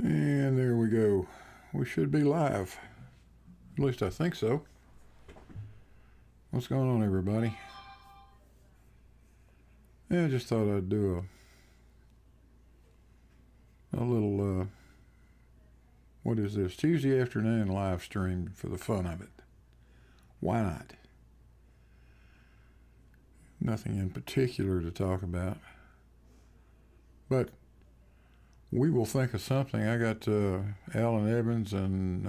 And there we go. We should be live. At least I think so. What's going on, everybody? Yeah, I just thought I'd do a little, what is this? Tuesday afternoon live stream for the fun of it. Why not? Nothing in particular to talk about. But we will think of something. I got Alan Evans and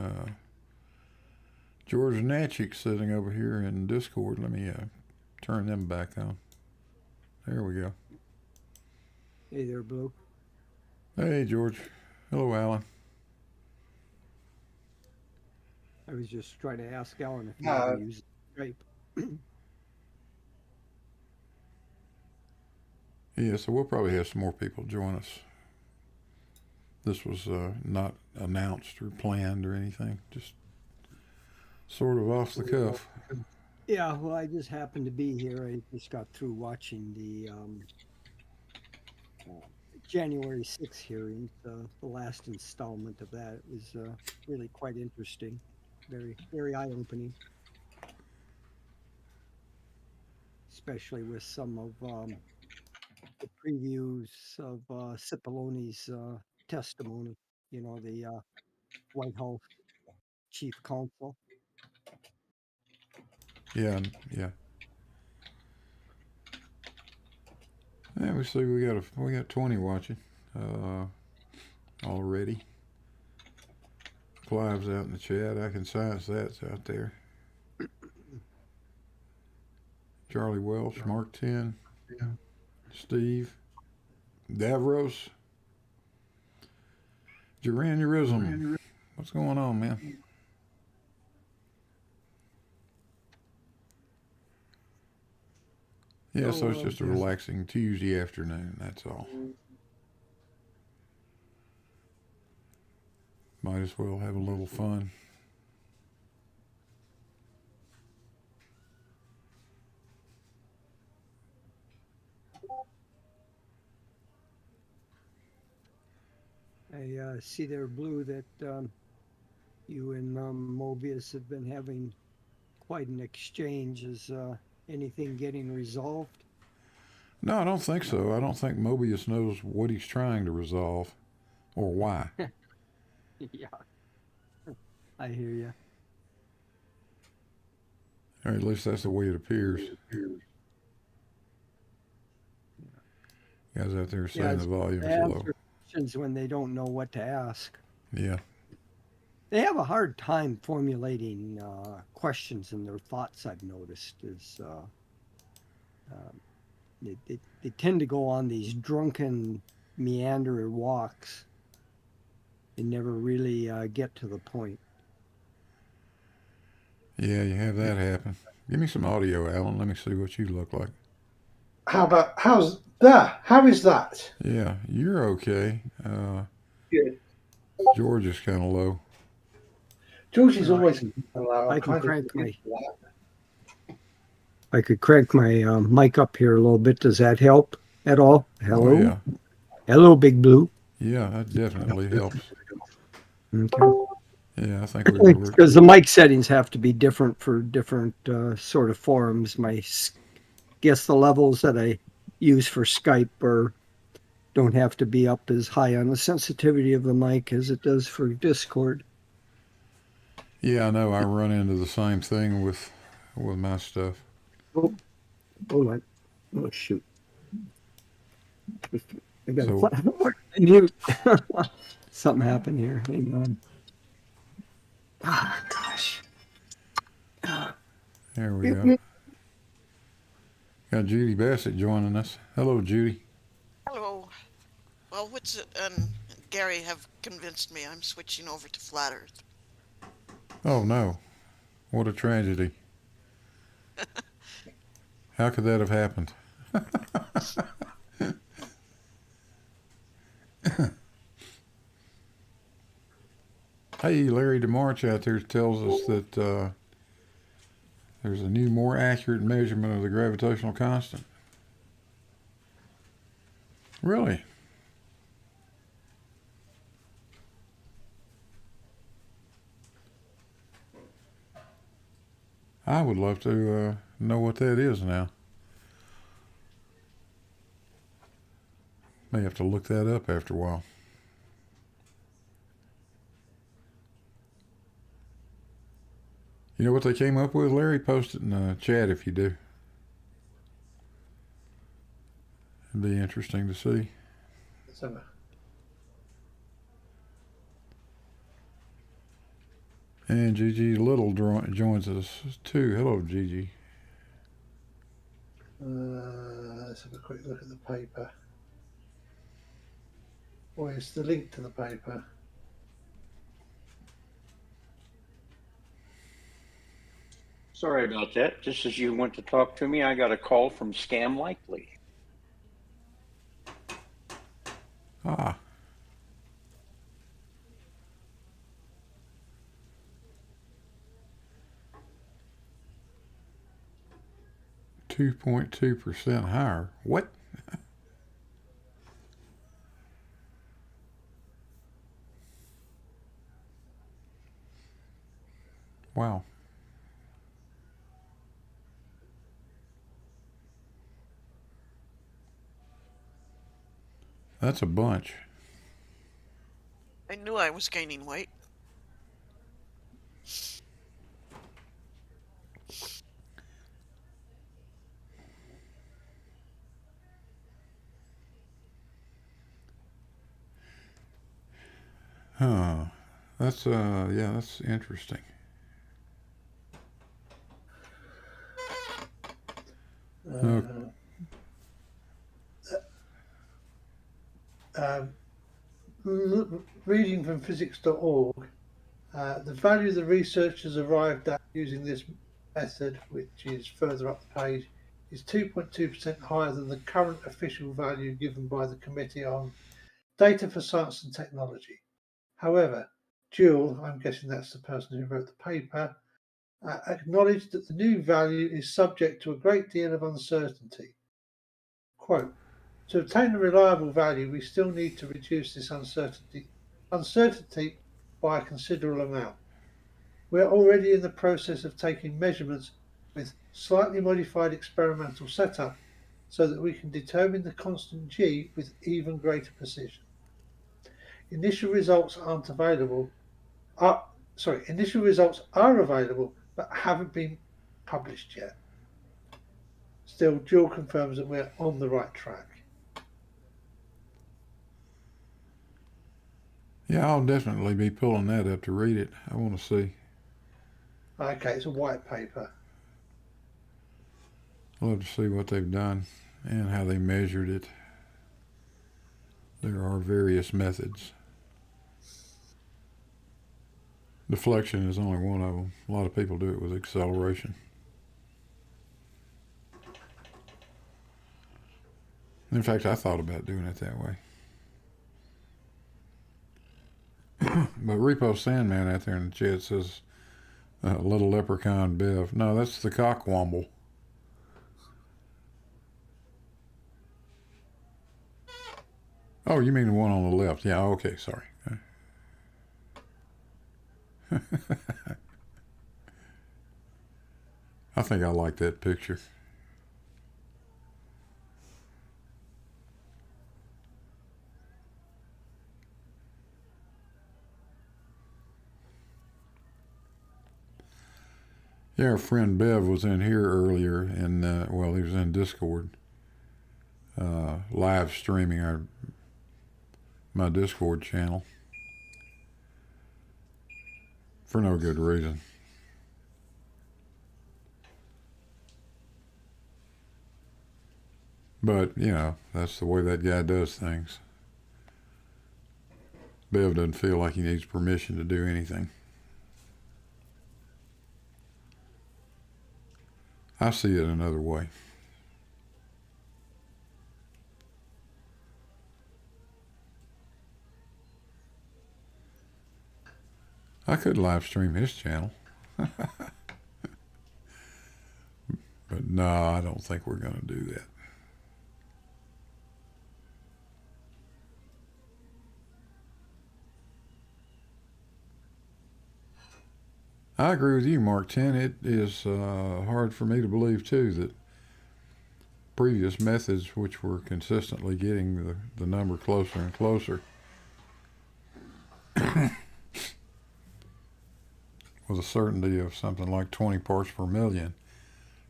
George Natchik sitting over here in Discord. Let me turn them back on. There we go. Hey there, Blue. Hey, George. Hello, Alan. I was just trying to ask Alan if he ever used Skype. Yeah, so we'll probably have some more people join us. This was not announced or planned or anything, just sort of off the cuff. Yeah, well, I just happened to be here. I just got through watching the January 6th hearing, the last installment of that. It was really quite interesting, very, very eye-opening, especially with some of the previews of Cipollone's testimony, the White House chief counsel. Yeah, yeah. Yeah, we see we got 20 watching already. Clive's out in the chat. I can sense that's out there. Charlie Welsh, Mark 10, Steve, Davros, Geraniurism. What's going on, man? Yeah, so it's just a relaxing Tuesday afternoon, that's all. Might as well have a little fun. I see there, Blue, that you and Mobius have been having quite an exchange. Is anything getting resolved? No, I don't think so. I don't think Mobius knows what he's trying to resolve or why. Yeah, I hear you. Or at least that's the way it appears. Guys out there saying the volume's low. Questions when they don't know what to ask. Yeah. They have a hard time formulating questions in their thoughts, I've noticed. They tend to go on these drunken meander walks and never really get to the point. Yeah, you have that happen. Give me some audio, Alan. Let me see what you look like. How's that? How is that? Yeah, you're okay. Good. George is kind of low. George is always low. I could crank my mic up here a little bit. Does that help at all? Hello? Oh, yeah. Hello, Big Blue. Yeah, that definitely helps. Okay. Yeah, I think we were. Because the mic settings have to be different for different sort of forums. Guess the levels that I use for Skype don't have to be up as high on the sensitivity of the mic as it does for Discord. Yeah, I know. I run into the same thing with my stuff. Oh, shoot! I got to mute. Something happened here. Hang on. Ah, gosh. There we go. Got Judy Bassett joining us. Hello, Judy. Hello. Well, Whitsett and Gary have convinced me I'm switching over to Flat Earth. Oh, no. What a tragedy. How could that have happened? Hey, Larry DeMarch out there tells us that there's a new, more accurate measurement of the gravitational constant. Really? I would love to know what that is now. May have to look that up after a while. You know what they came up with, Larry? Post it in the chat if you do. It'd be interesting to see. Let's have a, And Gigi Little joins us too. Hello, Gigi. let's have a quick look at the paper. Where's the link to the paper? Sorry about that. Just as you went to talk to me, I got a call from Scam Likely. Ah. .2% higher. What? Wow. That's a bunch. I knew I was gaining weight. Huh. That's yeah, that's interesting. Reading from physics.org, the value the researchers arrived at using this method, which is further up the page, is 2.2% higher than the current official value given by the Committee on Data for Science and Technology. However, Jewel, I'm guessing that's the person who wrote the paper, acknowledged that the new value is subject to a great deal of uncertainty. Quote, to obtain a reliable value, we still need to reduce this uncertainty by a considerable amount. We are already in the process of taking measurements with slightly modified experimental setup so that we can determine the constant G with even greater precision. Initial results are available, but haven't been published yet. Still, Jewel confirms that we're on the right track. Yeah, I'll definitely be pulling that up to read it. I want to see. Okay, it's a white paper. I'd love to see what they've done and how they measured it. There are various methods. Deflection is only one of them. A lot of people do it with acceleration. In fact, I thought about doing it that way. But Repo Sandman out there in the chat says, little leprechaun Bev. No, that's the cockwomble. Oh, you mean the one on the left. Yeah, okay, sorry. I think I like that picture. Yeah, our friend Bev was in here earlier, and well, he was in Discord, live streaming my Discord channel for no good reason. But you know, that's the way that guy does things. Bev doesn't feel like he needs permission to do anything. I see it another way. I could live stream his channel. But no, I don't think we're going to do that. I agree with you, Mark 10. It is hard for me to believe, too, that previous methods, which were consistently getting the number closer and closer, with a certainty of something like 20 parts per million,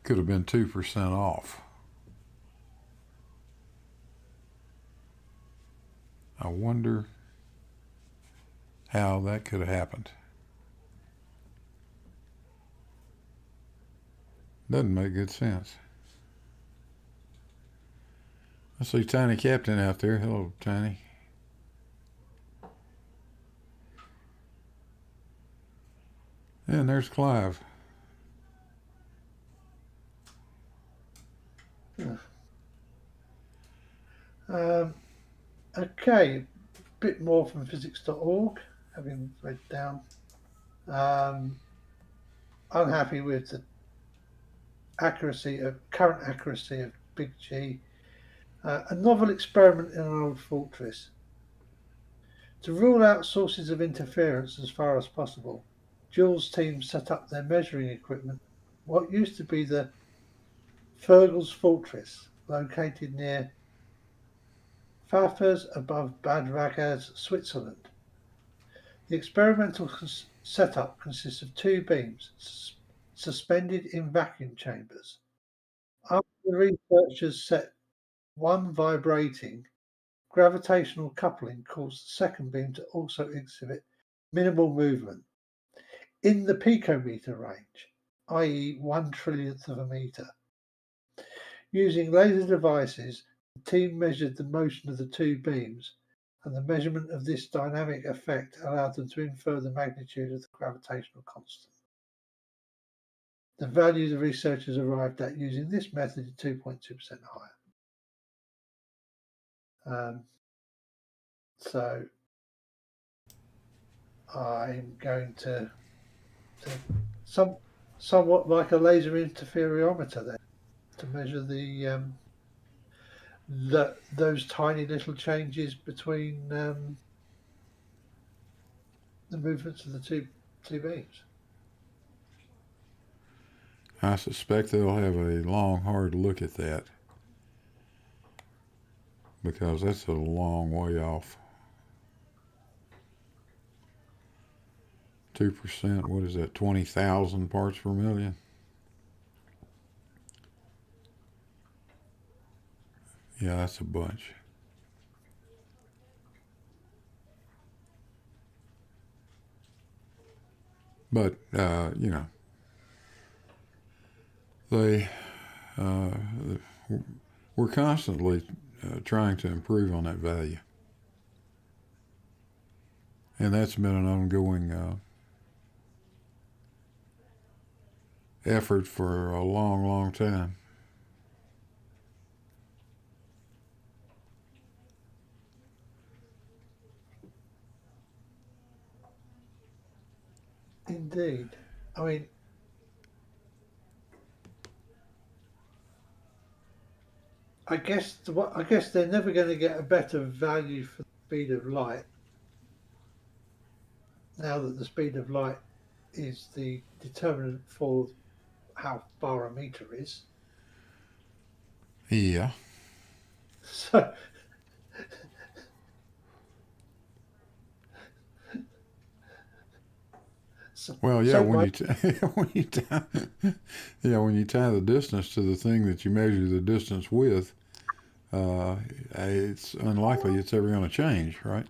could have been 2% off. I wonder how that could have happened. Doesn't make good sense. I see Tiny Captain out there. Hello, Tiny. And there's Clive. Okay, a bit more from physics.org, having read down. Unhappy with the current accuracy of Big G. A novel experiment in an old fortress. To rule out sources of interference as far as possible, Jules' team set up their measuring equipment, what used to be the Fergal's Fortress, located near Pfalfers above Bad Ragaz, Switzerland. The experimental setup consists of two beams suspended in vacuum chambers. After the researchers set one vibrating, gravitational coupling caused the second beam to also exhibit minimal movement in the picometer range, i.e. 1/1,000,000th of a meter. Using laser devices, the team measured the motion of the two beams, and the measurement of this dynamic effect allowed them to infer the magnitude of the gravitational constant. The value the researchers arrived at using this method is 2.2% higher. So I'm going to somewhat like a laser interferometer there to measure those tiny little changes between the movements of the two beams. I suspect they'll have a long, hard look at that, because that's a long way off. 2%, what is that, 20,000 parts per million? Yeah, that's a bunch. But, they, we're constantly trying to improve on that value. And that's been an ongoing effort for a long, long time. Indeed. I mean, I guess they're never going to get a better value for the speed of light now that the speed of light is the determinant for how far a meter is. Yeah. So Well, yeah, so when my, you when you tie, yeah, when you tie the distance to the thing that you measure the distance with, it's unlikely it's ever going to change, right?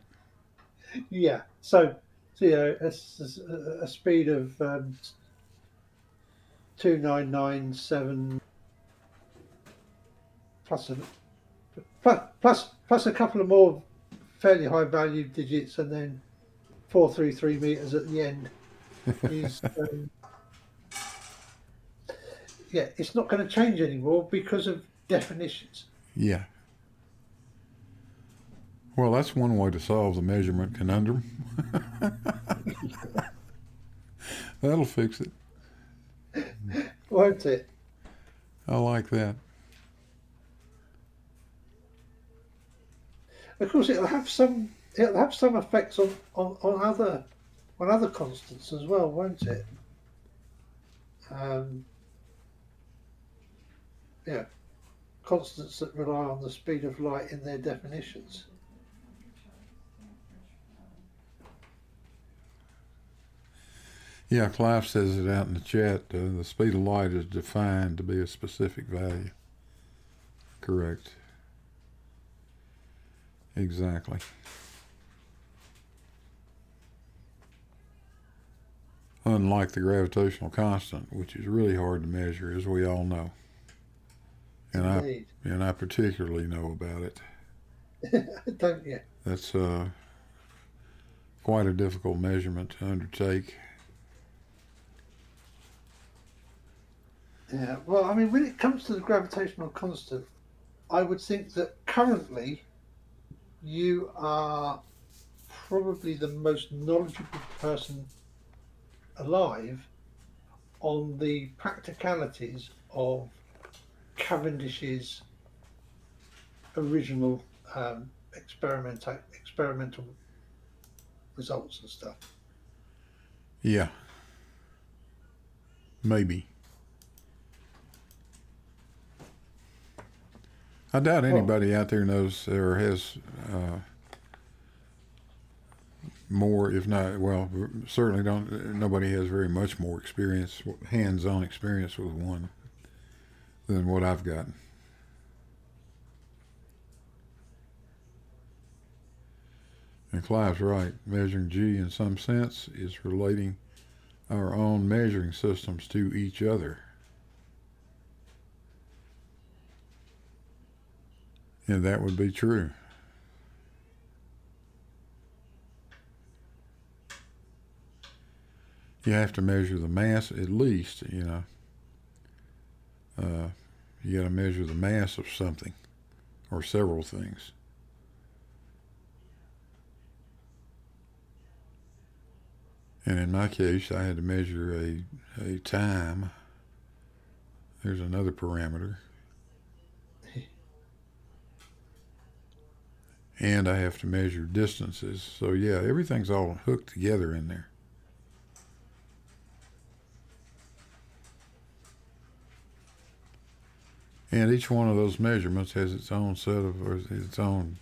yeah. So a speed of 2997 plus plus a couple of more fairly high value digits, and then 433 meters at the end is yeah, it's not going to change anymore because of definitions. Yeah. Well, that's one way to solve the measurement conundrum. That'll fix it. Won't it? I like that. Of course, it'll have some effects on other constants as well, won't it? um, yeah, constants that rely on the speed of light in their definitions. Yeah, Clive says it out in the chat. The speed of light is defined to be a specific value. Correct. Exactly. Unlike the gravitational constant, which is really hard to measure, as we all know. Indeed. And I particularly know about it. Don't you? That's quite a difficult measurement to undertake. Yeah, well, I mean, when it comes to the gravitational constant, I would think that currently you are probably the most knowledgeable person alive on the practicalities of Cavendish's original experimental results and stuff. Yeah. Maybe. I doubt anybody out there knows or has more, if not, well, certainly nobody has very much more experience, hands-on experience with one than what I've gotten. And Clive's right. Measuring G in some sense is relating our own measuring systems to each other. And that would be true. You have to measure the mass at least, you know. You got to measure the mass of something or several things. And in my case, I had to measure a time. There's another parameter. And I have to measure distances. So yeah, everything's all hooked together in there. And each one of those measurements has its own set of, or its own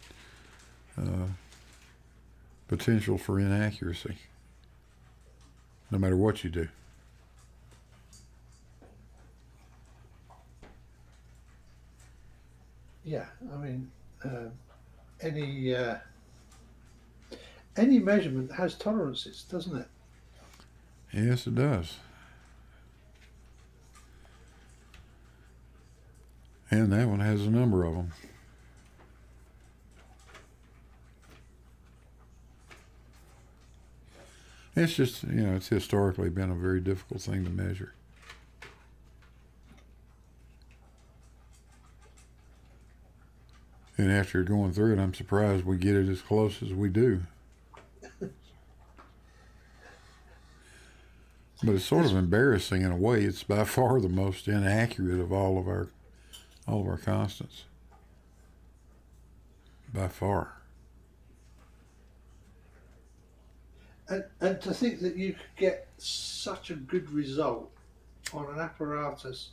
potential for inaccuracy, no matter what you do. Yeah, I mean, any measurement has tolerances, doesn't it? Yes, it does. And that one has a number of them. It's just, you know, it's historically been a very difficult thing to measure. And after going through it, I'm surprised we get it as close as we do. But it's sort of embarrassing in a way. It's by far the most inaccurate of all of our constants. By far. And to think that you could get such a good result on an apparatus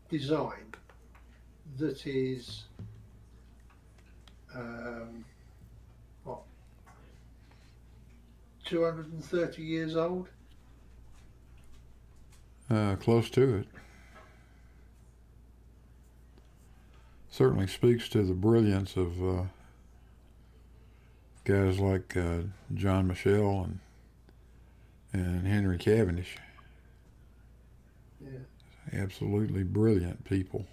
design that is what, 230 years old? Close to it. Certainly speaks to the brilliance of guys like John Michell and Henry Cavendish. Yeah. Absolutely brilliant people.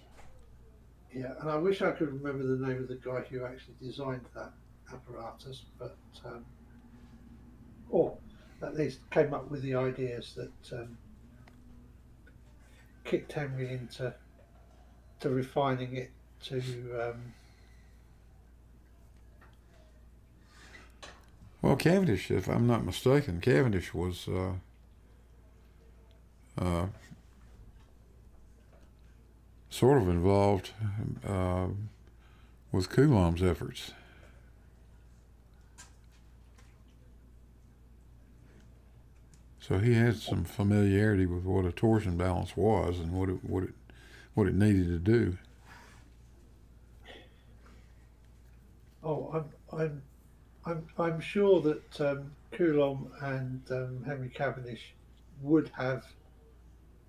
Yeah, and I wish I could remember the name of the guy who actually designed that apparatus, but or at least came up with the ideas that kicked Henry into refining it to Well, Cavendish, if I'm not mistaken, Cavendish was sort of involved with Coulomb's efforts. So he had some familiarity with what a torsion balance was and what it needed to do. Oh, I'm sure that Coulomb and Henry Cavendish would have,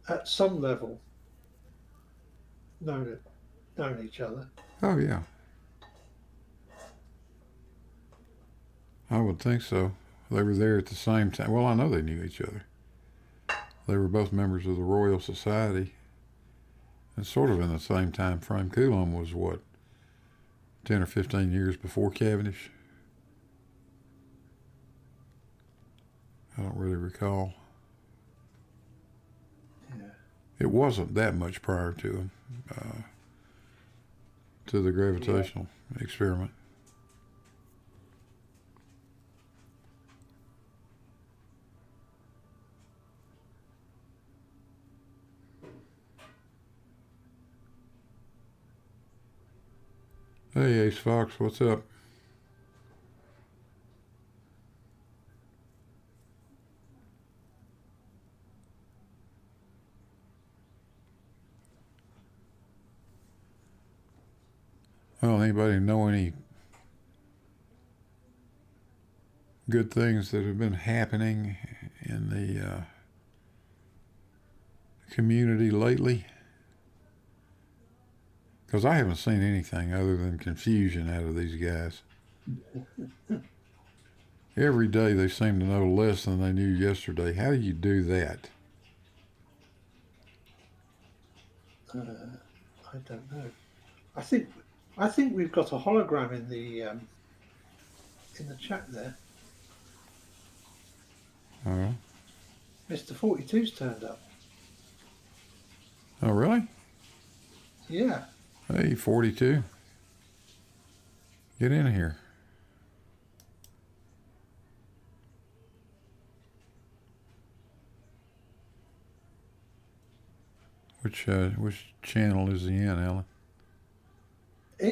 at some level, known each other. Oh yeah, I would think so. They were there at the same time. Well, I know they knew each other. They were both members of the Royal Society, and sort of in the same time frame. Coulomb was what, 10 or 15 years before Cavendish? I don't really recall. Yeah. It wasn't that much prior to him, to the gravitational experiment. Hey, Ace Fox, what's up? Well, anybody know any good things that have been happening in the community lately? Because I haven't seen anything other than confusion out of these guys. Every day they seem to know less than they knew yesterday. How do you do that? I don't know. I think we've got a hologram in the chat there. Oh, Mr. 42's turned up. oh really? Yeah. Hey, 42. Get in here. Which channel is he in, Alan?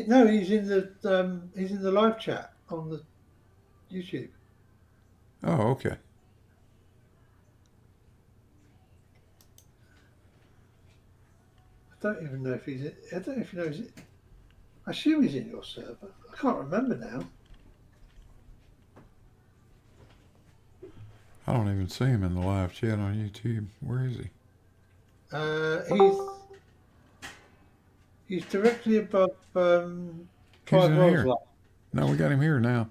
No, he's in the live chat on the YouTube. Oh, okay. I don't even know if he's. I don't know if he knows it. I assume he's in your server. I can't remember now. I don't even see him in the live chat on YouTube. Where is he? He's directly above He's Clive in Roll's here. live. No, we got him here now.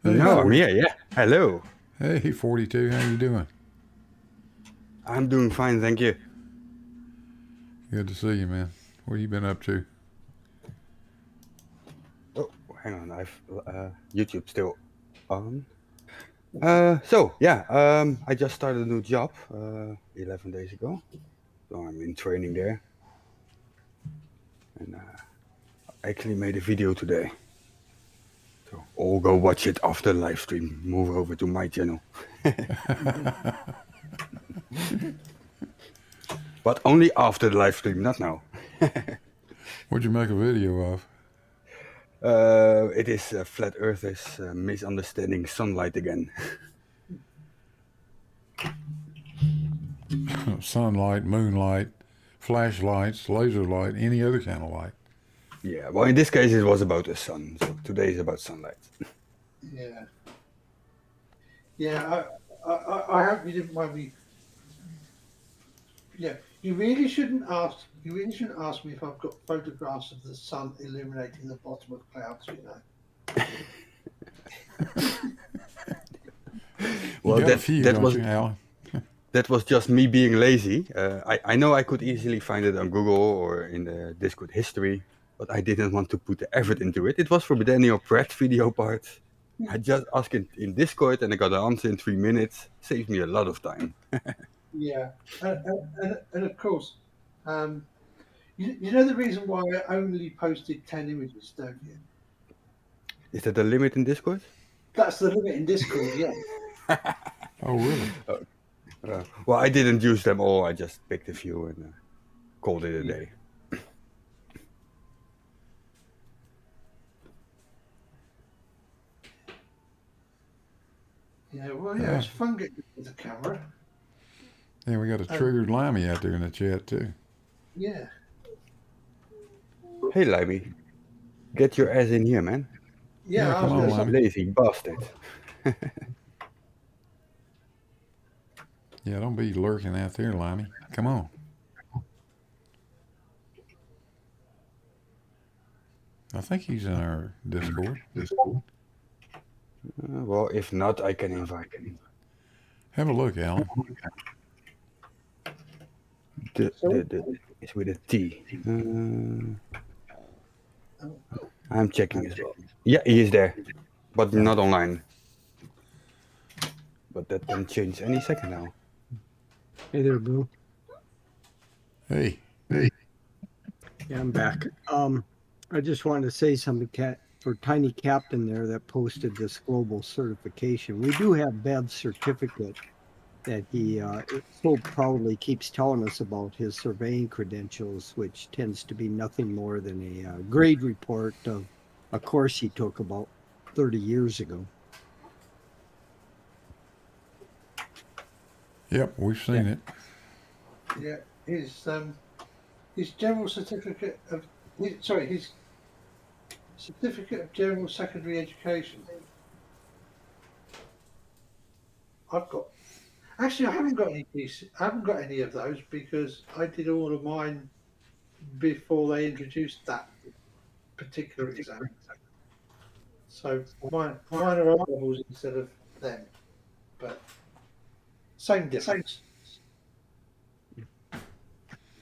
Hey, No, I'm 40 here, yeah. Hello. Hey, 42. How you doing? I'm doing fine, thank you. Good to see you, man. What have you been up to? Oh, hang on, I've YouTube still on. I just started a new job 11 days ago. So I'm in training there. And I actually made a video today. So all go watch it after the live stream. Move over to my channel. But only after the live stream, not now. What'd you make a video of? It is Flat Earthers misunderstanding sunlight again. Sunlight, moonlight, flashlights, laser light, any other kind of light. Yeah, well, in this case, it was about the sun. So today is about sunlight. Yeah. Yeah. I hope you didn't mind me. Yeah. You really shouldn't ask me if I've got photographs of the sun illuminating the bottom of clouds. You know. Well, You got a few, that don't was you, Alan? that was just me being lazy. I know I could easily find it on Google or in the Discord history, but I didn't want to put the effort into it. It was for the Daniel Pratt video part. I just asked it in Discord and I got an answer in 3 minutes. Saved me a lot of time. Yeah. And of course, you know the reason why I only posted 10 images, don't you? Is that the limit in Discord? That's the limit in Discord. Yeah. Oh, really? Well, I didn't use them all. I just picked a few and called it a day. Yeah. Well, yeah. It's fun getting with the camera. Yeah, we got a triggered Limey out there in the chat too. Yeah. Hey, Limey, get your ass in here, man. Yeah, I come was on, going to say. Limey. Lazy bastard. Yeah, don't be lurking out there, Limey. Come on. I think he's in our Discord. Well, if not, I can invite him. Have a look, Alan. It's with a T. I'm checking as well. Yeah, he is there, but not online. But that can change any second now. Hey there, Boo. Hey. Yeah, I'm back. I just wanted to say something, Cat, for Tiny Captain there that posted this global certification. We do have Bev's certificate that he so proudly keeps telling us about his surveying credentials, which tends to be nothing more than a grade report of a course he took about 30 years ago. Yep, we've seen it. Yeah, his general certificate of his certificate of general secondary education. I haven't got any of those because I did all of mine before they introduced that particular exam. So mine are O levels instead of them, but same difference.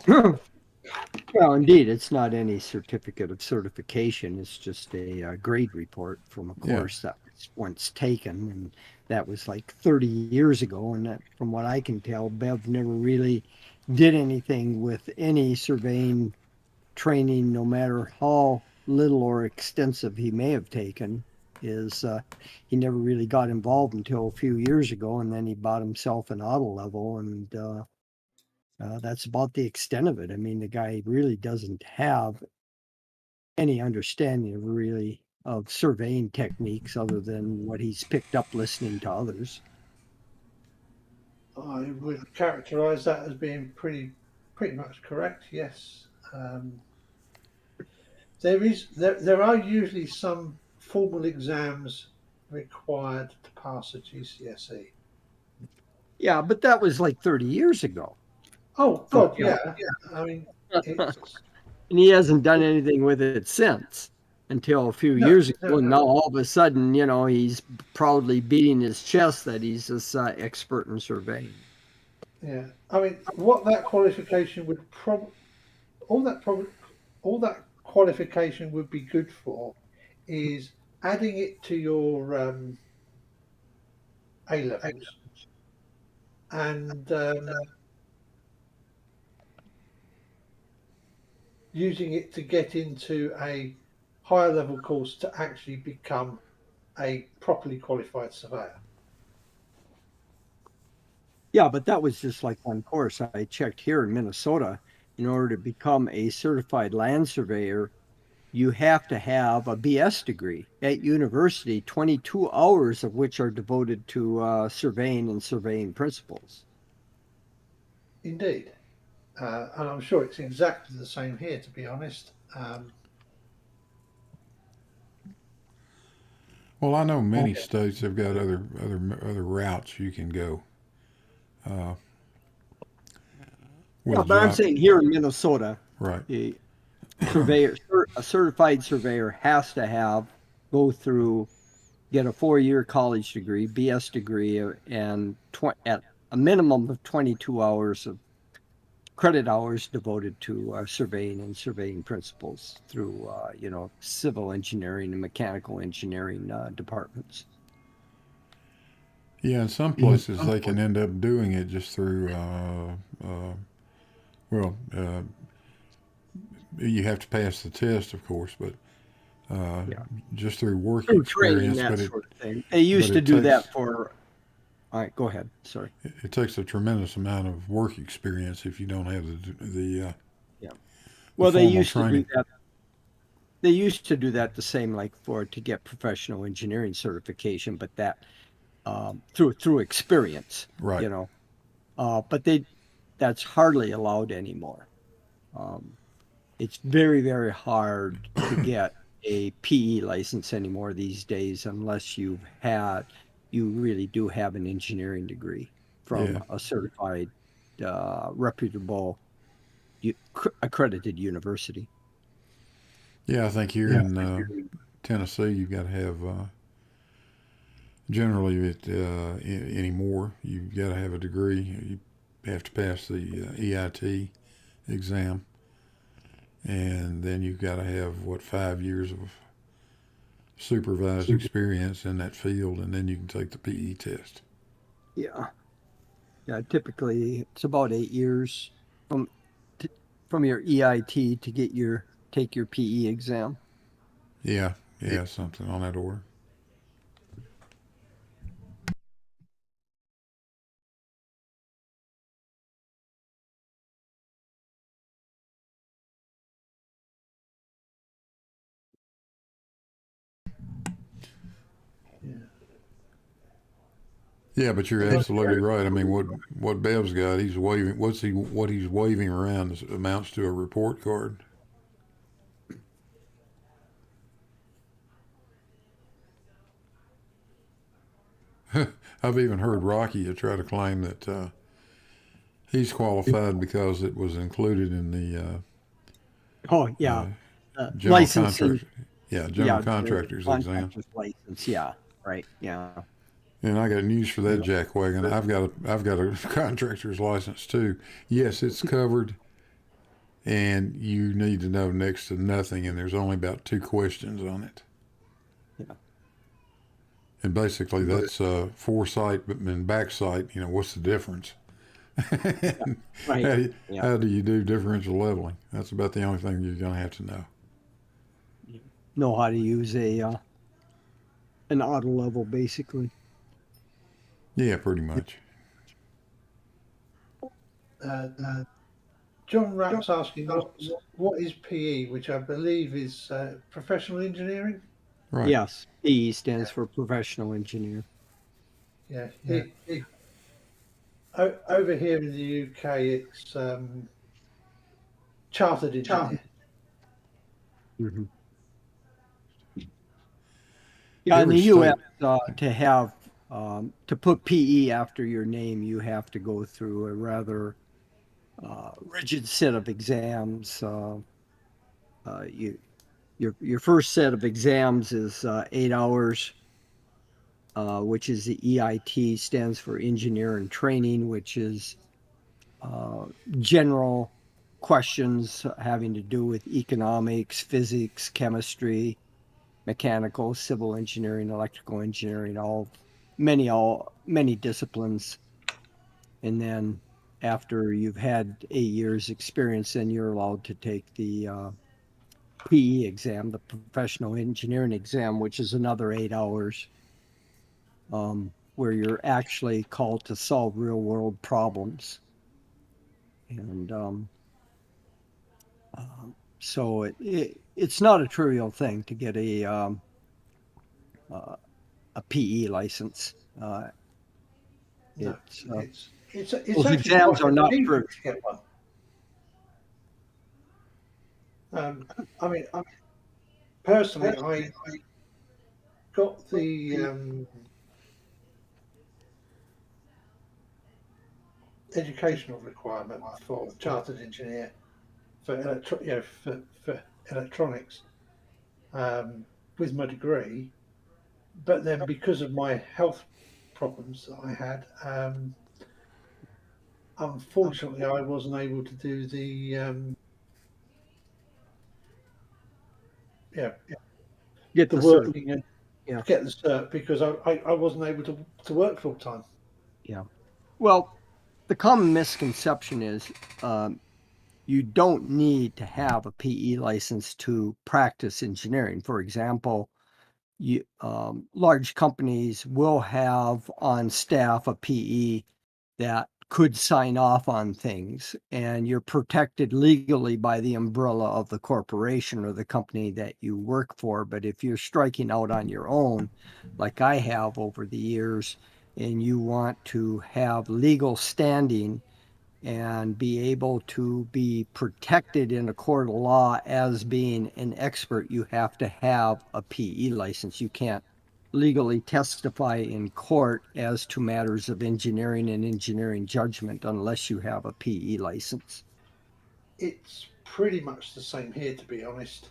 Well, indeed, it's not any certificate of certification. It's just a grade report from a course that was once taken, and that was like 30 years ago. And that, from what I can tell, Bev never really did anything with any surveying training, no matter how little or extensive he may have taken. He never really got involved until a few years ago, and then he bought himself an auto level, and that's about the extent of it. I mean, the guy really doesn't have any understanding of surveying techniques other than what he's picked up listening to others. I would characterise that as being pretty much correct. Yes, there are usually some formal exams required to pass a GCSE. Yeah, but that was like 30 years ago. Oh God, yeah. I mean, and he hasn't done anything with it since until a few years ago. And now all of a sudden, he's proudly beating his chest that he's this expert in surveying. Yeah, I mean, what that qualification would all that qualification would be good for is adding it to your A levels and using it to get into a higher level course to actually become a properly qualified surveyor. Yeah, but that was just like one course. I checked here in Minnesota, in order to become a certified land surveyor, you have to have a BS degree at university, 22 hours of which are devoted to surveying and surveying principles. Indeed. And I'm sure it's exactly the same here, to be honest. Well, I know many states have got other routes you can go. Yeah, but I'm saying here in Minnesota, right? A certified surveyor has to go through, get a 4-year college degree, BS degree, and at a minimum of 22 hours of credit hours devoted to surveying and surveying principles through, civil engineering and mechanical engineering departments. Yeah, in some places they can end up doing it just through, you have to pass the test, of course, but just through work experience. Training, that sort of thing. They used to do that for. All right, go ahead. Sorry. It takes a tremendous amount of work experience if you don't have the Well, they used to do that. They used to do that the same, like to get professional engineering certification, but that through experience, right? But that's hardly allowed anymore. It's very, very hard to get a PE license anymore these days unless you really do have an engineering degree from Yeah. a certified, reputable, accredited university. Yeah, I think here in Tennessee, you've got to have generally anymore. You've got to have a degree. You have to pass the EIT exam, and then you've got to have 5 years of supervised experience in that field, and then you can take the PE test. Yeah. Yeah, typically it's about 8 years from from your EIT to take your PE exam. Yeah, yeah, something on that order. Yeah. Yeah, but you're absolutely right. I mean, what Bev's got, he's waving. What he's waving around amounts to a report card. I've even heard Rocky try to claim that he's qualified because it was included in the Oh uh, yeah, general licensing. contract. Yeah, general Yeah, the contractors exam. contractor's license. Yeah, right. Yeah. And I got news for that jackwagon. I've got a contractor's license too. Yes, it's covered, and you need to know next to nothing. And there's only about 2 questions on it. Yeah. And basically, that's foresight and backsight. You know, what's the difference? Right. Yeah. How do you do differential leveling? That's about the only thing you're going to have to know. Know how to use an auto level basically. Yeah, pretty much. Uh, John Rapp's asking what is PE, which I believe is professional engineering. Right. Yes, PE stands for professional engineer. Yeah. Over here in the UK, it's chartered engineer. Mm-hmm. Yeah, in the U.S., to have to put PE after your name, you have to go through a rather rigid set of exams. Your first set of exams is 8 hours, which is the EIT, stands for Engineer and Training, which is general questions having to do with economics, physics, chemistry, mechanical, civil engineering, electrical engineering, many disciplines. And then after you've had 8 years experience, then you're allowed to take the PE exam, the professional engineering exam, which is another 8 hours, where you're actually called to solve real world problems. And so it's not a trivial thing to get a PE license. No, It's it's those actually exams quite are an not achievement trivial. to get one. I mean, personally, I got the educational requirement for chartered engineer for for electronics with my degree, but then because of my health problems that I had, unfortunately, I wasn't able to do the yeah Get the the cert. working and Yeah, get the cert because I wasn't able to work full time. yeah. Well, the common misconception is you don't need to have a PE license to practice engineering. For example, large companies will have on staff a PE that could sign off on things, and you're protected legally by the umbrella of the corporation or the company that you work for. But if you're striking out on your own, like I have over the years, and you want to have legal standing and be able to be protected in a court of law as being an expert, you have to have a PE license. You can't legally testify in court as to matters of engineering and engineering judgment unless you have a PE license. It's pretty much the same here, to be honest.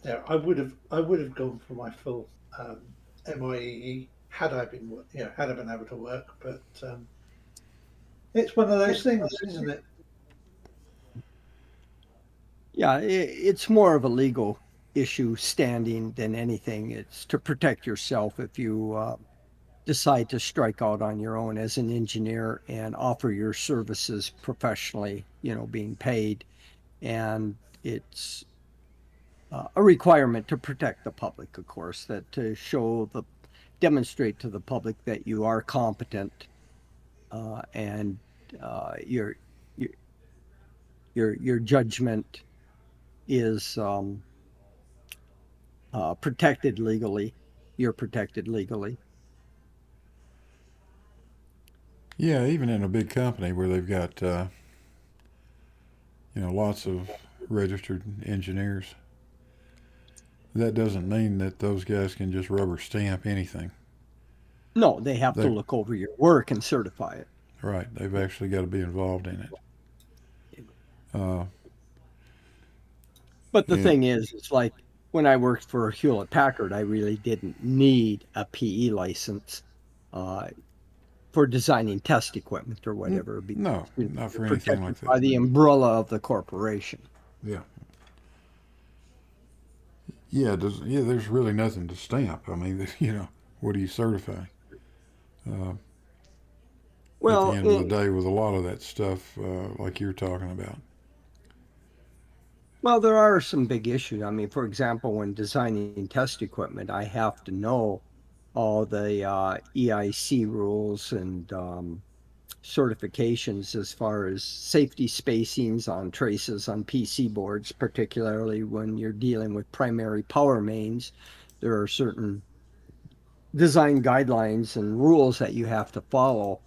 Yeah, I would have gone for my full MIEE had I been had I been able to work, but it's one of those things, isn't it? Yeah, it's more of a legal issue standing than anything. It's to protect yourself if you decide to strike out on your own as an engineer and offer your services professionally, being paid. And it's a requirement to protect the public, of course, that to demonstrate to the public that you are competent and your your your judgment is protected legally. You're protected legally. Yeah, even in a big company where they've got lots of registered engineers, that doesn't mean that those guys can just rubber stamp anything. No, they have to They look over your work and certify it. Right, they've actually got to be involved in it. Uh, But the and thing is, it's like when I worked for Hewlett Packard, I really didn't need a PE license uh, for designing test equipment or whatever, because no, not you're for anything protected like that. by the umbrella of the corporation. Yeah, yeah. There's really nothing to stamp. I mean, what are you certifying? Uh, at the Well, end of the day, with a lot of that stuff, like you're talking about. there are some big issues. I mean, for example, when designing test equipment, I have to know all the EIC rules and certifications as far as safety spacings on traces on PC boards, particularly when you're dealing with primary power mains. There are certain design guidelines and rules that you have to follow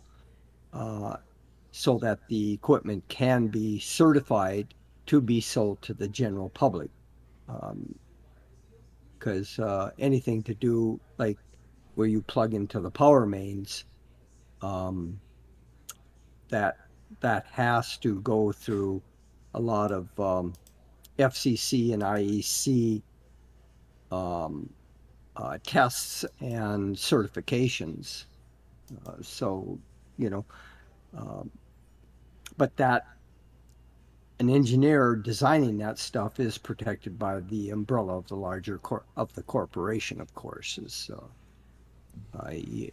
uh, so that the equipment can be certified to be sold to the general public. Because anything to do like where you plug into the power mains, um, that that has to go through a lot of FCC and IEC um, tests and certifications. So, you know, um, but that an engineer designing that stuff is protected by the umbrella of the larger of the corporation, of course.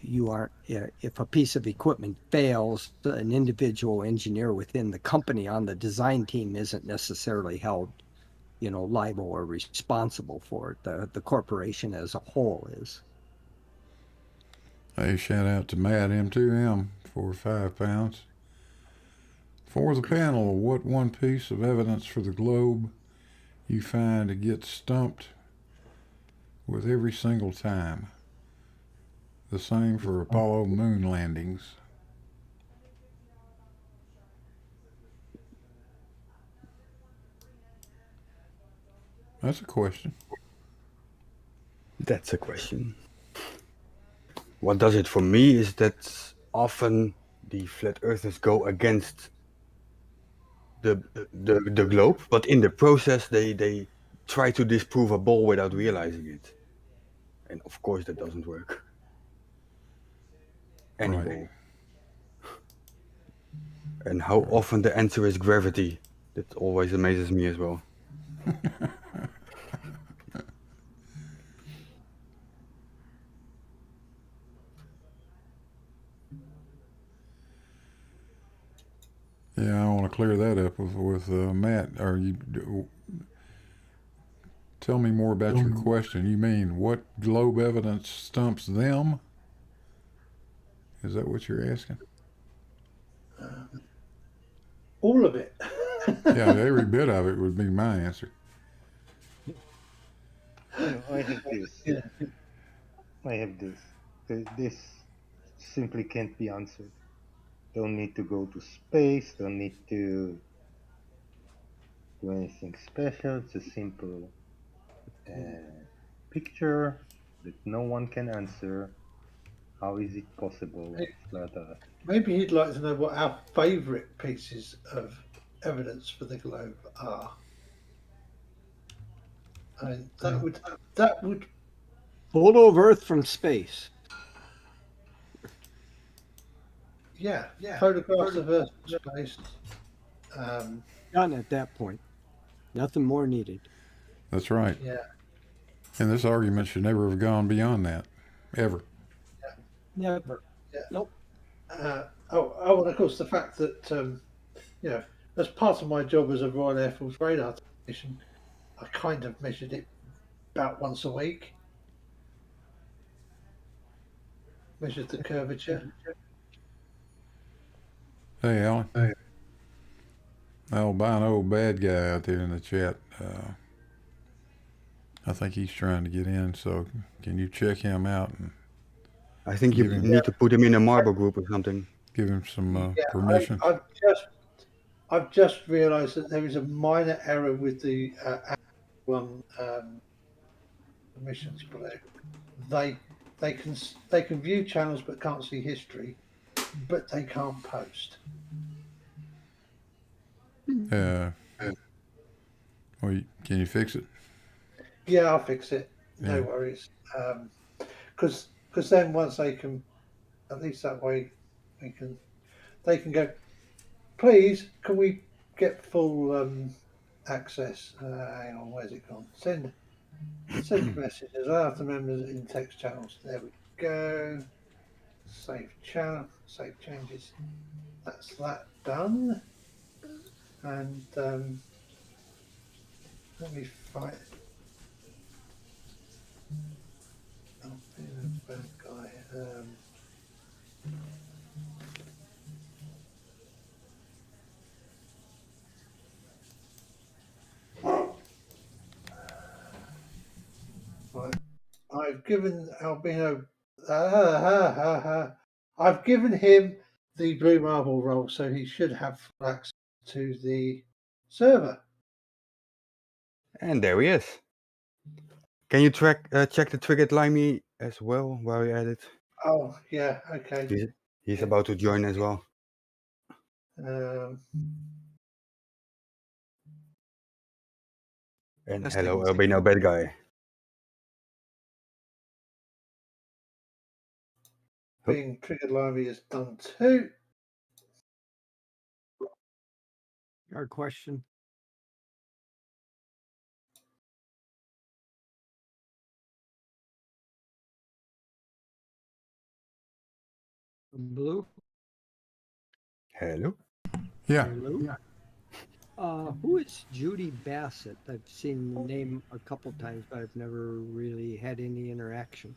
You aren't, if a piece of equipment fails, an individual engineer within the company on the design team isn't necessarily held, liable or responsible for it. The corporation as a whole is. Hey, shout out to Matt M2M for £5. For the panel, what one piece of evidence for the globe you find to get stumped with every single time? The same for Apollo moon landings. That's a question. That's a question. What does it for me is that often the flat earthers go against the globe, but in the process they try to disprove a ball without realizing it. And of course that doesn't work. Any Right. ball. And how often the answer is gravity. That always amazes me as well. Yeah, I want to clear that up with Matt. Tell me more about your question. You mean what globe evidence stumps them? Is that what you're asking? All of it. Yeah, every bit of it would be my answer. I have this. I have this. This simply can't be answered. Don't need to go to space, don't need to do anything special. It's a simple picture that no one can answer. How is it possible on flat Earth? Maybe he'd like to know what our favourite pieces of evidence for the globe are. And that would Photo of Earth from space. yeah, photographs of Earth from space. Done at that point. Nothing more needed. That's right. Yeah, And this argument should never have gone beyond that, ever. Never. yeah. Nope. And of course the fact that you know, as part of my job as a Royal Air Force radar technician, I kind of measured it about once a week. Measured the curvature. Hey, Alan. Hey. Albino bad guy out there in the chat. I think he's trying to get in, so can you check him out and I think you Give him- need to put him in a marble group or something. give him some Yeah, permission? I've just realised that there is a minor error with the one permissions below. They can view channels but can't see history, but they can't post. Well, can you fix it? Yeah, I'll fix it. No Yeah. worries. Because then once they can, at least that way, they can go. Please, can we get full access? Hang on, where's it gone? Send messages. Allow the members in text channels. There we go. Save channel. Save changes. That's that done. And let me find. Oh, being a bad guy. Right. I've given Albino. I've given him the blue marble role, so he should have full access to the server. And there he is. Can you check the triggered limey as well while you're at it? Oh yeah, okay. He's about to join as well. And That's hello, the- albino bad guy. Being triggered lively is done too. Our question. Blue. Hello. Yeah. Hello. Who is Judy Bassett? I've seen the name a couple times, but I've never really had any interaction.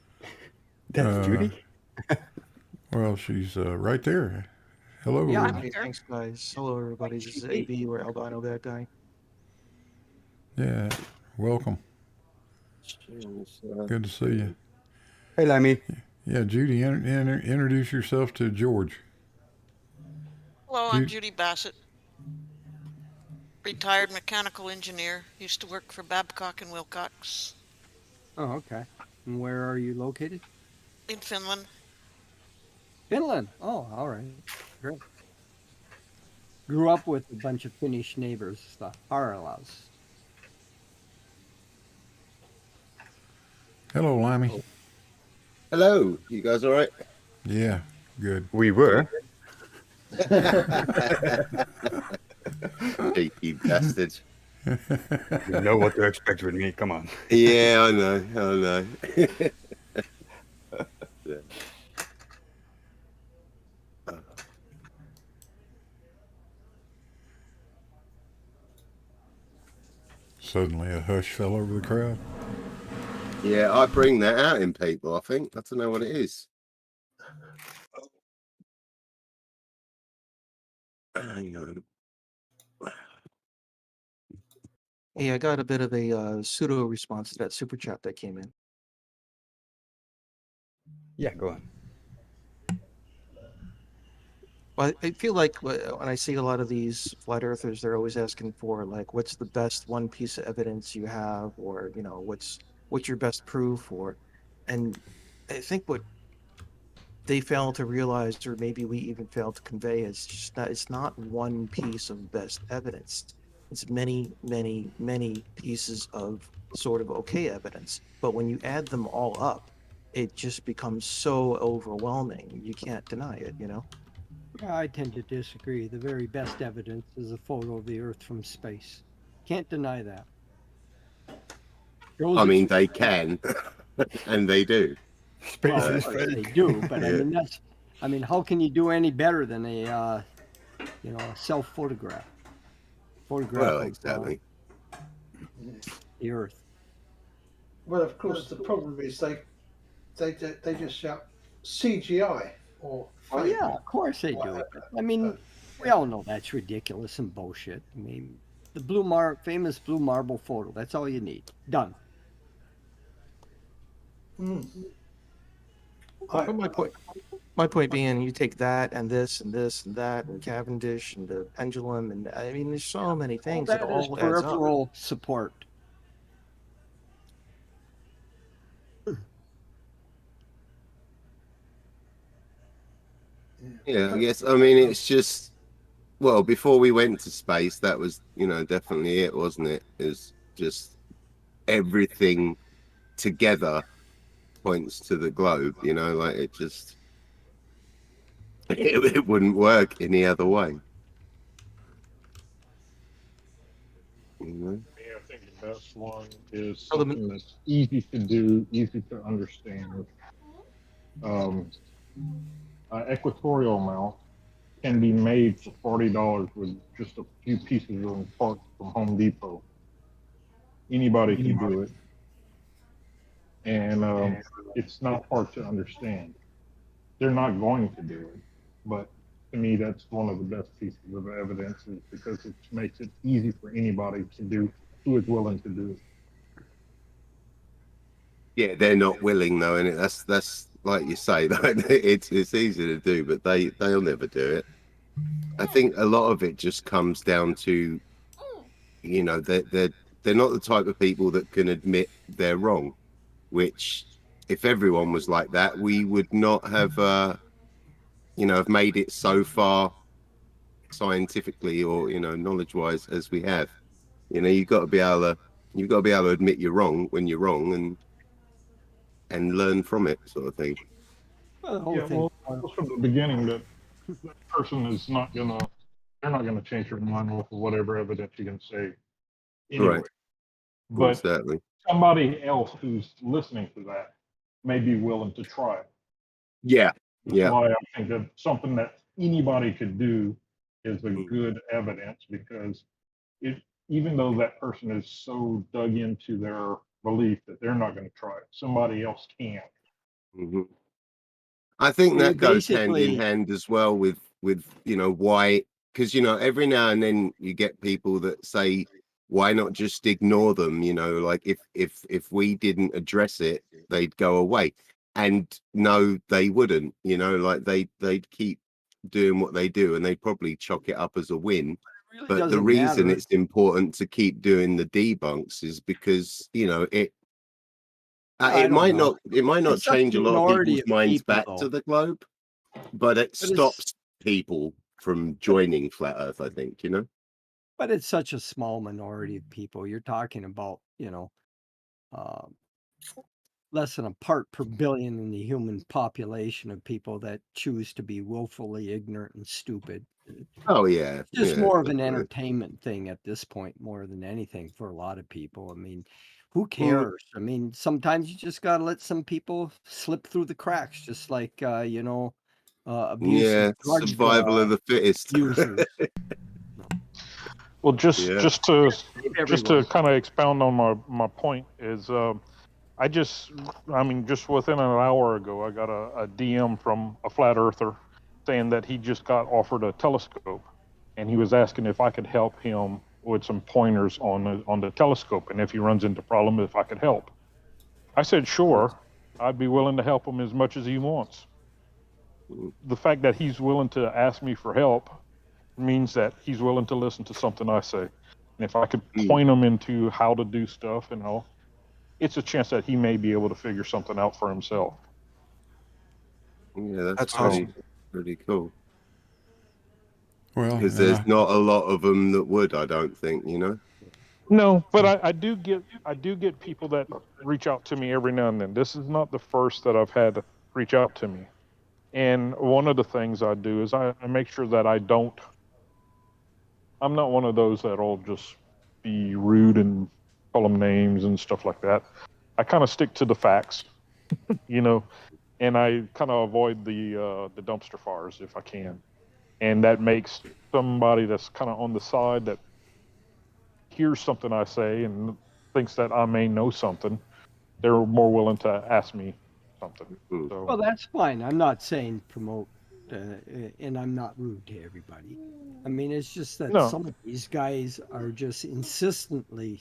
That's Judy. Well, she's right there. Hello. Yeah. Hey, thanks, guys. Hello, everybody. This is AB, or albino bad guy. Yeah. Welcome. Good to see you. Hey, Limey. Yeah, Judy, introduce yourself to George. Hello, I'm Judy Bassett. Retired mechanical engineer. Used to work for Babcock and Wilcox Oh, okay. And where are you located? in Finland. Finland. Oh, all right. Great. Grew up with a bunch of Finnish neighbors, the Harlas. Hello, Limey. Hello, you guys all right? Yeah, good. We were. Cheeky bastard. You know what to expect with me. Come on. Yeah, I know. Yeah. Suddenly a hush fell over the crowd. Yeah, I bring that out in people, I think. I don't know what it is. Hang on. Hey, I got a bit of a pseudo response to that super chat that came in. Yeah, go on. Well, I feel like when I see a lot of these flat earthers, they're always asking for like, what's the best one piece of evidence you have, or what's your best proof, and I think what they fail to realize, or maybe we even fail to convey, is just that it's not one piece of best evidence. It's many, many, many pieces of sort of okay evidence. But when you add them all up, it just becomes so overwhelming. You can't deny it, you know? Yeah, I tend to disagree. The very best evidence is a photo of the Earth from space. Can't deny that. I Shows mean, it's they can, and they do. Space well, of is course they fake. do, but Yeah. I mean, how can you do any better than a self photograph Well, of exactly. the Earth? Well, of course, the problem is they just shout CGI or Oh fake. yeah, of course they do. Whatever. But, I mean, we all know that's ridiculous and bullshit. I mean, the famous blue marble photo. That's all you need. Done. Mm. But my point being, you take that and this and this and that and Cavendish and the pendulum, and I mean, there's so many All things. It that is all adds up. peripheral support. Yeah, I guess. I mean, it's just, well, before we went to space, that was, definitely it, wasn't it? It's just everything together points to the globe, like it just, it wouldn't work any other way. I think the best one is So the- something that's easy to do, easy to understand. Equatorial mount can be made for $40 with just a few pieces of parts from Home Depot. Anybody can do it, and it's not hard to understand. They're not going to do it, but to me, that's one of the best pieces of evidence, is because it makes it easy for anybody to do who is willing to do it. Yeah, they're not willing though, and that's like you say, it's easy to do, but they'll never do it. I think a lot of it just comes down to, they're not the type of people that can admit they're wrong. Which, if everyone was like that, we would not have, have made it so far scientifically or knowledge-wise as we have. You've got to be able to admit you're wrong when you're wrong, and learn from it, sort of thing. Well, the whole Yeah, thing. well, it was from the beginning that person is not gonna, they're not gonna change their mind off of whatever evidence you can say anyway. Right. But Exactly. somebody else who's listening to that may be willing to try it. Yeah. That's Yeah. why I think that something that anybody could do is a good evidence, because even though that person is so dug into their belief that they're not going to try it, somebody else can. Mm-hmm. I think So that goes hand in basically, hand as well with why, because every now and then you get people that say, why not just ignore them? Like if we didn't address it, they'd go away. And no, they wouldn't. Like they'd keep doing what they do, and they'd probably chalk it up as a win. it really But the doesn't reason matter. it's important to keep doing the debunks is because I it don't might know. not It's such change a a lot of minority people's of minds people, back to though. the globe, but it But it's stops people from joining flat Earth, I think. but it's such a small minority of people. You're talking about, uh, less than a part per billion in the human population of people that choose to be willfully ignorant and stupid. Oh yeah, Just yeah, more of an definitely. entertainment thing at this point, more than anything for a lot of people. I mean, who Well, cares? I mean, sometimes you just gotta let some people slip through the cracks, just like abusive yeah, drug survival of the fittest. users. Well, just Yeah. just to Save just to everyone. kind of expound on my point is, I mean, just within an hour ago, I got a DM from a flat earther saying that he just got offered a telescope, and he was asking if I could help him with some pointers on the telescope, and if he runs into problems, if I could help. I said sure, I'd be willing to help him as much as he wants. the fact that he's willing to ask me for help means that he's willing to listen to something I say. And if I could point him into how to do stuff and all, it's a chance that he may be able to figure something out for himself. Yeah, That's pretty, awesome. pretty cool. Well, Because and there's not a lot of them that would, I don't think, you know. No, but I do get people that reach out to me every now and then. This is not the first that I've had reach out to me. And one of the things I do is I make sure that I'm not one of those that'll just be rude and call them names and stuff like that. I kind of stick to the facts, you know, and I kind of avoid the dumpster fires if I can. And that makes somebody that's kind of on the side that hears something I say and thinks that I may know something, they're more willing to ask me something. So, Well, that's fine. I'm not saying promote, and I'm not rude to everybody. I mean, it's just that No. some of these guys are just insistently,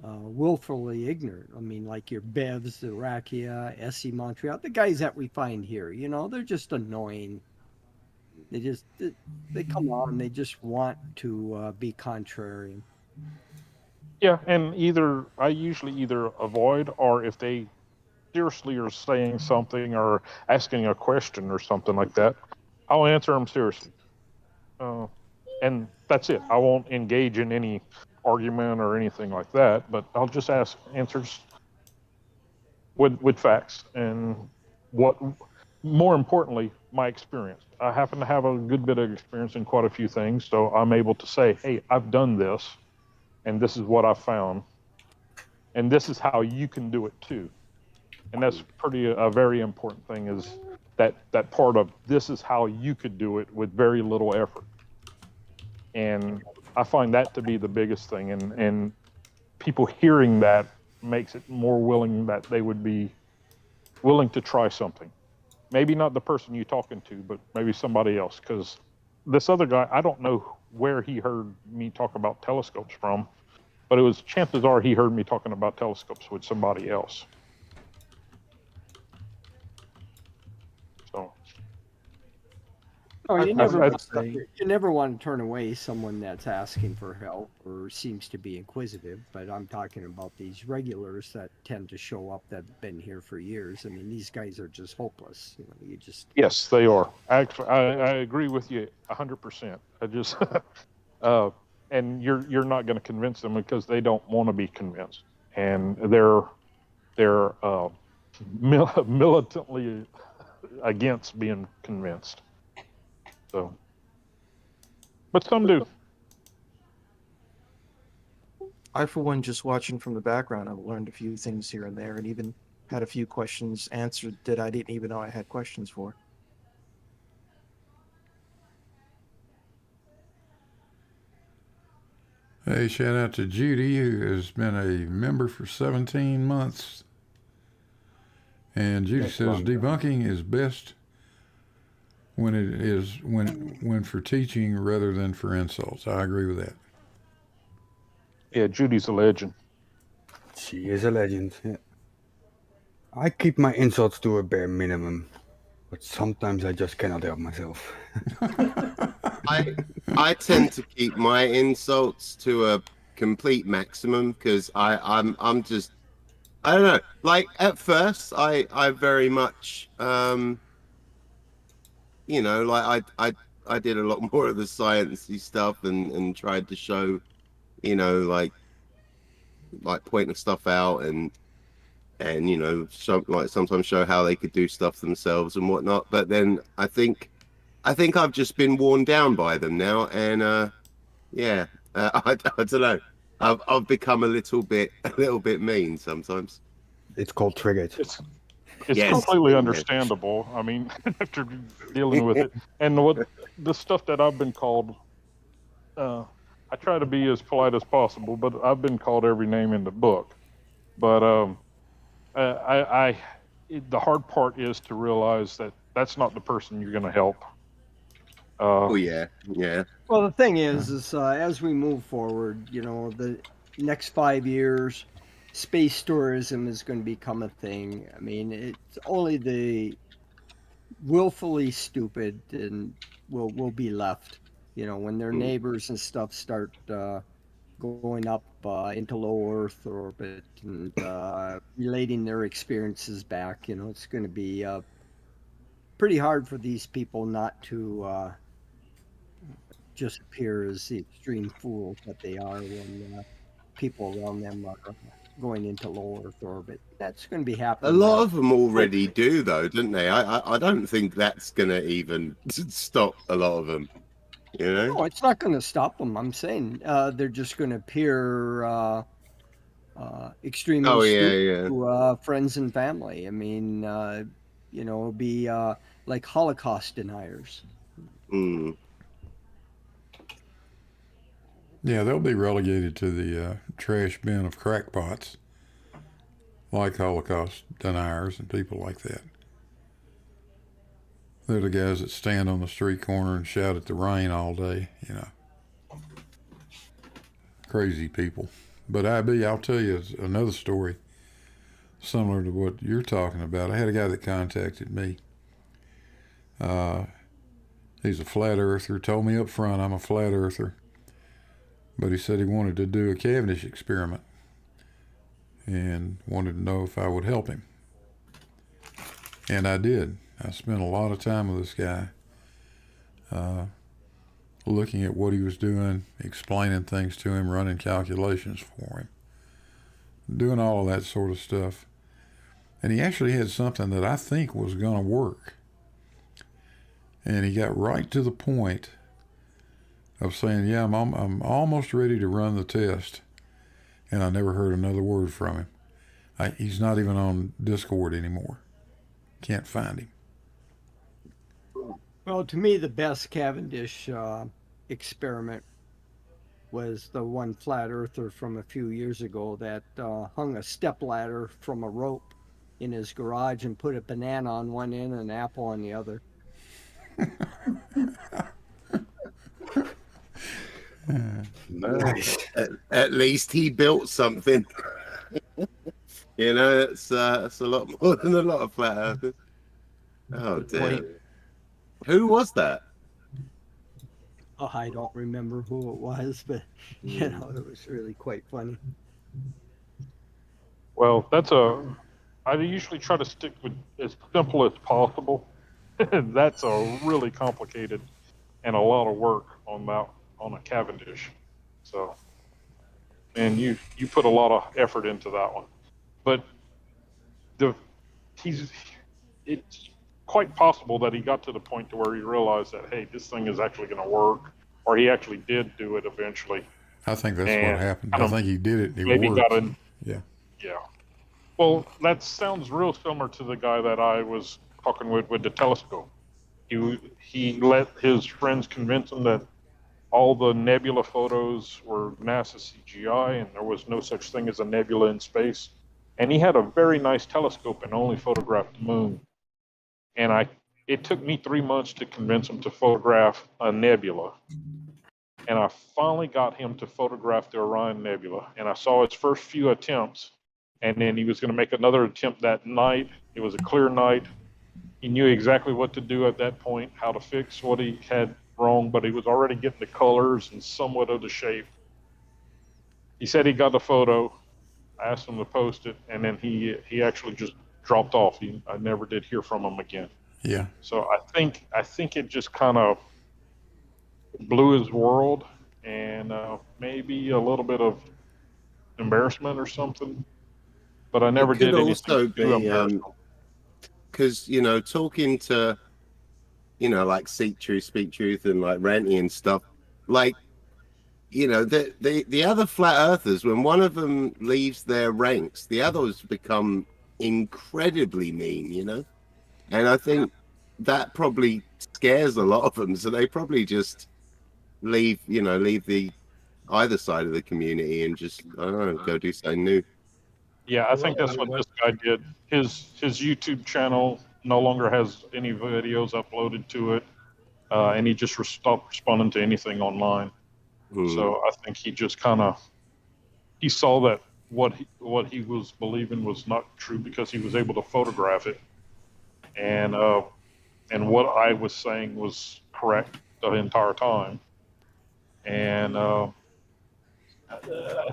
willfully ignorant. I mean, like your Bevs, the Rakia, SE Montreal, the guys that we find here, you know, they're just annoying. They come on, they just want to be contrarian. yeah, and I usually either avoid, or if they seriously are saying something or asking a question or something like that, I'll answer them seriously. And that's it. I won't engage in any argument or anything like that, but I'll just ask answers with facts and what, more importantly, my experience. I happen to have a good bit of experience in quite a few things, so I'm able to say, hey, I've done this, and this is what I found, and this is how you can do it too. And that's a very important thing, is that part of this is how you could do it with very little effort. And I find that to be the biggest thing, and people hearing that makes it more willing that they would be willing to try something. Maybe not the person you're talking to, but maybe somebody else. Because this other guy, I don't know where he heard me talk about telescopes from, but chances are he heard me talking about telescopes with somebody else. So, Oh, you I never want to turn away someone that's asking for help or seems to be inquisitive, but I'm talking about these regulars that tend to show up that have been here for years. I mean, these guys are just hopeless. You know, yes, they are. Actually, I agree with you 100%. I just and you're not going to convince them because they don't want to be convinced, and they're militantly against being convinced. So, but some do. I, for one, just watching from the background, I've learned a few things here and there, and even had a few questions answered that I didn't even know I had questions for. Hey, shout out to Judy, who has been a member for 17 months. And Judy says debunking is best when it is when for teaching rather than for insults. I agree with that. Yeah, Judy's a legend. She is a legend. Yeah. I keep my insults to a bare minimum, but sometimes I just cannot help myself. I tend to keep my insults to a complete maximum because I'm just, I don't know. Like at first, I very much you know, like I did a lot more of the sciencey stuff and tried to show, you know, like pointing stuff out and you know, sometimes show how they could do stuff themselves and whatnot. But then I think I've just been worn down by them now, and yeah, I don't know. I've become a little bit mean sometimes. It's called triggered. It's Yes. completely understandable. I mean, after dealing with it, and what the stuff that I've been called, I try to be as polite as possible, but I've been called every name in the book. But the hard part is to realize that that's not the person you're going to help. Oh yeah. Well, the thing is as we move forward, you know, the next 5 years, space tourism is going to become a thing. I mean, it's only the willfully stupid and will be left. You know, when their Mm. neighbors and stuff start going up into low Earth orbit and relating their experiences back, you know, it's going to be pretty hard for these people not to just appear as the extreme fools that they are when people around them are going into low Earth orbit. That's going to be A happening. lot of them already do, though, don't they? I don't think that's going to even stop a lot of them. You know? No, it's not going to stop them. I'm saying they're just going to appear extremely Oh yeah, stupid yeah. to friends and family. I mean, you know, it'll be like Holocaust deniers. Mm. Yeah, they'll be relegated to the trash bin of crackpots, like Holocaust deniers and people like that. They're the guys that stand on the street corner and shout at the rain all day, you know. Crazy people. But I'll tell you another story similar to what you're talking about. I had a guy that contacted me. He's a flat earther, told me up front I'm a flat earther. But he said he wanted to do a Cavendish experiment and wanted to know if I would help him. And I did. I spent a lot of time with this guy, looking at what he was doing, explaining things to him, running calculations for him, doing all of that sort of stuff. And he actually had something that I think was going to work. And he got right to the point of saying, yeah, I'm almost ready to run the test. And I never heard another word from him. He's not even on Discord anymore. Can't find him. Well, to me, the best Cavendish experiment was the one flat earther from a few years ago that hung a step ladder from a rope in his garage and put a banana on one end and an apple on the other. Nice. At least he built something. You know, it's a lot more than a lot of flat earthers. Oh dear. Point. Who was that? Oh, I don't remember who it was, but you know, it was really quite funny. Well, I usually try to stick with as simple as possible. That's a really complicated and a lot of work on a Cavendish. So, and you put a lot of effort into that one. But it's quite possible that he got to the point to where he realized that, hey, this thing is actually going to work, or he actually did do it eventually. I think that's what happened. I think he did it. It maybe worked. got in. Yeah. Yeah. Well, that sounds real similar to the guy that I was talking with the telescope. He let his friends convince him that all the nebula photos were NASA CGI and there was no such thing as a nebula in space. And he had a very nice telescope and only photographed the moon. And it took me 3 months to convince him to photograph a nebula. And I finally got him to photograph the Orion Nebula. And I saw his first few attempts. And then he was going to make another attempt that night. It was a clear night. He knew exactly what to do at that point, how to fix what he had wrong, but he was already getting the colors and somewhat of the shape. He said he got the photo. I asked him to post it, and then he actually just dropped off. I never did hear from him again. Yeah. So I think it just kind of blew his world, and maybe a little bit of embarrassment or something. But I never did anything to embarrass him. Because, you know, talking to, you know, like Seek Truth, Speak Truth, and like Ranty and stuff, like, you know, the other flat earthers, when one of them leaves their ranks, the others become incredibly mean, you know? And I think that probably scares a lot of them. So they probably just leave the either side of the community and just, I don't know, go do something new. Yeah, I think that's what this guy did. His YouTube channel no longer has any videos uploaded to it, and he just stopped responding to anything online. So I think he just he saw that what he was believing was not true because he was able to photograph it, and and what I was saying was correct the entire time. And I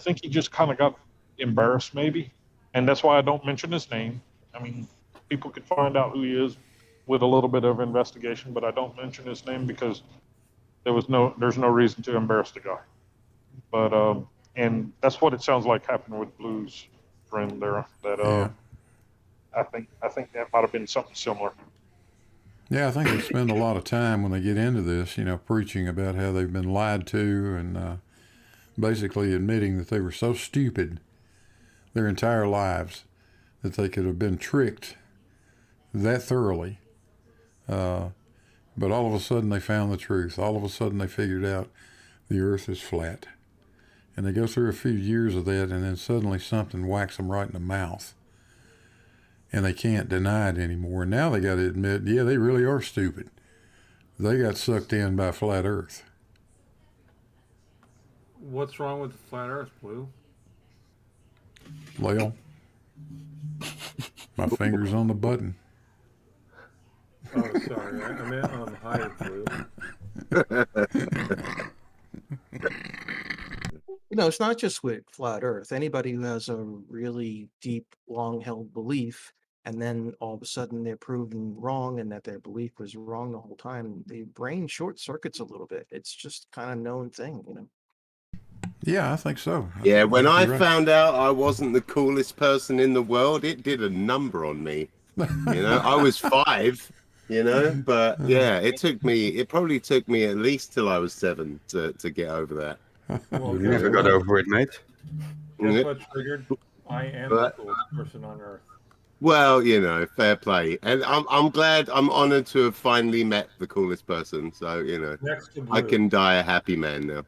think he just kind of got embarrassed, maybe, and that's why I don't mention his name. I mean, people could find out who he is with a little bit of investigation, but I don't mention his name because there's no reason to embarrass the guy. But and that's what it sounds like happened with Blue's friend there. That Yeah. I think that might have been something similar. Yeah, I think they spend a lot of time when they get into this, preaching about how they've been lied to and basically admitting that they were so stupid their entire lives that they could have been tricked that thoroughly. But all of a sudden they found the truth. All of a sudden they figured out the earth is flat. And they go through a few years of that, and then suddenly something whacks them right in the mouth. And they can't deny it anymore. And now they got to admit, yeah, they really are stupid. They got sucked in by flat earth. What's wrong with the flat earth, Blue? Well, my finger's on the button. Oh, sorry. I meant on higher, Blue. It's not just with flat Earth. Anybody who has a really deep, long-held belief, and then all of a sudden they're proven wrong and that their belief was wrong the whole time, the brain short circuits a little bit. It's just kind of known thing, Yeah, I think so. Yeah, when I right. found out I wasn't the coolest person in the world, it did a number on me. I was 5, but yeah, it probably took me at least till I was 7 to get over that. Well, You never got over it, mate. Guess what triggered? I am the coolest person on Earth. Well, fair play, and I'm glad, I'm honored to have finally met the coolest person. So Next to Blue. I can die a happy man now.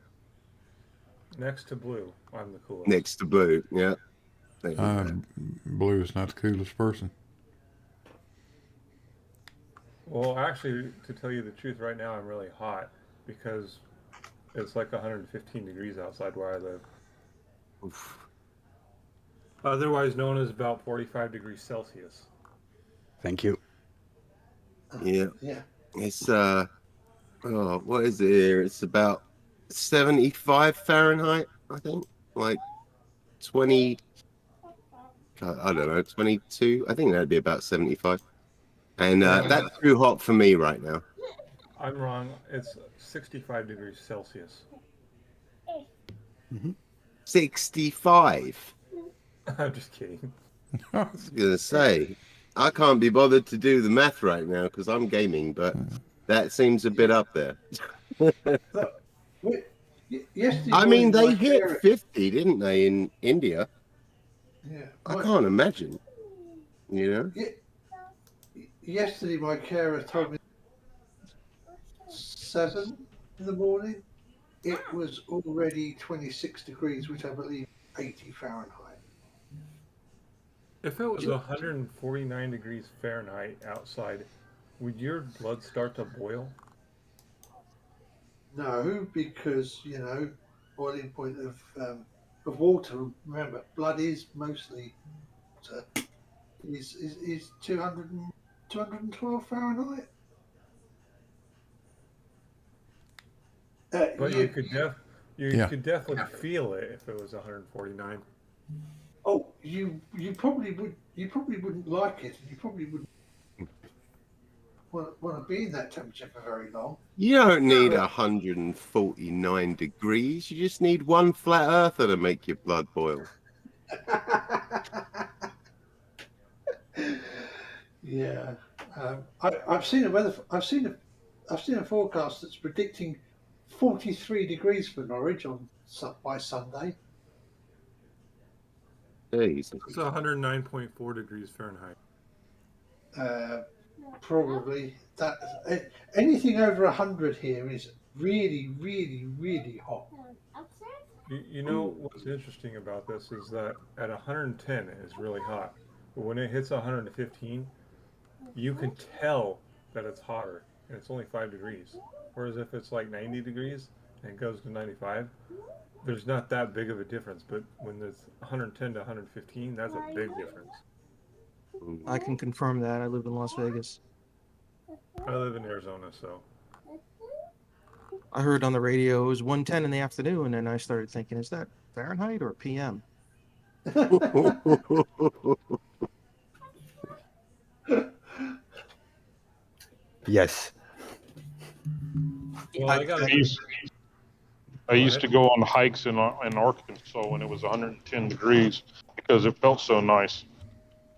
Next to Blue, I'm the coolest. Next to Blue, yeah. Blue is not the coolest person. Well, actually, to tell you the truth, right now I'm really hot because it's like 115 degrees outside where I live. Oof. Otherwise known as about 45 degrees Celsius. Thank you. Yeah. It's what is it here? It's about 75 Fahrenheit, I think. Like 20. I don't know, 22. I think that'd be about 75. And that's too hot for me right now. I'm wrong. It's 65 degrees Celsius. 65. I'm just kidding. I was gonna say, I can't be bothered to do the math right now because I'm gaming, but that seems a bit up there. I mean, they hit 50, didn't they, in India? Yeah. I can't imagine. Yesterday, my carer told me 7 in the morning. It was already 26 degrees, which I believe 80 Fahrenheit. If it was 149 degrees Fahrenheit outside, would your blood start to boil? No, because boiling point of water. Remember, blood is mostly water. Is 212 Fahrenheit. But you could definitely feel it if it was 149. Oh, you probably wouldn't like it, and you probably wouldn't want to be in that temperature for very long. You don't need 149 degrees. You just need one flat earther to make your blood boil. Yeah, I've seen a forecast that's predicting 43 degrees for Norwich by Sunday. Jeez. It's 109.4 degrees Fahrenheit. Probably that anything over 100 here is really, really, really hot. You know what's interesting about this is that at 110 it is really hot, but when it hits 115, you can tell that it's hotter, and it's only 5 degrees. Whereas if it's like 90 degrees and it goes to 95, there's not that big of a difference. But when it's 110 to 115, that's a big difference. I can confirm that. I live in Las Vegas. I live in Arizona, so I heard on the radio it was 110 in the afternoon, and I started thinking, is that Fahrenheit or PM? Yes. well, I got. I used to go on hikes in Arkansas when it was 110 degrees because it felt so nice.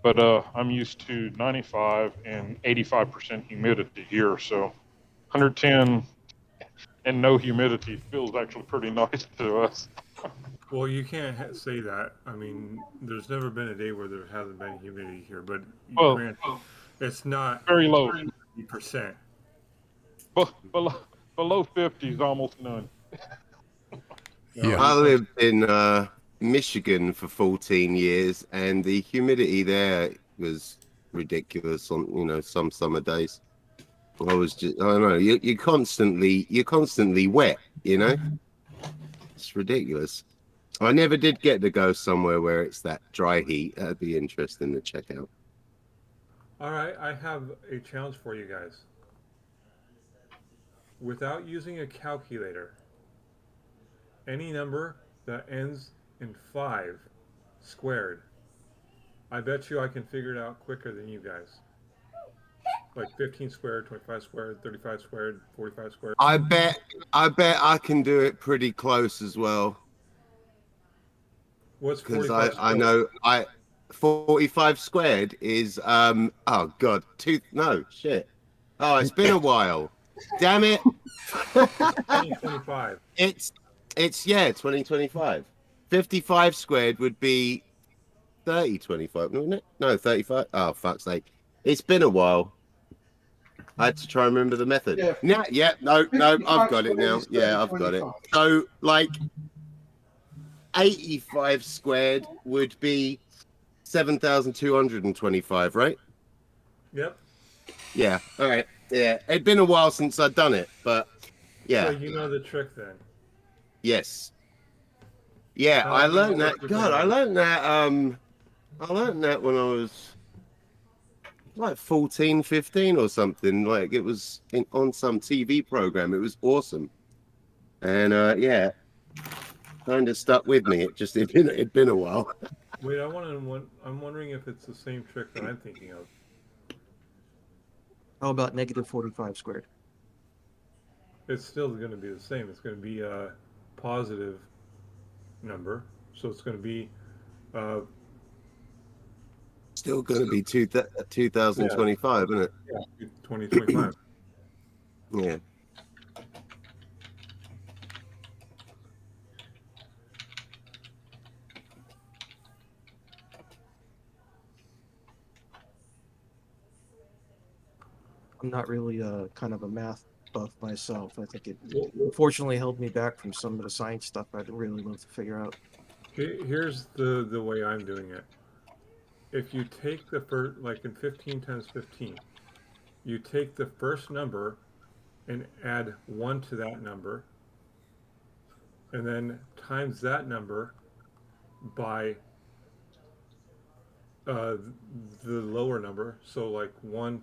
But I'm used to 95 and 85% humidity here, so 110 and no humidity feels actually pretty nice to us. Well, you can't say that. I mean, there's never been a day where there hasn't been humidity here, but Well, granted, it's not very low. 50%. Below 50 is almost none. Yeah. I lived in Michigan for 14 years, and the humidity there was ridiculous on some summer days. I don't know, you're constantly wet, it's ridiculous. I never did get to go somewhere where it's that dry heat. That'd be interesting to check out. All right, I have a challenge for you guys. Without using a calculator, any number that ends in 5 squared, I bet you I can figure it out quicker than you guys. Like 15 squared, 25 squared, 35 squared, 45 squared. I bet I can do it pretty close as well. What's Because 45 I know 45 squared is oh god, oh, it's been a while, damn it. 2025. it's 2025. 55 squared would be 3025, wouldn't it? No, 35. Oh fuck's sake, it's been a while. I had to try and remember the method. No, I've got it now. Yeah, I've got it. So like 85 squared would be 7,225, right? Yep. Yeah. All right. Yeah. It'd been a while since I'd done it, but yeah. So you know the trick then. Yes. Yeah, I learned that. God, I learned that when I was like 14, 15 or something. Like it was on some TV program. It was awesome. And yeah, kind of stuck with me. It'd been a while. Wait, I'm wondering if it's the same trick that I'm thinking of. How about negative 45 squared? It's still going to be the same. It's going to be a positive number, so it's going to be Still going to be 2025, isn't it? Yeah, 2025. Yeah. I'm not really kind of a math buff myself. I think it unfortunately held me back from some of the science stuff I'd really love to figure out. Here's the way I'm doing it. If you take the first, like in 15 times 15, you take the first number and add 1 to that number, and then times that number by the lower number. So like 1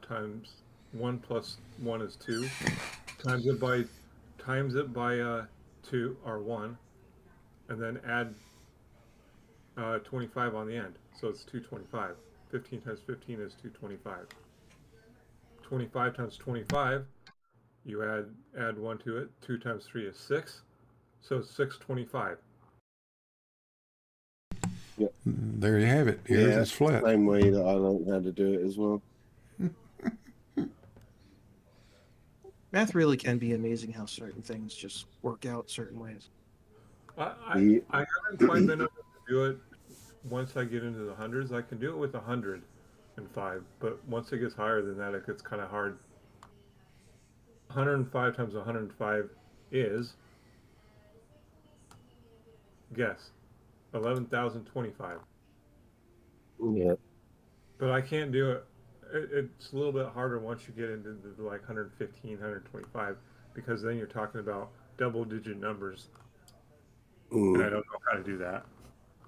plus 1 is 2. Times it by 2 or 1, and then add 25 on the end. So it's 225. 15 times 15 is 225. 25 times 25, you add 1 to it. 2 times 3 is 6. So it's 625. Yep. There you have it. It's flat. Same way that I learned how to do it as well. Math really can be amazing how certain things just work out certain ways. I haven't quite been able to do it once I get into the hundreds. I can do it with 105, but once it gets higher than that, it gets kind of hard. 105 times 105 is, guess, 11,025. Yeah. But I can't do it. It's a little bit harder once you get into the like 115, 125, because then you're talking about double-digit numbers, and I don't know how to do that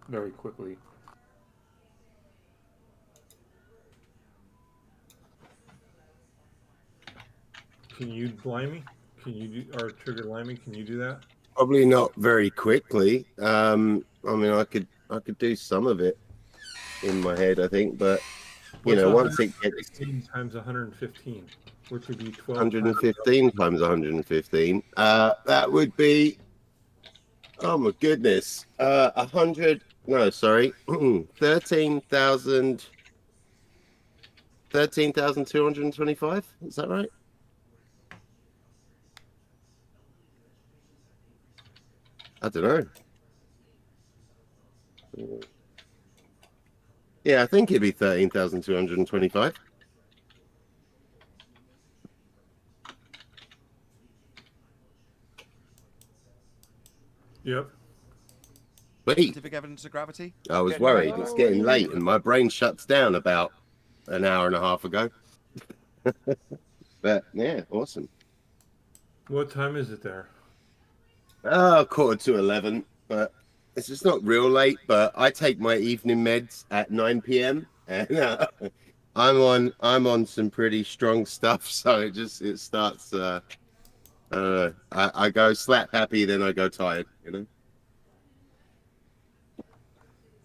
very quickly. can you blimey? Can you do, or trigger limey? Can you do that? Probably not very quickly. I mean, I could do some of it in my head, I think, but you What's know, once it gets 115 times 115, which would be 12 115 times 115, that would be, oh my goodness, 100. No, sorry, 13,225. Is that right? I don't know. Yeah, I think it'd be 13,225. Yep. Wait, Scientific evidence of gravity. I was worried. It's getting late and my brain shuts down about an hour and a half ago. But yeah, awesome. What time is it there? 11:15, but it's just not real late. But I take my evening meds at 9 p.m. and I'm on some pretty strong stuff, so it starts. I don't know. I go slap happy, then I go tired. You know.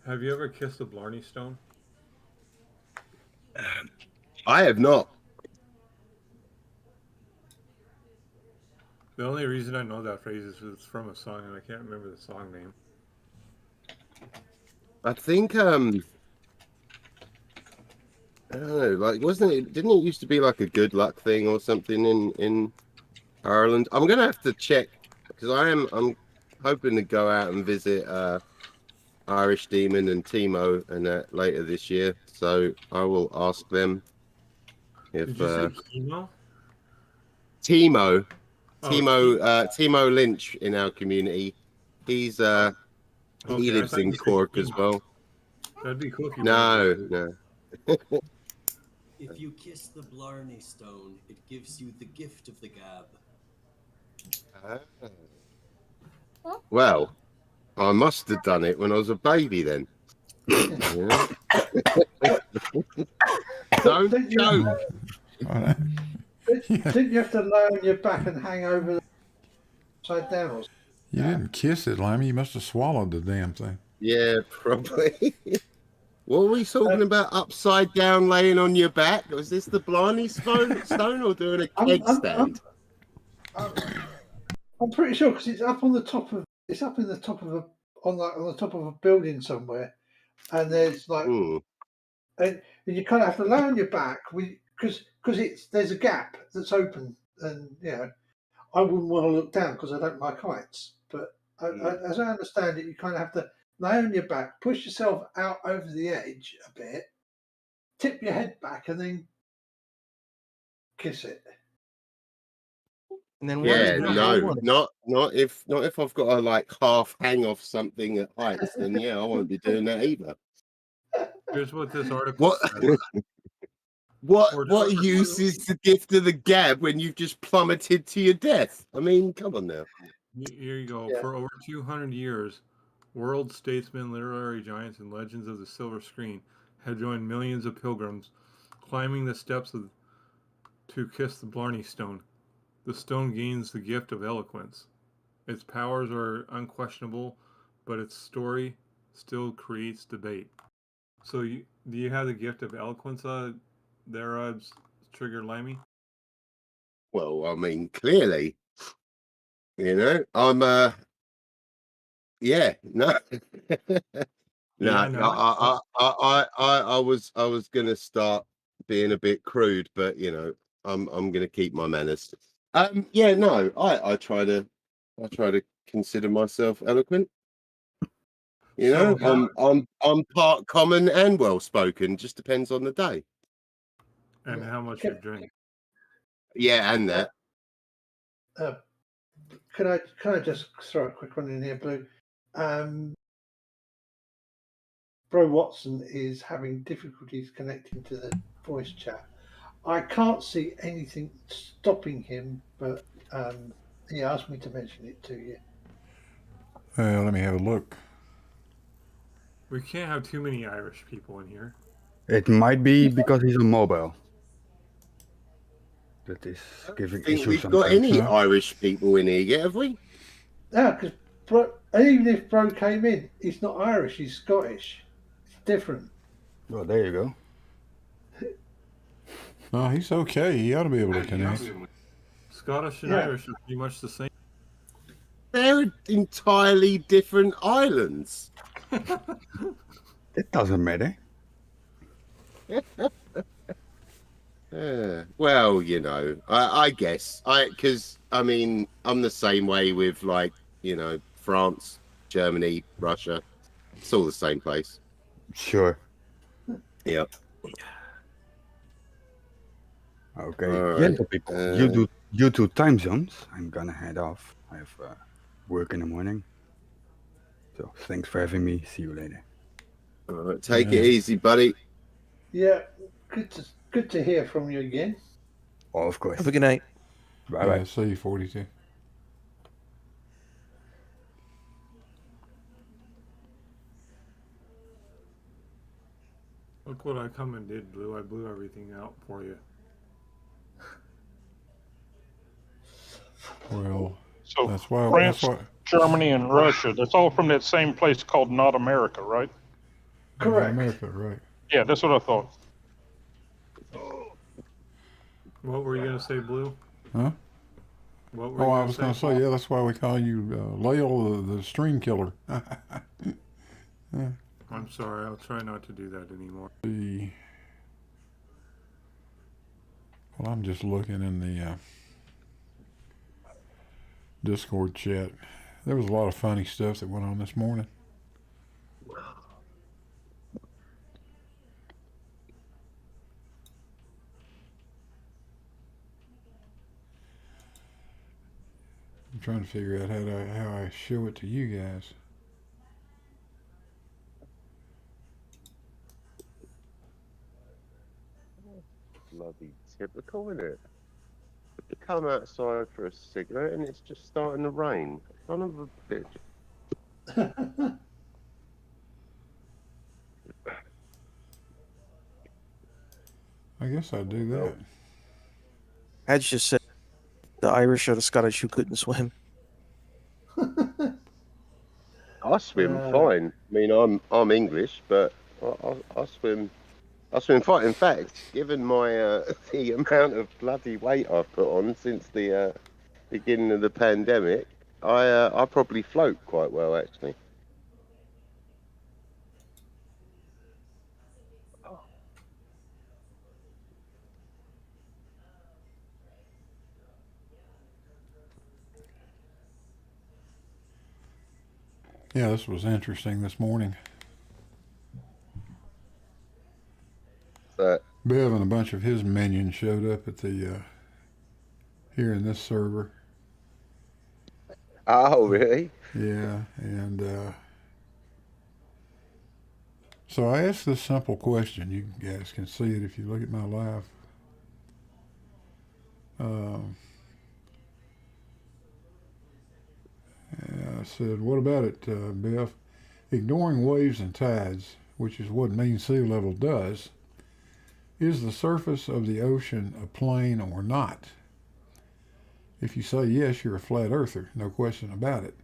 Have you ever kissed a Blarney Stone? I have not. The only reason I know that phrase is it's from a song, and I can't remember the song name. I think I don't know, like didn't it used to be like a good luck thing or something in Ireland? I'm gonna have to check because I'm hoping to go out and visit Irish Demon and Timo and that later this year. So I will ask them if Did you say Timo? Timo Oh, Timo Lynch in our community. He's he lives in Cork as well. That'd be cool if you No. If you kiss the Blarney Stone, it gives you the gift of the gab. Well, I must have done it when I was a baby then. Yeah. Don't joke. Didn't you have to lay on your back and hang over upside down? You didn't kiss it, Limey. You must have swallowed the damn thing. Yeah, probably. What were we talking about? Upside down, laying on your back? Was this the Blarney stone or doing a keg stand? I'm pretty sure because it's up on the top of on the top of a building somewhere, and there's like, and you kind of have to lay on your back because there's a gap that's open, and I wouldn't want to look down because I don't like heights, but as I understand it, you kind of have to lay on your back, push yourself out over the edge a bit, tip your head back, and then kiss it. And then not if I've got to like half hang off something at heights, then I won't be doing that either. Here's what this article says. What use is the gift of the gab when you've just plummeted to your death? I mean, come on now. Here you go. Yeah. For over 200 years, world statesmen, literary giants, and legends of the silver screen have joined millions of pilgrims climbing the steps to kiss the Blarney Stone. The stone gains the gift of eloquence. Its powers are unquestionable, but its story still creates debate. So, do you have the gift of eloquence there, Trigger Limey? Well, I mean, clearly, I'm no. No, I was gonna start being a bit crude, but I'm gonna keep my manners. No, I try to consider myself eloquent. I'm part common and well spoken. Just depends on the day. And how much you drink. Yeah, and that. Can I just throw a quick one in here, Blue? Bro Watson is having difficulties connecting to the voice chat. I can't see anything stopping him, but he asked me to mention it to you. Let me have a look. We can't have too many Irish people in here. It might be because he's on mobile. That is giving think issues we've got sometimes. any Huh? Irish people in here yet, have we? No, because even if Bro came in, he's not Irish, he's Scottish. It's different. Well, there you go. No, he's okay. He ought to be able to connect. Scottish and Yeah. Irish are pretty much the same. They're entirely different islands. It doesn't matter. Well, you know, I guess because I mean I'm the same way with like France, Germany, Russia. It's all the same place. Sure. Yep. Okay. All right. Gentle people. Due to time zones, I'm gonna head off. I have work in the morning. So thanks for having me. See you later. All right, take it easy, buddy. Yeah, good to hear from you again. Oh, of course. Have a good night. Bye Yeah, bye. see you, 42. Look what I come and did, Blue. I blew everything out for you. Well, So that's why. France, That's why. Germany, and Russia, that's all from that same place called Not America, right? Correct. America, right? Yeah, that's what I thought. What were you gonna say, Blue? Huh? What were Oh, you I gonna was say? going to say, yeah, that's why we call you Lael, the stream killer. I'm sorry. I'll try not to do that anymore. Well, I'm just looking in the Discord chat. There was a lot of funny stuff that went on this morning. I'm trying to figure out how I show it to you guys. Bloody typical, isn't it? You come outside for a cigarette and it's just starting to rain. Son of a bitch. I guess I'd do that. I just said the Irish or the Scottish who couldn't swim. I swim fine. I mean, I'm English, but I swim. I swim fine. In fact, given my the amount of bloody weight I've put on since the beginning of the pandemic, I probably float quite well, actually. Yeah, this was interesting this morning. Bev and a bunch of his minions showed up at the here in this server. Oh, really? Yeah, and so I asked this simple question. You guys can see it if you look at my live. I said, what about it, Bev? Ignoring waves and tides, which is what mean sea level does, is the surface of the ocean a plane or not? If you say yes, you're a flat earther, no question about it.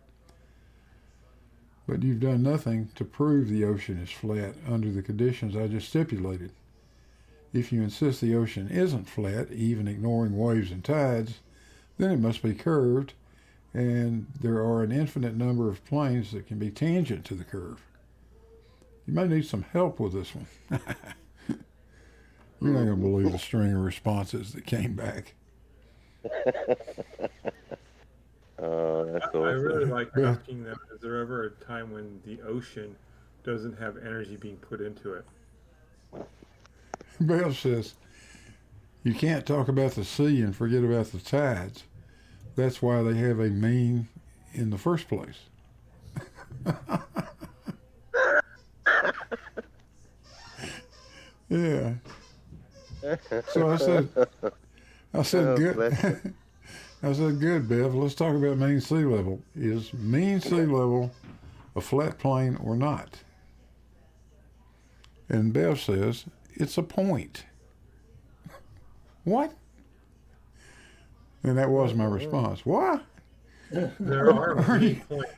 But you've done nothing to prove the ocean is flat under the conditions I just stipulated. If you insist the ocean isn't flat, even ignoring waves and tides, then it must be curved, and there are an infinite number of planes that can be tangent to the curve. You may need some help with this one. You're not going to believe the string of responses that came back. Oh, that's awesome. I really like asking them, is there ever a time when the ocean doesn't have energy being put into it? Bell says, you can't talk about the sea and forget about the tides. That's why they have a mean in the first place. Yeah. So I said, Oh, good. bless you. I said, good, Bev. Let's talk about mean sea level. Is mean sea level a flat plane or not? And Bev says, it's a point. What? And that was my response. What? There are many points.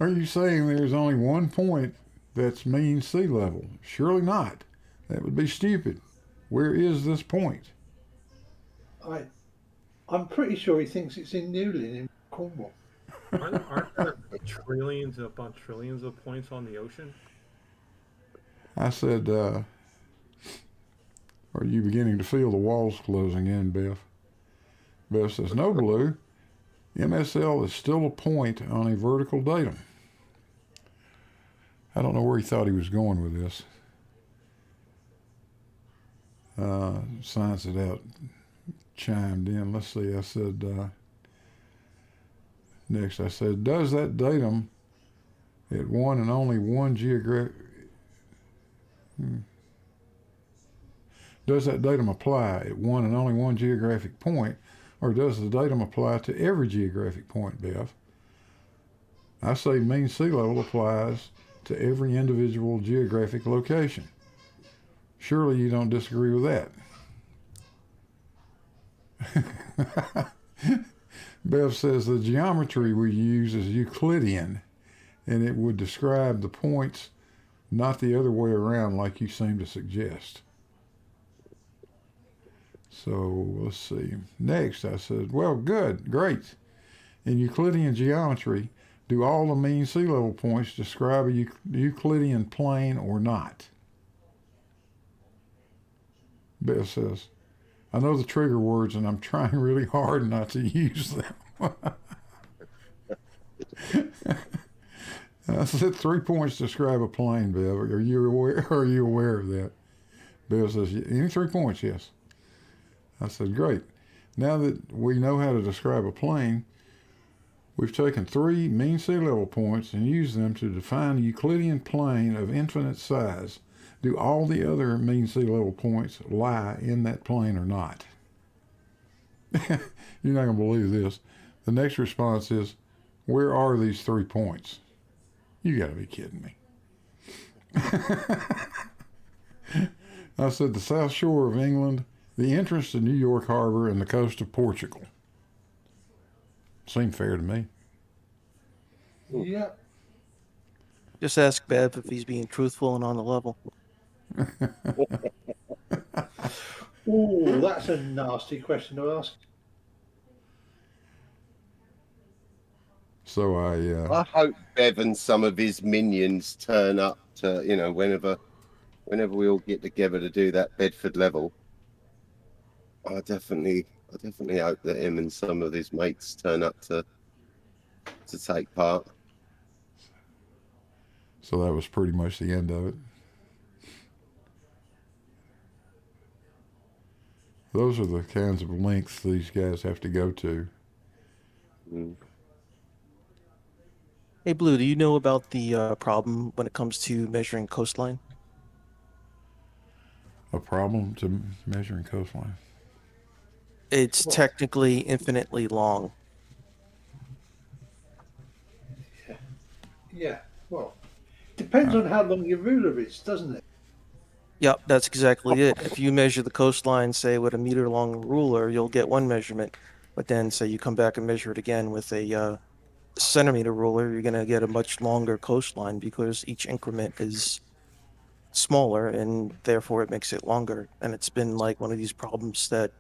Are you saying there's only one point that's mean sea level? Surely not. That would be stupid. Where is this point? I'm pretty sure he thinks it's in Newlyn in Cornwall. Aren't there trillions upon trillions of points on the ocean? I said, are you beginning to feel the walls closing in, Beth? Beth says, no, Blue. MSL is still a point on a vertical datum. I don't know where he thought he was going with this. Science It Out chimed in. Let's see. I said, next I said, does that datum at one and only one geographic... Does that datum apply at one and only one geographic point, or does the datum apply to every geographic point, Beth? I say mean sea level applies to every individual geographic location. Surely you don't disagree with that. Bev says the geometry we use is Euclidean, and it would describe the points, not the other way around like you seem to suggest. So let's see. Next, I said, well, good, great. In Euclidean geometry, do all the mean sea level points describe a Euclidean plane or not? Beth says, I know the trigger words and I'm trying really hard not to use them. I said 3 points describe a plane, Bev. Are you aware of that? Bev says, any 3 points, yes. I said, great. Now that we know how to describe a plane, we've taken 3 mean sea level points and used them to define a Euclidean plane of infinite size. Do all the other mean sea level points lie in that plane or not? You're not going to believe this. The next response is, where are these 3 points? You got to be kidding me. I said the south shore of England, the entrance to New York Harbor, and the coast of Portugal. Seemed fair to me. Yeah. Just ask Bev if he's being truthful and on the level. Oh, that's a nasty question to ask. So I hope Bev and some of his minions turn up to, whenever we all get together to do that Bedford level. I definitely hope that him and some of his mates turn up to take part. So that was pretty much the end of it. Those are the kinds of lengths these guys have to go to. Mm. Hey, Blue, do you know about the problem when it comes to measuring coastline? A problem to measuring coastline? It's technically infinitely long. Yeah. Well, depends on how long your ruler is, doesn't it? Yep, that's exactly it. If you measure the coastline, say, with a meter-long ruler, you'll get one measurement. But then, say, you come back and measure it again with a centimeter ruler, you're going to get a much longer coastline because each increment is smaller, and therefore it makes it longer. And it's been like one of these problems that,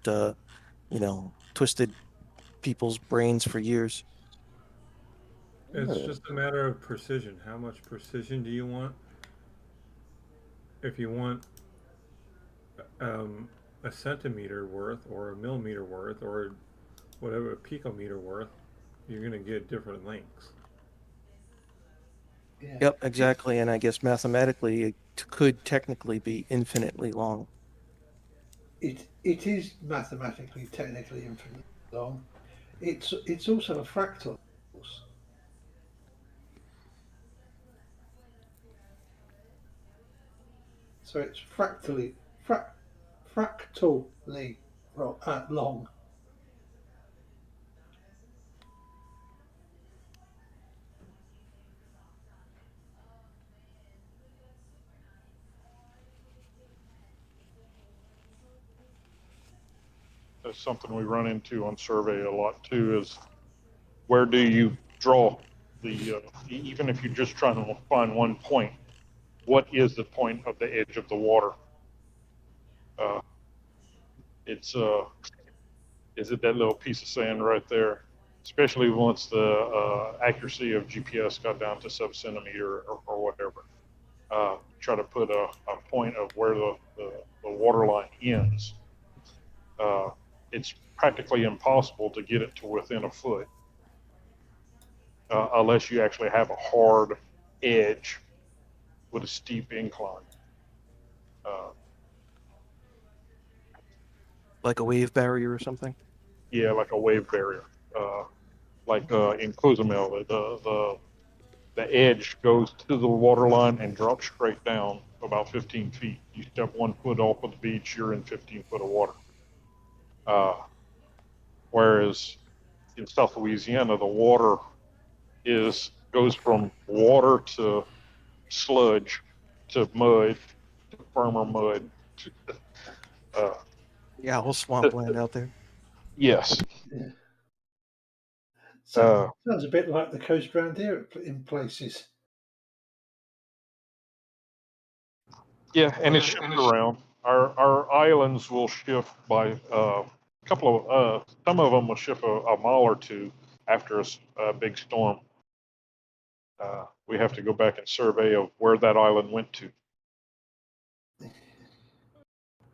twisted people's brains for years. It's just a matter of precision. How much precision do you want? If you want a centimeter worth or a millimeter worth or whatever, a picometer worth, you're going to get different lengths. Yeah. Yep, exactly. And I guess mathematically it could technically be infinitely long. It is mathematically, technically infinitely long. It's also a fractal, of course. So it's fractally long. That's something we run into on survey a lot too, is where do you draw the, even if you're just trying to find one point, what is the point of the edge of the water? It's is it that little piece of sand right there? Especially once the accuracy of GPS got down to sub-centimeter or whatever. Try to put a point of where the water line ends. It's practically impossible to get it to within a foot unless you actually have a hard edge with a steep incline. Like a wave barrier or something? Yeah, like a wave barrier. Like in Cozumel, the edge goes to the water line and drops straight down about 15 feet. You step 1 foot off of the beach, you're in 15 foot of water. Whereas in South Louisiana, the water goes from water to sludge to mud to firmer mud. Yeah, whole swampland out there. Yes. Yeah. Sounds a bit like the coast around here in places. Yeah, and it's shifted around. Our islands will shift by a couple of, some of them will shift a mile or two after a big storm. We have to go back and survey of where that island went to.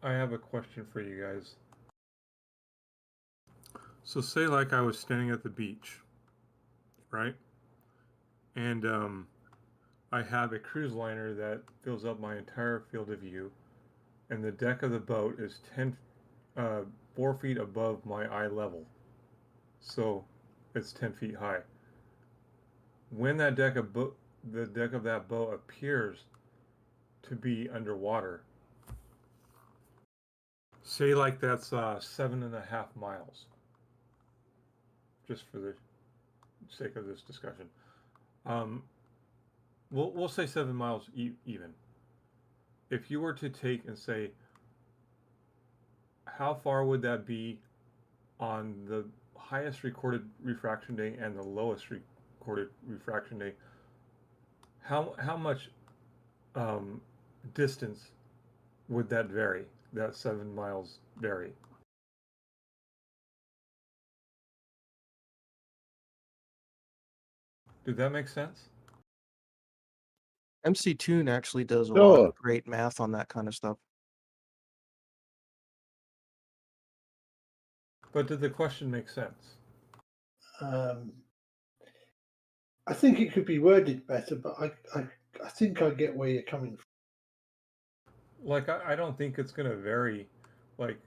I have a question for you guys. So say like I was standing at the beach, right? And I have a cruise liner that fills up my entire field of view, and the deck of the boat is 4 feet above my eye level. So it's 10 feet high. When that the deck of that boat appears to be underwater, say like that's 7.5 miles, just for the sake of this discussion. We'll say 7 miles even. If you were to take and say, how far would that be on the highest recorded refraction day and the lowest recorded refraction day? How much distance would that vary? That 7 miles vary? Did that make sense? MC Toon actually does a lot Sure. of great math on that kind of stuff. But did the question make sense? I think it could be worded better, but I think I get where you're coming from. Like, I don't think it's going to vary. Like,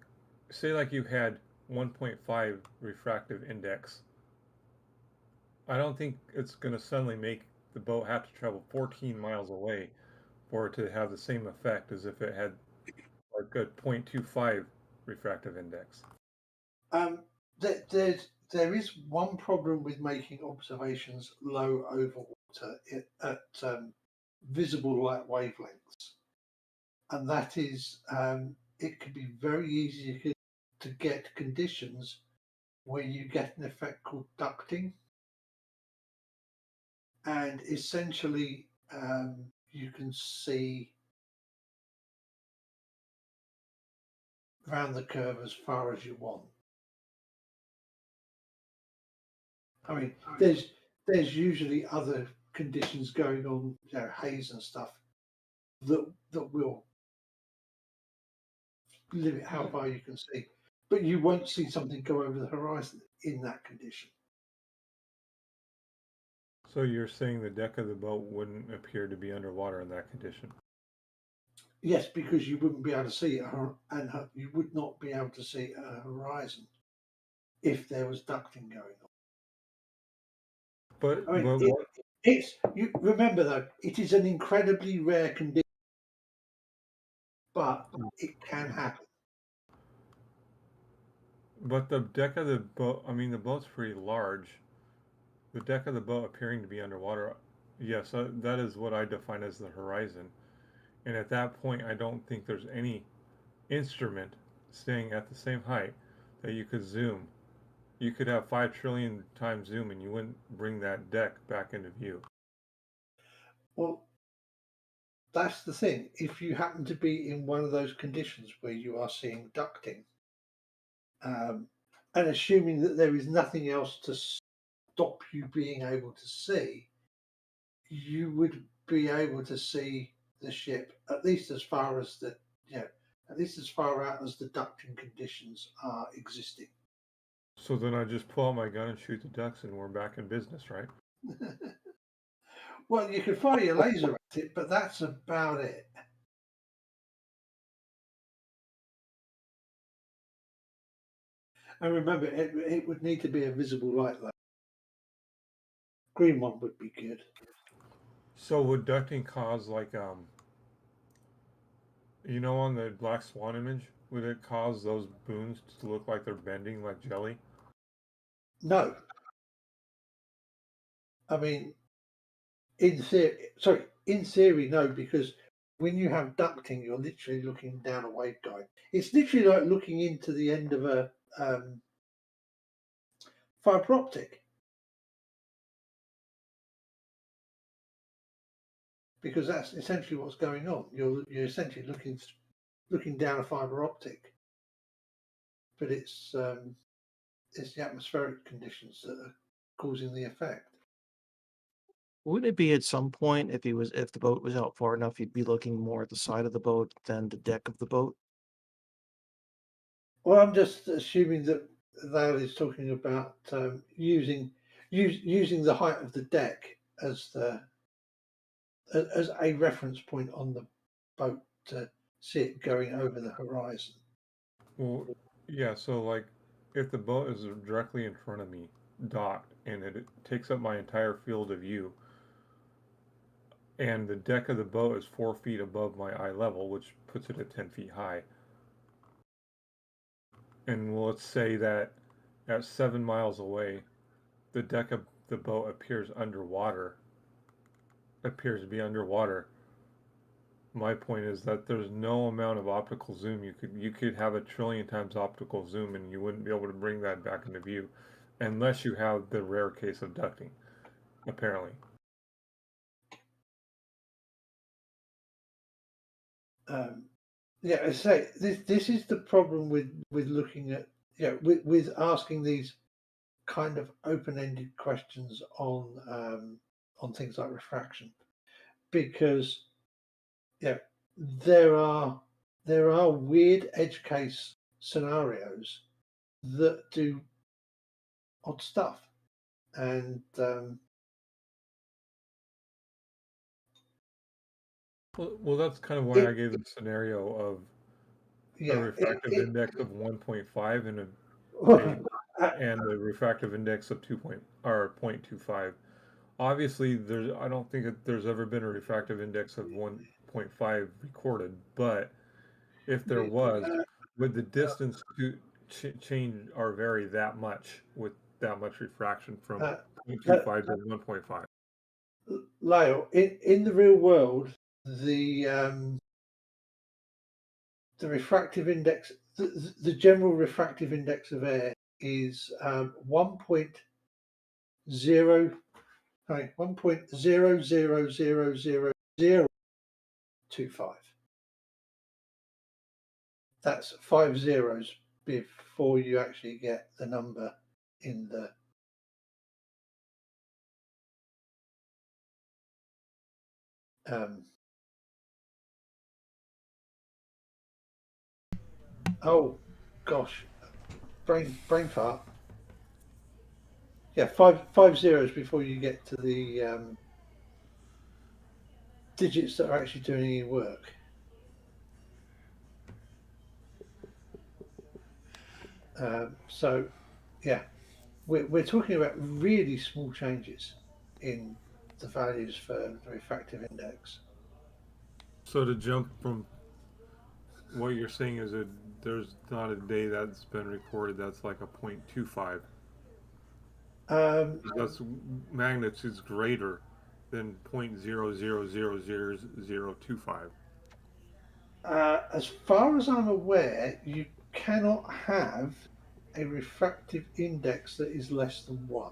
say like you had 1.5 refractive index. I don't think it's going to suddenly make the boat have to travel 14 miles away for it to have the same effect as if it had like a 0.25 refractive index. There is one problem with making observations low over water at visible light wavelengths, and that is it can be very easy to get conditions where you get an effect called ducting, and essentially you can see around the curve as far as you want. I mean, there's usually other conditions going on, you know, haze and stuff, that will limit how far you can see, but you won't see something go over the horizon in that condition. So you're saying the deck of the boat wouldn't appear to be underwater in that condition? Yes, because you wouldn't be able to see it, and you would not be able to see a horizon if there was ducting going on. But, I mean, you remember though, it is an incredibly rare condition, but it can happen. But the deck of the boat, I mean, the boat's pretty large. The deck of the boat appearing to be underwater, yes, that is what I define as the horizon. And at that point, I don't think there's any instrument staying at the same height that you could zoom. You could have 5 trillion times zoom and you wouldn't bring that deck back into view. Well, that's the thing. If you happen to be in one of those conditions where you are seeing ducting, and assuming that there is nothing else to stop you being able to see, you would be able to see the ship at least as far as the at least as far out as the ducting conditions are existing. So then I just pull out my gun and shoot the ducks and we're back in business, right? Well, you could fire your laser at it, but that's about it. And remember, it would need to be a visible light laser. Green one would be good. So would ducting cause like on the black swan image, would it cause those boons to look like they're bending like jelly? No. I mean, in theory, no, because when you have ducting, you're literally looking down a waveguide. It's literally like looking into the end of a fiber optic, because that's essentially what's going on. You're essentially looking down a fiber optic, but it's the atmospheric conditions that are causing the effect. Wouldn't it be at some point if the boat was out far enough, you'd be looking more at the side of the boat than the deck of the boat? Well, I'm just assuming that is talking about using the height of the deck as a reference point on the boat to see it going over the horizon. Well, yeah, so like if the boat is directly in front of me, docked, and it takes up my entire field of view, and the deck of the boat is 4 feet above my eye level, which puts it at 10 feet high. And let's say that at 7 miles away, the deck of the boat appears to be underwater. My point is that there's no amount of optical zoom. You could have 1,000,000,000 times optical zoom and you wouldn't be able to bring that back into view unless you have the rare case of ducting, apparently. Yeah, I say this is the problem with looking at with asking these kind of open-ended questions on things like refraction, because there are weird edge case scenarios that do odd stuff, and Well, that's kind of why I gave the scenario of a yeah, refractive index of 1.5 and a refractive index of 0.25. Obviously, I don't think that there's ever been a refractive index of 1.5 recorded, but if there was, would the distance to change or vary that much with that much refraction from 0.25 to 1.5? Lyle, in the real world, the refractive index, the general refractive index of air is 1.0000025. That's 5 zeros before you actually get the number in the oh gosh, brain fart. Yeah, five zeros before you get to the digits that are actually doing any work. So, yeah, we're talking about really small changes in the values for the refractive index. So to jump from what you're saying is that there's not a day that's been recorded that's like a 0.25. That's magnitudes greater than 0.00000025. As far as I'm aware, you cannot have a refractive index that is less than 1?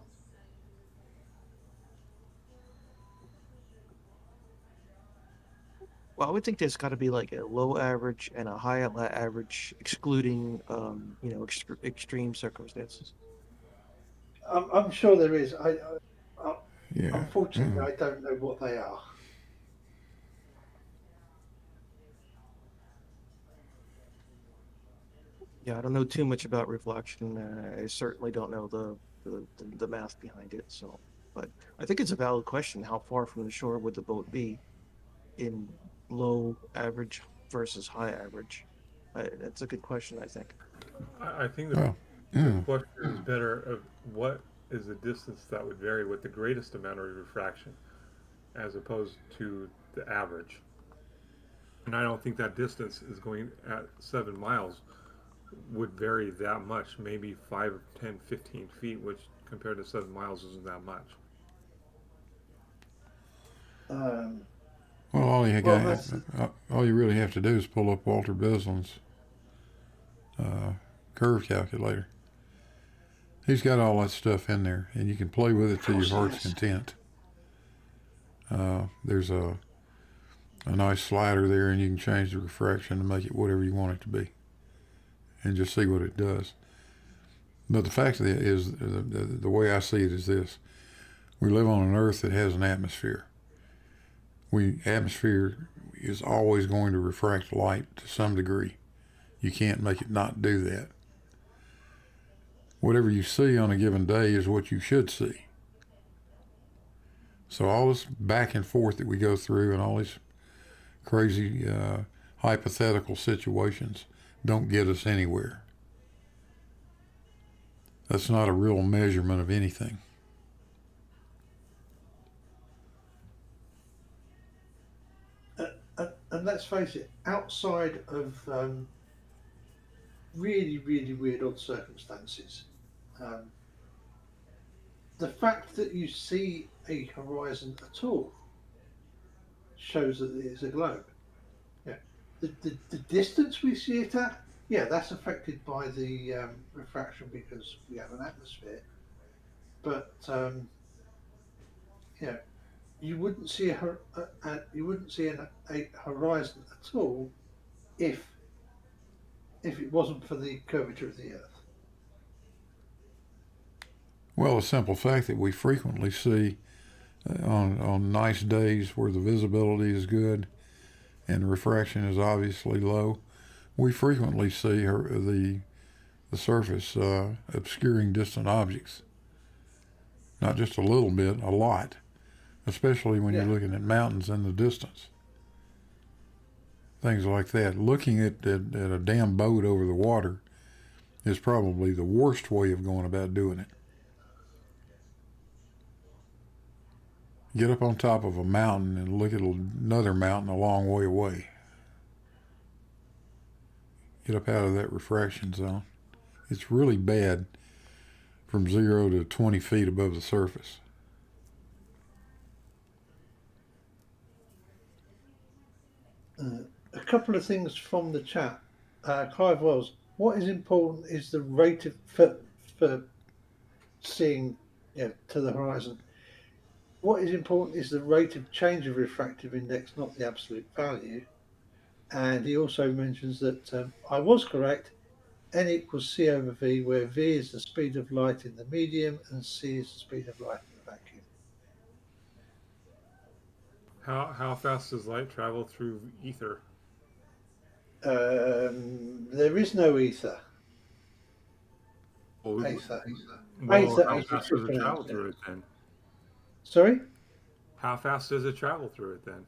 Well, I would think there's got to be like a low average and a high average, excluding extreme circumstances. I'm sure there is. Yeah. Unfortunately, I don't know what they are. Yeah, I don't know too much about reflection. I certainly don't know the math behind it. So, but I think it's a valid question. How far from the shore would the boat be in low average versus high average? That's a good question, I think. I think Well, the question is better of what is the distance that would vary with the greatest amount of refraction as opposed to the average. And I don't think that distance is going at 7 miles would vary that much, maybe 5, 10, 15 feet, which compared to 7 miles isn't that much. Well, Well, all you really have to do is pull up Walter Bislin's curve calculator. He's got all that stuff in there, and you can play with it to your heart's content. There's a nice slider there, and you can change the refraction to make it whatever you want it to be, and just see what it does. But the fact of it is, the way I see it is this: we live on an Earth that has an atmosphere. Atmosphere is always going to refract light to some degree. You can't make it not do that. Whatever you see on a given day is what you should see. So all this back and forth that we go through and all these crazy hypothetical situations don't get us anywhere. That's not a real measurement of anything. And let's face it, outside of really, really weird odd circumstances, the fact that you see a horizon at all shows that it is a globe. Yeah. The distance we see it at, yeah, that's affected by the refraction because we have an atmosphere. But yeah, you wouldn't see a horizon at all if it wasn't for the curvature of the Earth. Well, the simple fact that we frequently see on nice days where the visibility is good and the refraction is obviously low, we frequently see the surface obscuring distant objects. Not just a little bit, a lot, especially when you're looking at mountains in the distance. Things like that. Looking at a damn boat over the water is probably the worst way of going about doing it. Get up on top of a mountain and look at another mountain a long way away. Get up out of that refraction zone. It's really bad from 0 to 20 feet above the surface. A couple of things from the chat. Clive Wells, what is important is the rate of for seeing to the horizon. What is important is the rate of change of refractive index, not the absolute value. And he also mentions that I was correct. N equals C over V, where V is the speed of light in the medium and C is the speed of light in the vacuum. How fast does light travel through ether? There is no ether. Well, Ether. how fast does it travel through it then? Sorry? How fast does it travel through it then?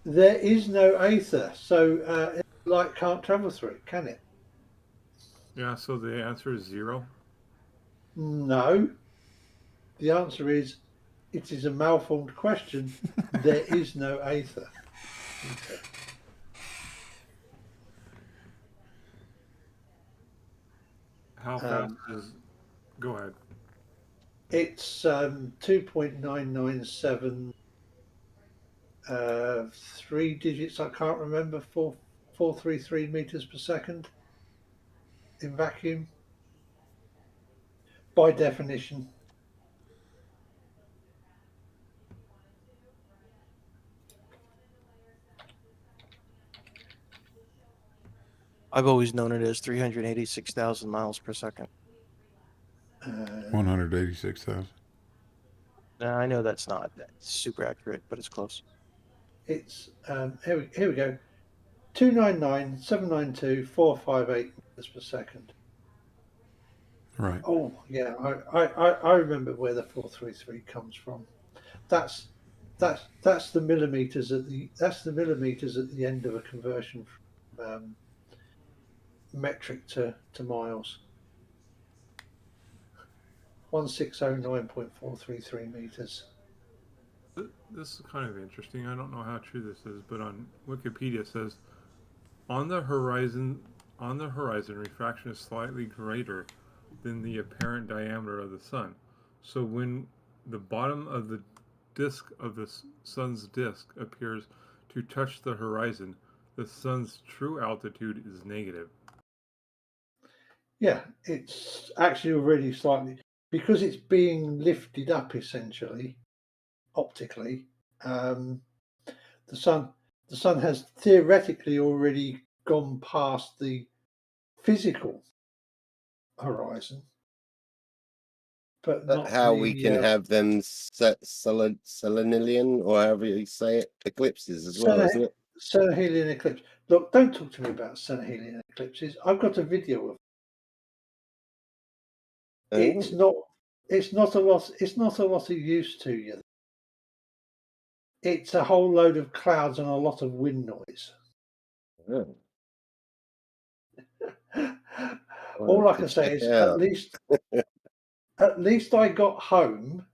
There is no ether, so light can't travel through it, can it? Yeah, so the answer is 0? No. The answer is, it is a malformed question. There is no ether. How fast is... Go ahead. It's 2.997, 3 digits, I can't remember, 433 meters per second in vacuum by definition. I've always known it as 386,000 miles per second. 186,000. Now, I know that's not super accurate, but it's close. It's here we go. 299,792,458 meters per second. Right. Oh yeah, I remember where the 433 comes from. That's the millimeters at the end of a conversion from metric to miles. 1609.433 meters. This is kind of interesting. I don't know how true this is, but on Wikipedia it says on the horizon, refraction is slightly greater than the apparent diameter of the sun. So when the bottom of the disk of the sun's disk appears to touch the horizon, the sun's true altitude is negative. Yeah, it's actually already slightly, because it's being lifted up essentially optically. The sun has theoretically already gone past the physical horizon, but not how the, we can have them selenian, or however you say it, eclipses as well, isn't it? Cenahelian eclipse. Look, don't talk to me about Cenahelian eclipses. I've got a video of it. It's not a lot of use to you. It's a whole load of clouds and a lot of wind noise. Oh. All I can say is at least I got home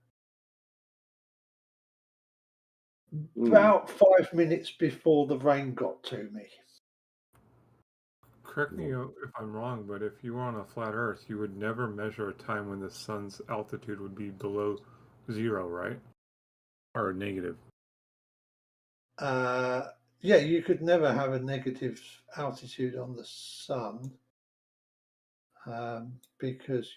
about 5 minutes before the rain got to me. Correct me if I'm wrong, but if you were on a flat Earth, you would never measure a time when the sun's altitude would be below 0, right? Or negative. Yeah, you could never have a negative altitude on the sun because,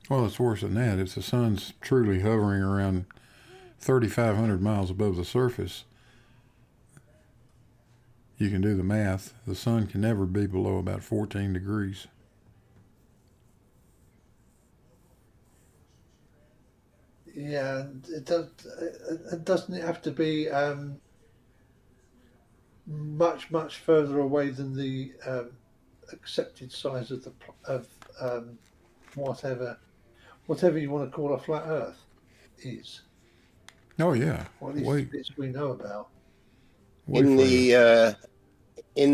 Well, it's worse than that. If the sun's truly hovering around 3,500 miles above the surface, you can do the math. The sun can never be below about 14 degrees. yeah, it doesn't it have to be much further away than the accepted size of whatever you want to call a flat Earth is. Oh yeah, Or at least the bits we know about. In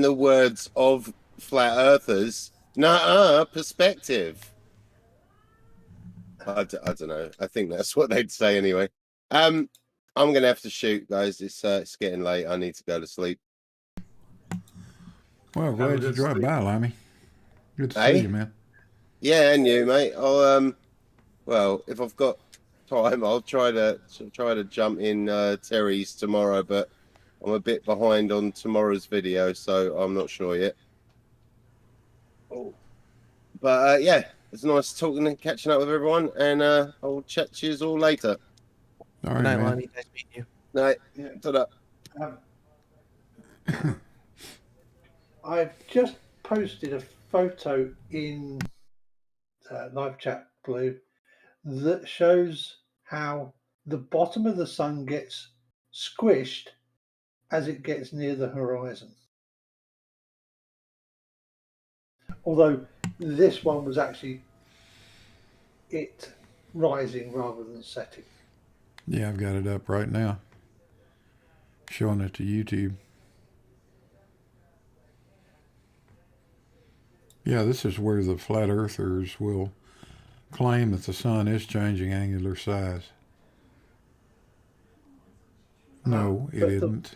the words of flat earthers, perspective. I don't know. I think that's what they'd say anyway. I'm gonna have to shoot, guys. It's getting late. I need to go to sleep. Well, glad you dropped by, Limey. Good to see you, man. Yeah, and you, mate. I'll well, if I've got time, I'll try to jump in Terry's tomorrow, but I'm a bit behind on tomorrow's video, so I'm not sure yet. Oh, but yeah, it's nice talking and catching up with everyone, and I'll chat to you all later. All right, Good night, man. Lonnie. Nice meeting you. Night. Yeah. Ta-da. I've just posted a photo in live chat Blue that shows how the bottom of the sun gets squished as it gets near the horizon. Although this one was actually it rising rather than setting. Yeah, I've got it up right now. Showing it to YouTube. Yeah, this is where the flat earthers will claim that the sun is changing angular size. No, it isn't.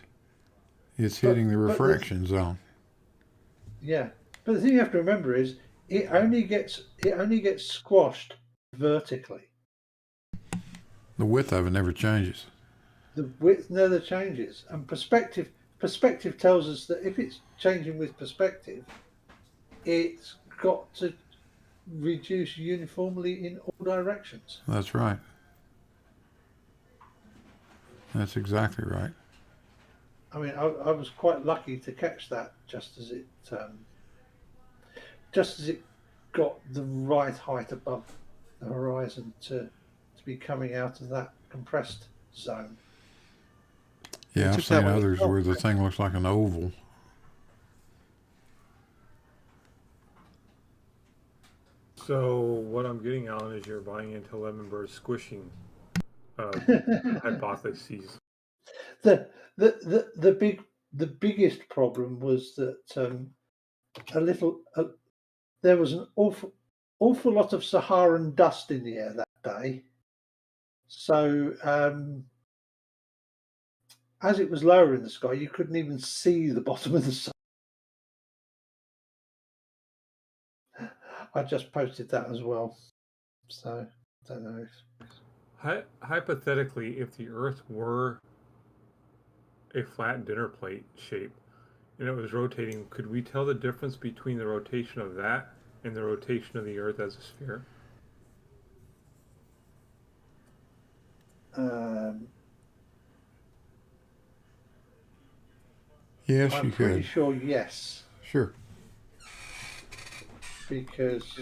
It's hitting the refraction zone. Yeah, but the thing you have to remember is it only gets squashed vertically. The width of it never changes. the width never changes, and perspective tells us that if it's changing with perspective, it's got to reduce uniformly in all directions. That's right. That's exactly right. I mean, I was quite lucky to catch that just as it got the right height above the horizon to be coming out of that compressed zone. Yeah, I've took that seen one as others well. where the thing looks like an oval. So what I'm getting, Alan, is you're buying into Lemonbird's squishing hypotheses. The biggest problem was that there was an awful lot of Saharan dust in the air that day. So as it was lower in the sky, you couldn't even see the bottom of the sun. I just posted that as well. So I don't know if Hypothetically, if the Earth were a flat dinner plate shape and it was rotating, could we tell the difference between the rotation of that and the rotation of the Earth as a sphere? Yes, I'm you pretty could. sure yes, Sure. because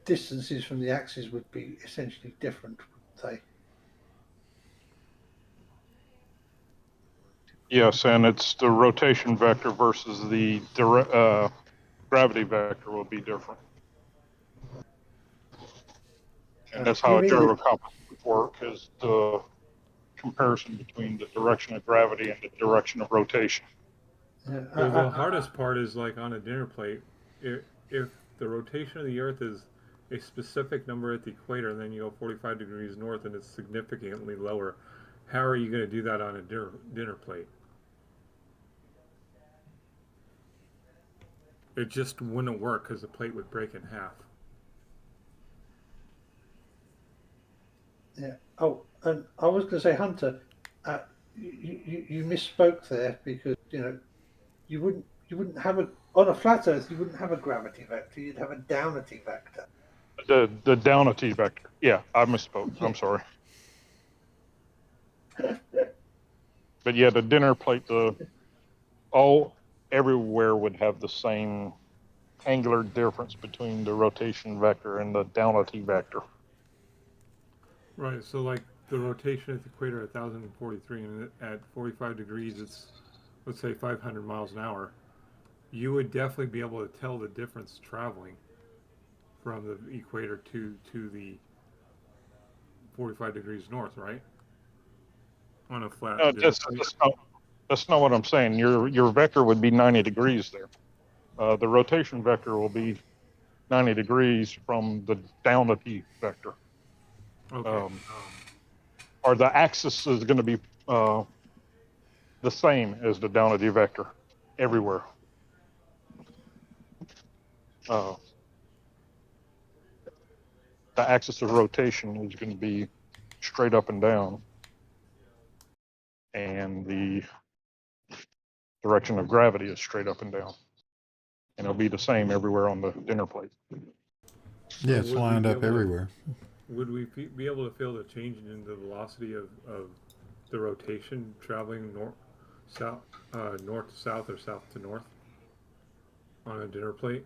distances from the axes would be essentially different, wouldn't they? Yes, and it's the rotation vector versus the gravity vector will be different. And that's how You a mean gyrocopter would work, is the comparison between the direction of gravity and the direction of rotation. Well, the hardest part is like on a dinner plate, if the rotation of the Earth is a specific number at the equator and then you go 45 degrees north and it's significantly lower, how are you going to do that on a dinner plate? It just wouldn't work because the plate would break in half. Yeah. Oh, and I was going to say, Hunter, you misspoke there because you wouldn't have on a flat Earth you wouldn't have a gravity vector. You'd have a downity vector. The downity vector. Yeah, I misspoke. I'm sorry. But yeah, the dinner plate, everywhere would have the same angular difference between the rotation vector and the downity vector. Right. So like the rotation at the equator at 1043 and at 45 degrees it's, let's say, 500 miles an hour. You would definitely be able to tell the difference traveling from the equator to the 45 degrees north, right? On a flat dinner plate. That's not what I'm saying. Your vector would be 90 degrees there. The rotation vector will be 90 degrees from the downity vector. Okay. Or the axis is going to be the same as the downity vector everywhere. The axis of rotation is going to be straight up and down, and the direction of gravity is straight up and down, and it'll be the same everywhere on the dinner plate. So Yeah, it's lined up everywhere. Would we be able to feel the change in the velocity of the rotation traveling north to south or south to north on a dinner plate?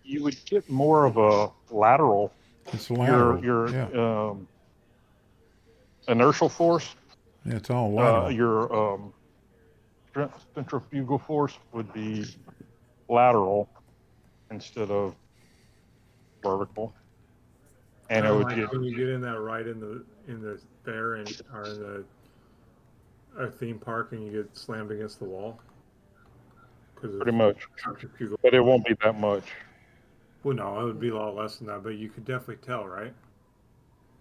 You would get more of a lateral. It's lateral. Your inertial force. Yeah, it's all lateral. Your centrifugal force would be lateral instead of vertical. And it would like when you get in that ride in the fair or in a theme park and you get slammed against the wall. Pretty much, but it won't be that much. Well, no, it would be a lot less than that, but you could definitely tell, right?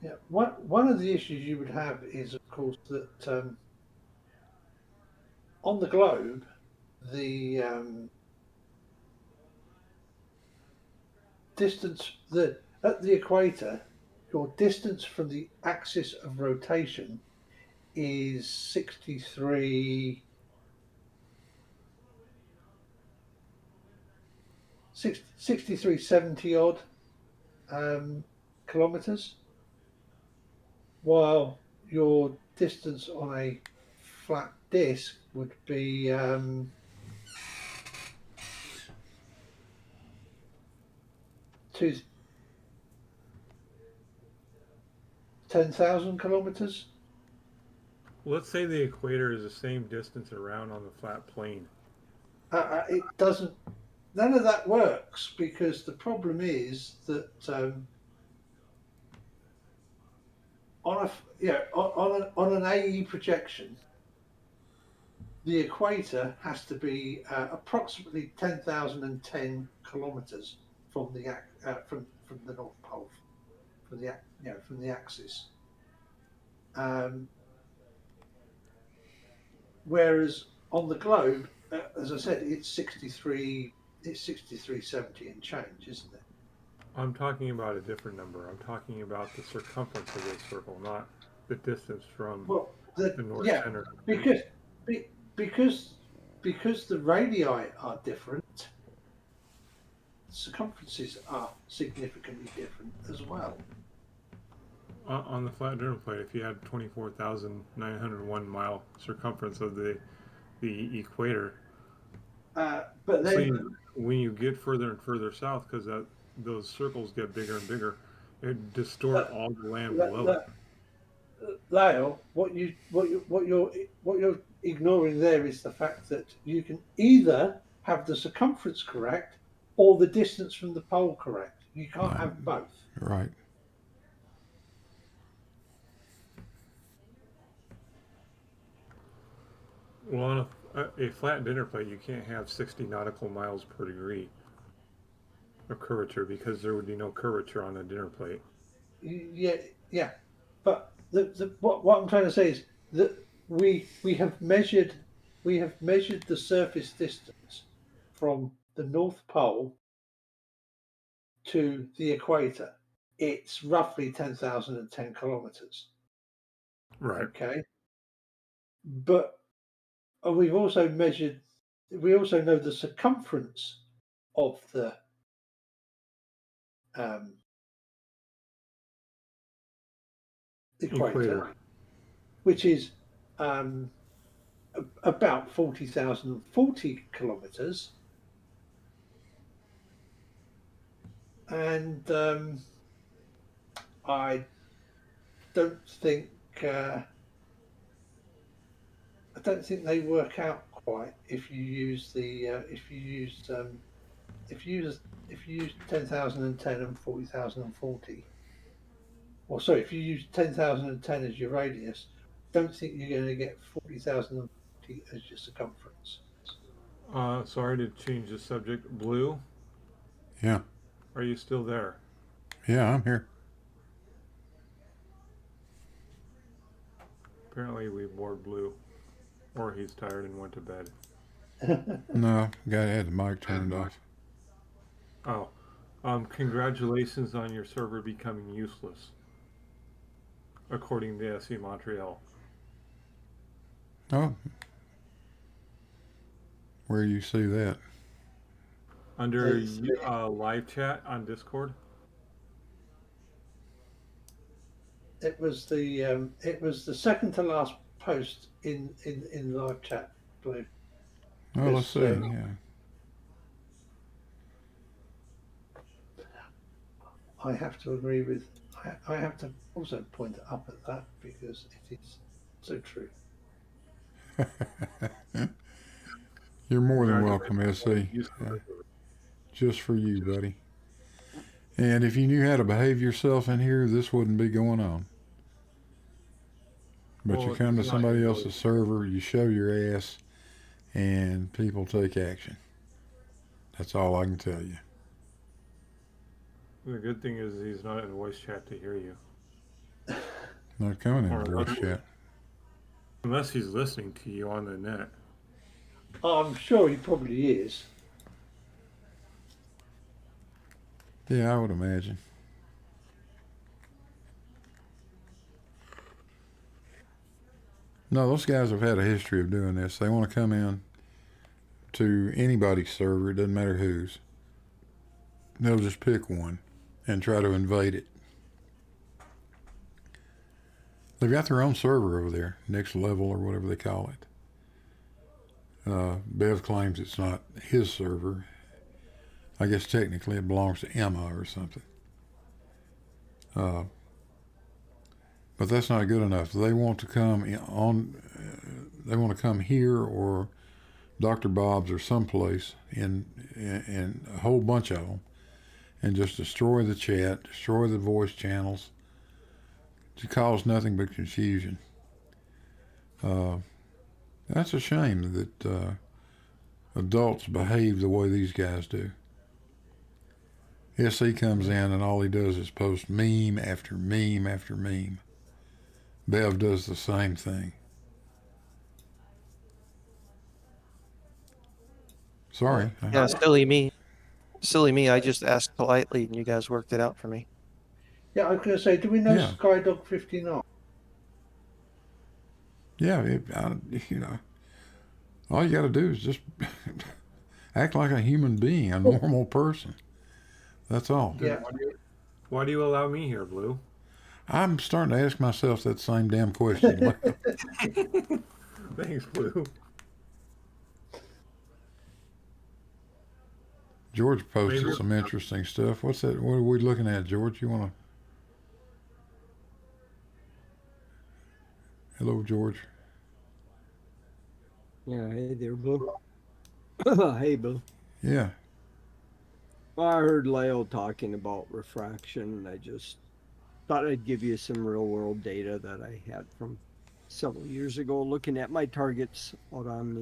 Yeah. One of the issues you would have is, of course, that on the globe, the distance at the equator your distance from the axis of rotation is 6370 odd kilometers, while your distance on a flat disk would be 10,000 kilometers. Let's say the equator is the same distance around on the flat plane. It doesn't. None of that works because the problem is that on an AE projection, the equator has to be approximately 10,010 kilometers from the North Pole, from the axis. Whereas on the globe, as I said, it's 6370 and change, isn't it? I'm talking about a different number. I'm talking about the circumference of this circle, not the distance from the north center. Because the radii are different, circumferences are significantly different as well. On the flat dinner plate, if you had 24,901 mile circumference of the equator, but then when you get further and further south, because those circles get bigger and bigger, it distort all the land below it. Lyle, what you're ignoring there is the fact that you can either have the circumference correct or the distance from the pole correct. You can't have both. Right. Well, on a flat dinner plate, you can't have 60 nautical miles per degree of curvature because there would be no curvature on a dinner plate. Yeah. But what I'm trying to say is that we have measured the surface distance from the North Pole to the equator. It's roughly 10,010 kilometers. Right. Okay. But we also know the circumference of the equator, which is about 40,040 kilometers. And I don't think they work out quite if you use 10,010 and 40,040. Or sorry, if you use 10,010 as your radius, don't think you're going to get 40,040 as your circumference. Sorry to change the subject. Blue? Yeah. Are you still there? Yeah, I'm here. Apparently we bored Blue. Or he's tired and went to bed. No, guy had the mic turned off. Oh. Congratulations on your server becoming useless, according to SE Montreal. Oh. Where you see that? Under live chat on Discord. It was the second to last post in live chat, Blue. Oh, let's see. Yeah. I have to agree with. I have to also point up at that because it is so true. You're more than welcome, SC. Just for you, buddy. And if you knew how to behave yourself in here, this wouldn't be going on. But you come to somebody else's server, you show your ass, and people take action. That's all I can tell you. The good thing is he's not in voice chat to hear you. Not coming in voice chat. Unless he's listening to you on the net. I'm sure he probably is. Yeah, I would imagine. No, those guys have had a history of doing this. They want to come in to anybody's server, it doesn't matter whose. They'll just pick one and try to invade it. They've got their own server over there, next level or whatever they call it. Bev claims it's not his server. I guess technically it belongs to Emma or something. But that's not good enough. They want to come on. They want to come here or Dr. Bob's or someplace in a whole bunch of them, and just destroy the chat, destroy the voice channels, to cause nothing but confusion. That's a shame that adults behave the way these guys do. SE comes in and all he does is post meme after meme after meme. Bev does the same thing. Sorry. Yeah, silly me. Silly me. I just asked politely and you guys worked it out for me. Yeah, I was going to say, do we know Yeah. Skydog 59? Yeah, all you got to do is just act like a human being, a normal person. That's all. Yeah. Why do you allow me here, Blue? I'm starting to ask myself that same damn question. Thanks, Blue. George posted some interesting stuff. What's that? What are we looking at, George? You want to? Hello, George. Yeah, hey there, Blue. Hey, Blue. Yeah. Well, I heard Leo talking about refraction, and I just thought I'd give you some real-world data that I had from several years ago, looking at my targets out on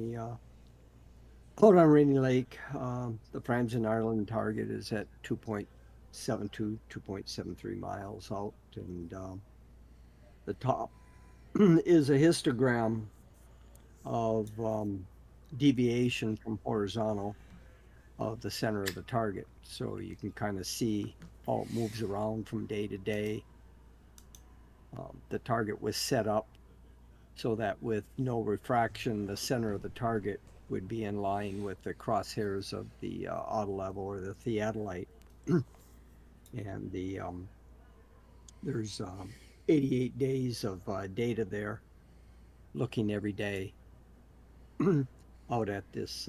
Rainy Lake. The Franzen Ireland target is at 2.72, 2.73 miles out, and the top is a histogram of deviation from horizontal of the center of the target. So you can kind of see how it moves around from day to day. The target was set up so that with no refraction, the center of the target would be in line with the crosshairs of the autolevel or the theodolite. And there's 88 days of data there, looking every day out at this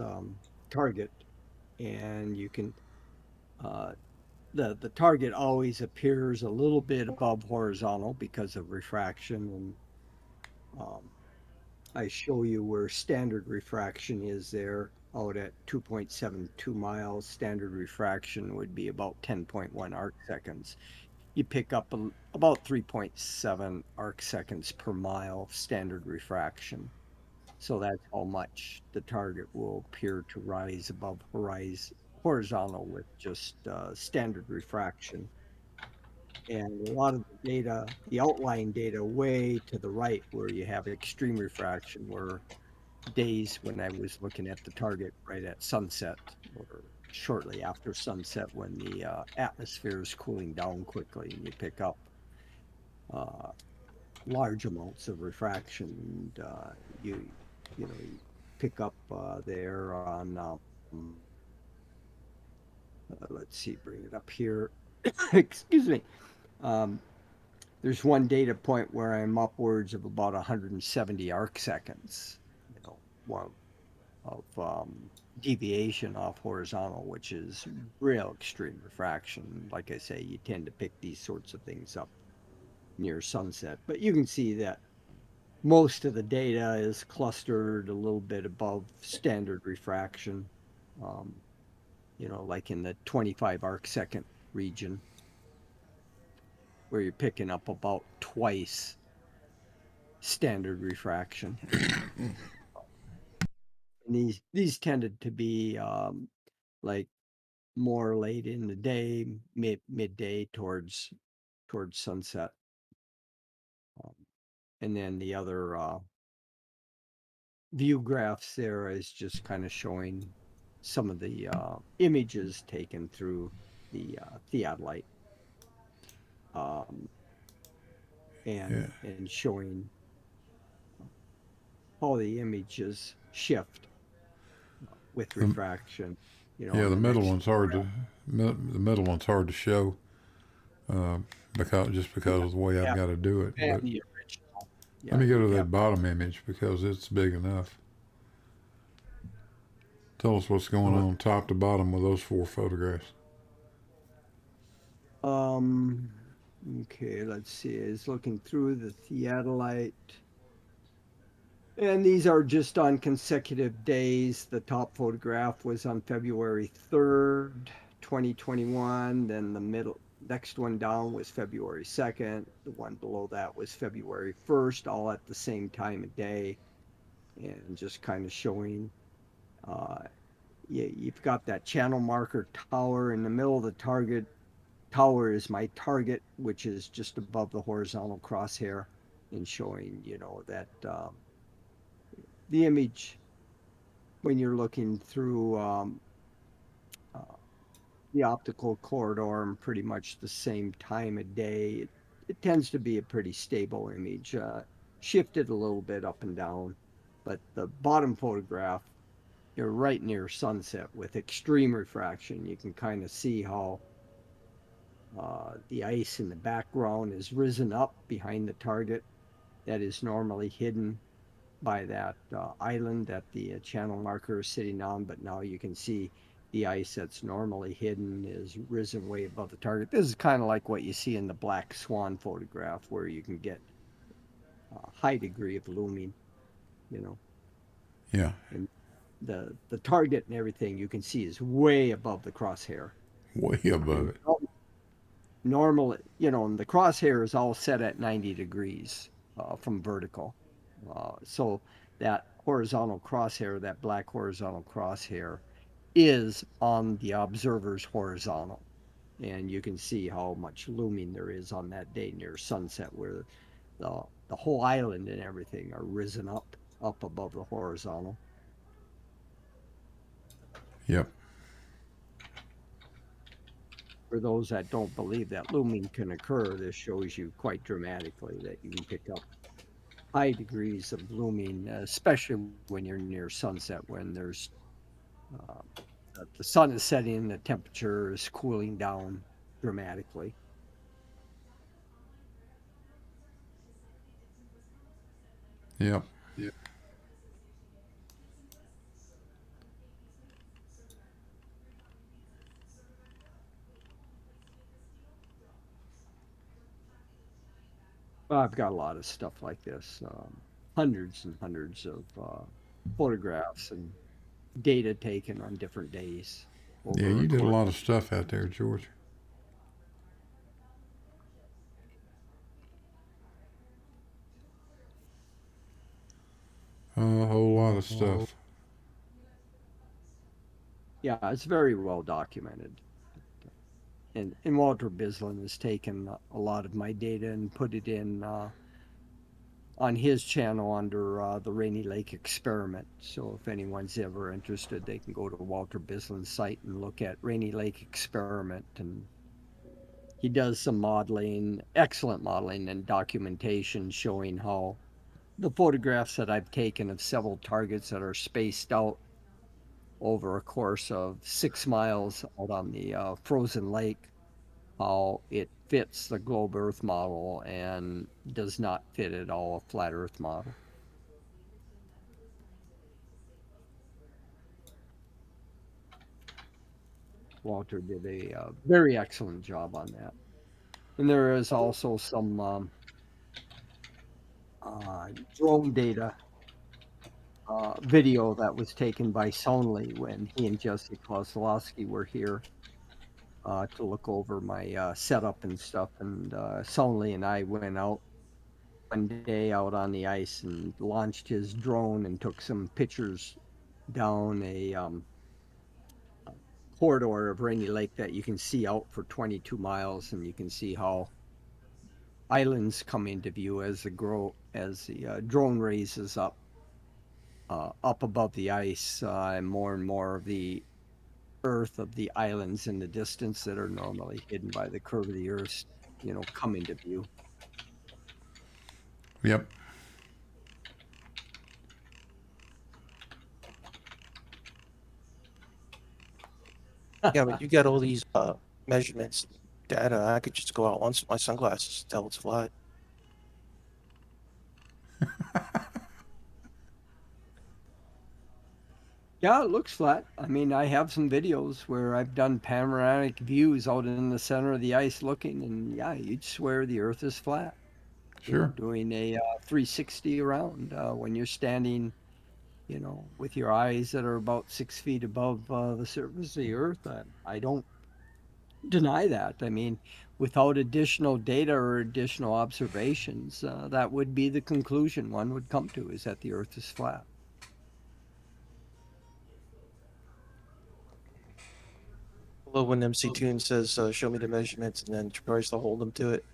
target, and you can the target always appears a little bit above horizontal because of refraction, and I show you where standard refraction is there out at 2.72 miles. Standard refraction would be about 10.1 arc seconds. You pick up about 3.7 arc seconds per mile standard refraction. So that's how much the target will appear to rise above horizontal with just standard refraction. And a lot of the data, the outlying data way to the right where you have extreme refraction, were days when I was looking at the target right at sunset or shortly after sunset when the atmosphere is cooling down quickly and you pick up large amounts of refraction. And you pick up there on let's see, bring it up here. Excuse me. There's one data point where I'm upwards of about 170 arc seconds, one of deviation off horizontal, which is real extreme refraction. Like I say, you tend to pick these sorts of things up near sunset, but you can see that most of the data is clustered a little bit above standard refraction, like in the 25 arc second region, where you're picking up about twice standard refraction. And these tended to be like more late in the day, midday towards sunset. And then the other view graphs there is just kind of showing some of the images taken through the theodolite, and showing how the images shift with The, refraction. yeah, In the the middle next one's hard to the middle one's hard to show because of the way I've yeah, got to do it. and But the original. let Yeah, me go to you'd that have bottom image because it's big enough. Tell us what's going to. on top to bottom with those 4 photographs. Um. Okay, let's see. Is looking through the theodolite. And these are just on consecutive days. The top photograph was on February 3rd, 2021. Then the middle next one down was February 2nd. The one below that was February 1st, all at the same time of day. And just kind of showing uh, you've got that channel marker tower in the middle of the target. Tower is my target, which is just above the horizontal crosshair, and showing, that the image when you're looking through uh, the optical corridor and pretty much the same time of day, it tends to be a pretty stable image, shifted a little bit up and down. But the bottom photograph, you're right near sunset with extreme refraction. You can kind of see how the ice in the background is risen up behind the target that is normally hidden by that island that the channel marker is sitting on, but now you can see the ice that's normally hidden is risen way above the target. This is kind of like what you see in the black swan photograph, where you can get a high degree of looming, you know, Yeah, and the target and everything you can see is way above the crosshair. way above And it. normally, and the crosshair is all set at 90 degrees from vertical. So that horizontal crosshair, that black horizontal crosshair, is on the observer's horizontal. And you can see how much looming there is on that day near sunset, where the whole island and everything are risen up above the horizontal. Yep. For those that don't believe that looming can occur, this shows you quite dramatically that you can pick up high degrees of looming, especially when you're near sunset, when there's uh, the sun is setting, the temperature is cooling down dramatically. Yep. Well, I've got a lot of stuff like this, hundreds and hundreds of photographs and data taken on different days Yeah, over a you did a course. lot of stuff out there, George. A whole lot of stuff. Yeah, it's very well documented. And Walter Bislin has taken a lot of my data and put it in on his channel under the Rainy Lake Experiment. So if anyone's ever interested, they can go to Walter Bislin's site and look at Rainy Lake Experiment. And he does some modeling, excellent modeling and documentation showing how the photographs that I've taken of several targets that are spaced out over a course of 6 miles out on the frozen lake, how it fits the globe Earth model and does not fit at all a flat Earth model. Walter did a very excellent job on that. And there is also some drone data video that was taken by Soundly when he and Jesse Kozlowski were here to look over my setup and stuff. And Soundly and I went out one day out on the ice and launched his drone and took some pictures down a corridor of Rainy Lake that you can see out for 22 miles, and you can see how islands come into view as the drone raises up above the ice, and more of the earth of the islands in the distance that are normally hidden by the curve of the earth, come into view. Yep. Yeah, but you got all these measurements, data. I could just go out once with my sunglasses, tell it's flat. Yeah, it looks flat. I mean, I have some videos where I've done panoramic views out in the center of the ice looking, and yeah, you'd swear the Earth is flat. Sure. Doing a 360 around when you're standing, with your eyes that are about 6 feet above the surface of the Earth. I don't deny that. I mean, without additional data or additional observations, that would be the conclusion one would come to, is that the Earth is flat. I love when MC Toon says, "Show me the measurements," and then tries to hold them to it.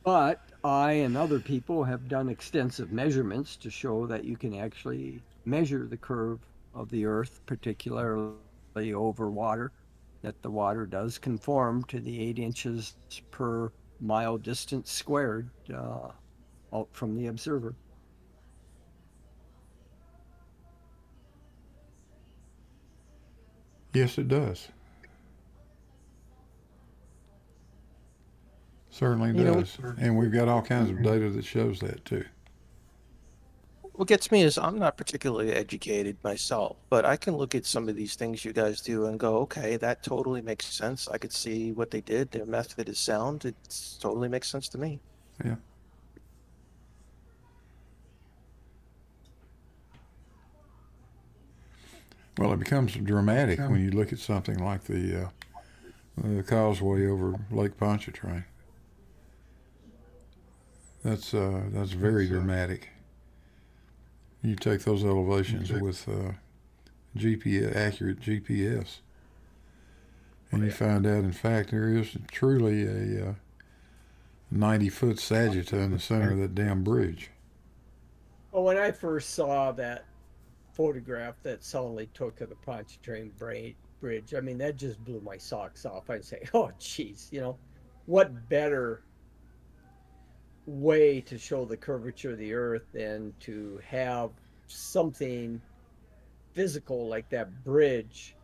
But I and other people have done extensive measurements to show that you can actually measure the curve of the Earth, particularly over water, that the water does conform to the 8 inches per mile distance squared out from the observer. Yes, it does. Certainly You know, does. And we've got all kinds of data that shows that too. what gets me is I'm not particularly educated myself, but I can look at some of these things you guys do and go, okay, that totally makes sense. I could see what they did. Their method is sound. It totally makes sense to me. Yeah. Well, it becomes dramatic when you look at something like the causeway over Lake Pontchartrain. That's very dramatic. You take those elevations with GPS, accurate GPS, and you find out, in fact, there is truly a 90-foot sagitta in the center of that damn bridge. Well, when I first saw that photograph that Sully took of the Pontchartrain Bridge, I mean, that just blew my socks off. I'd say, oh, geez, what better way to show the curvature of the Earth than to have something physical like that bridge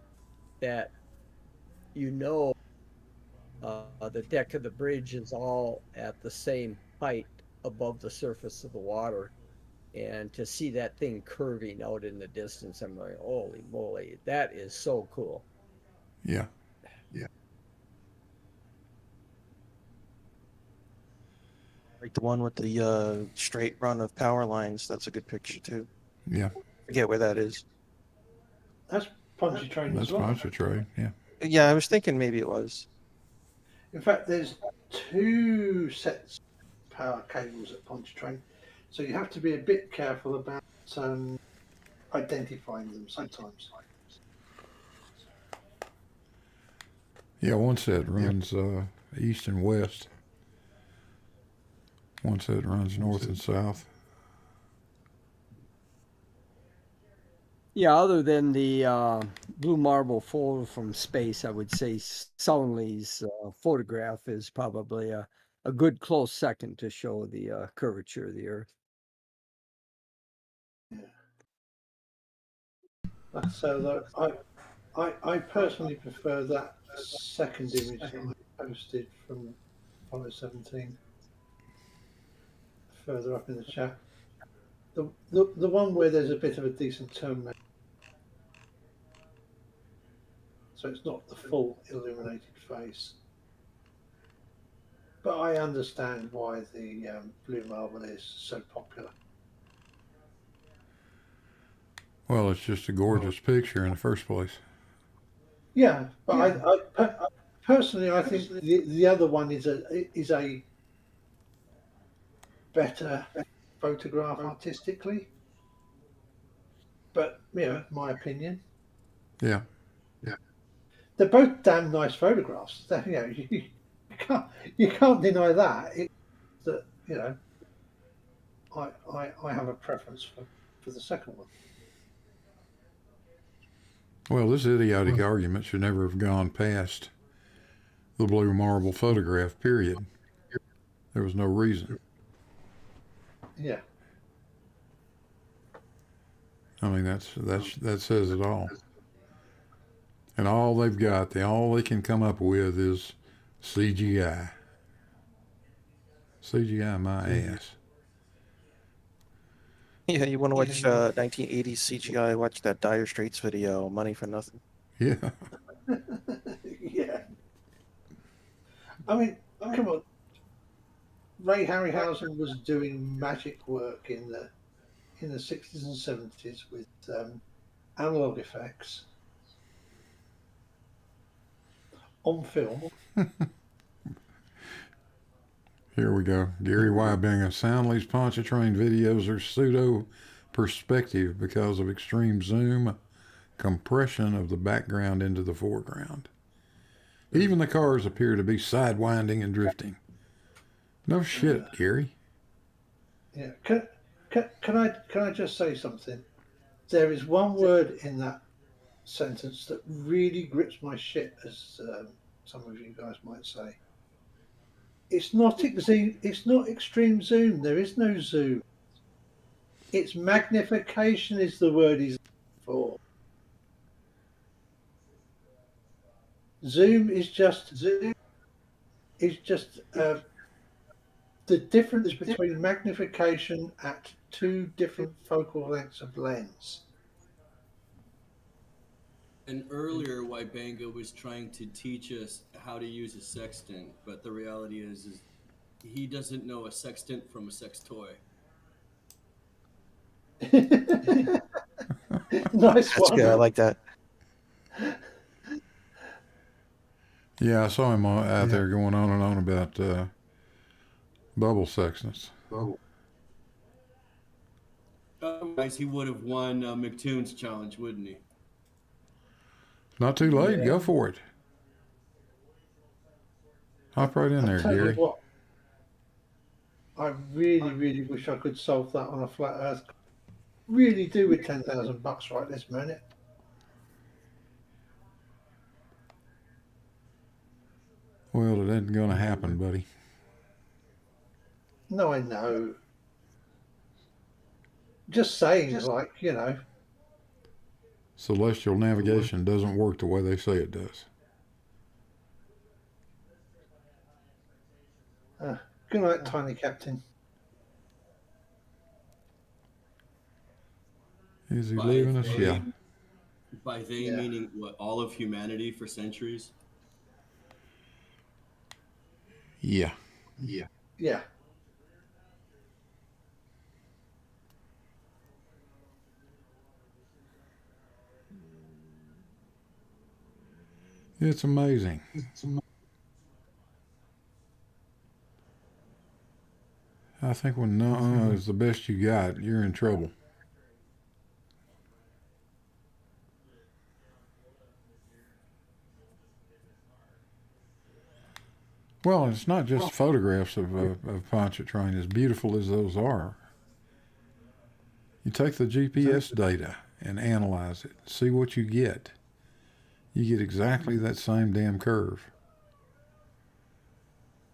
that you know the deck of the bridge is all at the same height above the surface of the water. And to see that thing curving out in the distance, I'm like, holy moly, that is so cool. Yeah. Like the one with the straight run of power lines. That's a good picture too. Yeah. Forget where that is. That's Pontchartrain That's as well. Pontchartrain. Yeah. Yeah, I was thinking maybe it was. In fact, there's two sets of power cables at Pontchartrain, so you have to be a bit careful about identifying them sometimes. Yeah, one set runs east and west. One set runs north and south. Yeah, other than the blue marble photo from space, I would say Sully's photograph is probably a good close second to show the curvature of the Earth. Yeah. So I personally prefer that second image that I posted from Apollo 17 further up in the chat. The one where there's a bit of a decent tone, so it's not the full illuminated face. But I understand why the blue marble is so popular. Well, it's just a gorgeous picture in the first place. Yeah, but personally, I think the other one is a better photograph artistically. But my opinion. Yeah. They're both damn nice photographs. You can't deny that. It's that I have a preference for the second one. Well, this idiotic argument should never have gone past the blue marble photograph, period. There was no reason. Yeah. I mean, that says it all. And all they've got, all they can come up with is CGI. CGI my ass. Yeah, you want to watch 1980s CGI? Watch that Dire Straits video, "Money for Nothing." Yeah. Yeah. I mean, come on. Ray Harryhausen was doing magic work in the 60s and 70s with analog effects on film. Here we go. Gary Webb sound Pontchartrain videos are pseudo perspective because of extreme zoom compression of the background into the foreground. Even the cars appear to be sidewinding and drifting. No shit, Gary. Yeah. Can I just say something? There is one word in that sentence that really grips my shit, as some of you guys might say. It's not extreme zoom. There is no zoom. It's magnification is the word he's for. Zoom is just the difference between magnification at two different focal lengths of lens. And earlier, Wybanga was trying to teach us how to use a sextant, but the reality is he doesn't know a sextant from a sex toy. Nice That's one. good. I like that. Yeah, I saw him out there going on and on about bubble sextants. Otherwise, he would have won McToon's challenge, wouldn't he? Not too late. Go for it. Hop right in there, Tell you Gary. what, I really wish I could solve that on a flat Earth. Really do with $10,000 right this minute. Well, it ain't gonna happen, buddy. No, I know. Just saying, like, you know. Celestial navigation doesn't work the way they say it does. Good night, Tiny Captain. Is he leaving us? Yeah. By they meaning what? All of humanity for centuries? Yeah. Yeah. It's amazing. I think when no is the best you got, you're in trouble. Well, it's not just photographs of Pontchartrain, as beautiful as those are. You take the GPS data and analyze it, see what you get. You get exactly that same damn curve.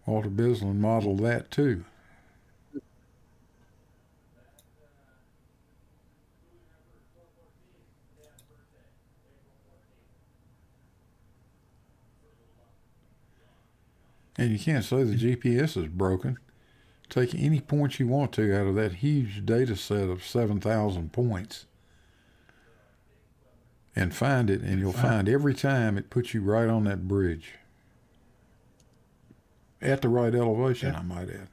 Walter Bislin modeled that too. And you can't say the GPS is broken. Take any points you want to out of that huge data set of 7,000 points and find it, and you'll find every time it puts you right on that bridge. At the right elevation, I might add.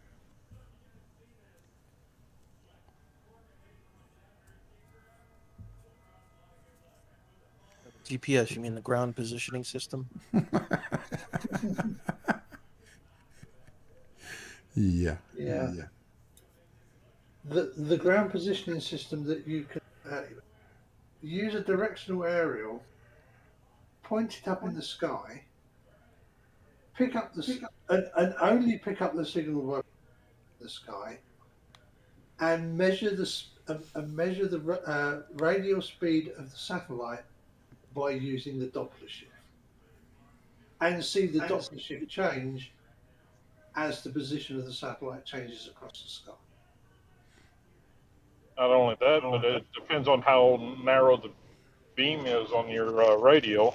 GPS, you mean the ground positioning system? Yeah. The ground positioning system that you can use a directional aerial, point it up in the sky, pick up and only pick up the signal in the sky, and measure the radial speed of the satellite by using the Doppler shift, and see the Doppler shift change as the position of the satellite changes across the sky. Not only that, but it depends on how narrow the beam is on your radio.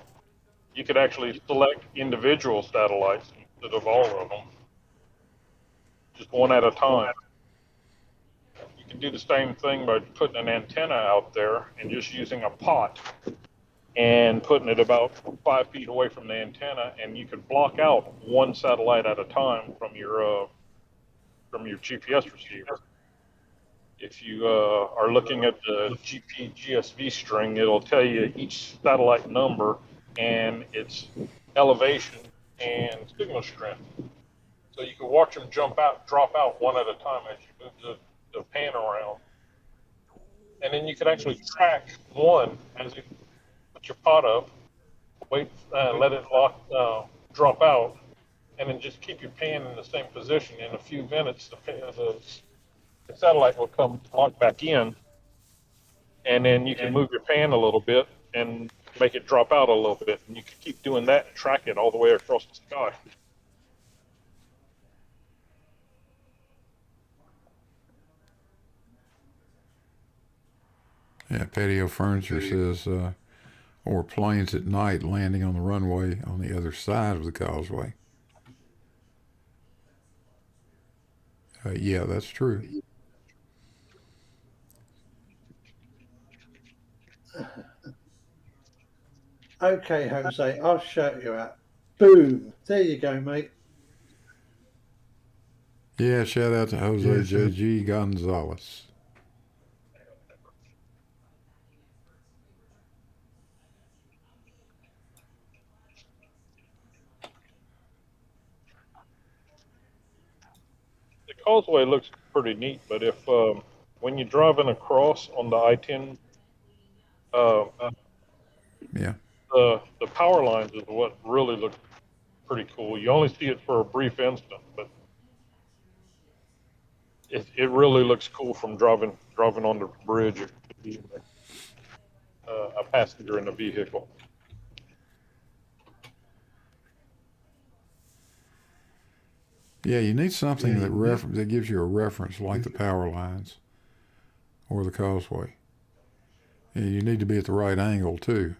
You could actually select individual satellites instead of all of them, just one at a time. You can do the same thing by putting an antenna out there and just using a pot and putting it about 5 feet away from the antenna, and you could block out one satellite at a time from your GPS receiver. If you are looking at the GSV string, it'll tell you each satellite number and its elevation and signal strength. So you can watch them drop out one at a time as you move the pan around. And then you can actually track one as you put your pot up, wait, let it drop out, and then just keep your pan in the same position. In a few minutes, the satellite will come lock back in, and then you can move your pan a little bit and make it drop out a little bit, and you can keep doing that and track it all the way across the sky. Yeah, Patio Furniture says, or planes at night landing on the runway on the other side of the causeway. Yeah, that's true. Okay, Jose, I'll shout you out. Boom! There you go, mate. Yeah, shout out to Jose J.G. Gonzalez. The causeway looks pretty neat, but if when you're driving across on the I-10, Yeah. the power lines is what really looks pretty cool. You only see it for a brief instant, but it really looks cool from driving on the bridge. It could be a passenger in a vehicle. Yeah, you need something that gives you a reference, like the power lines or the causeway. And you need to be at the right angle too.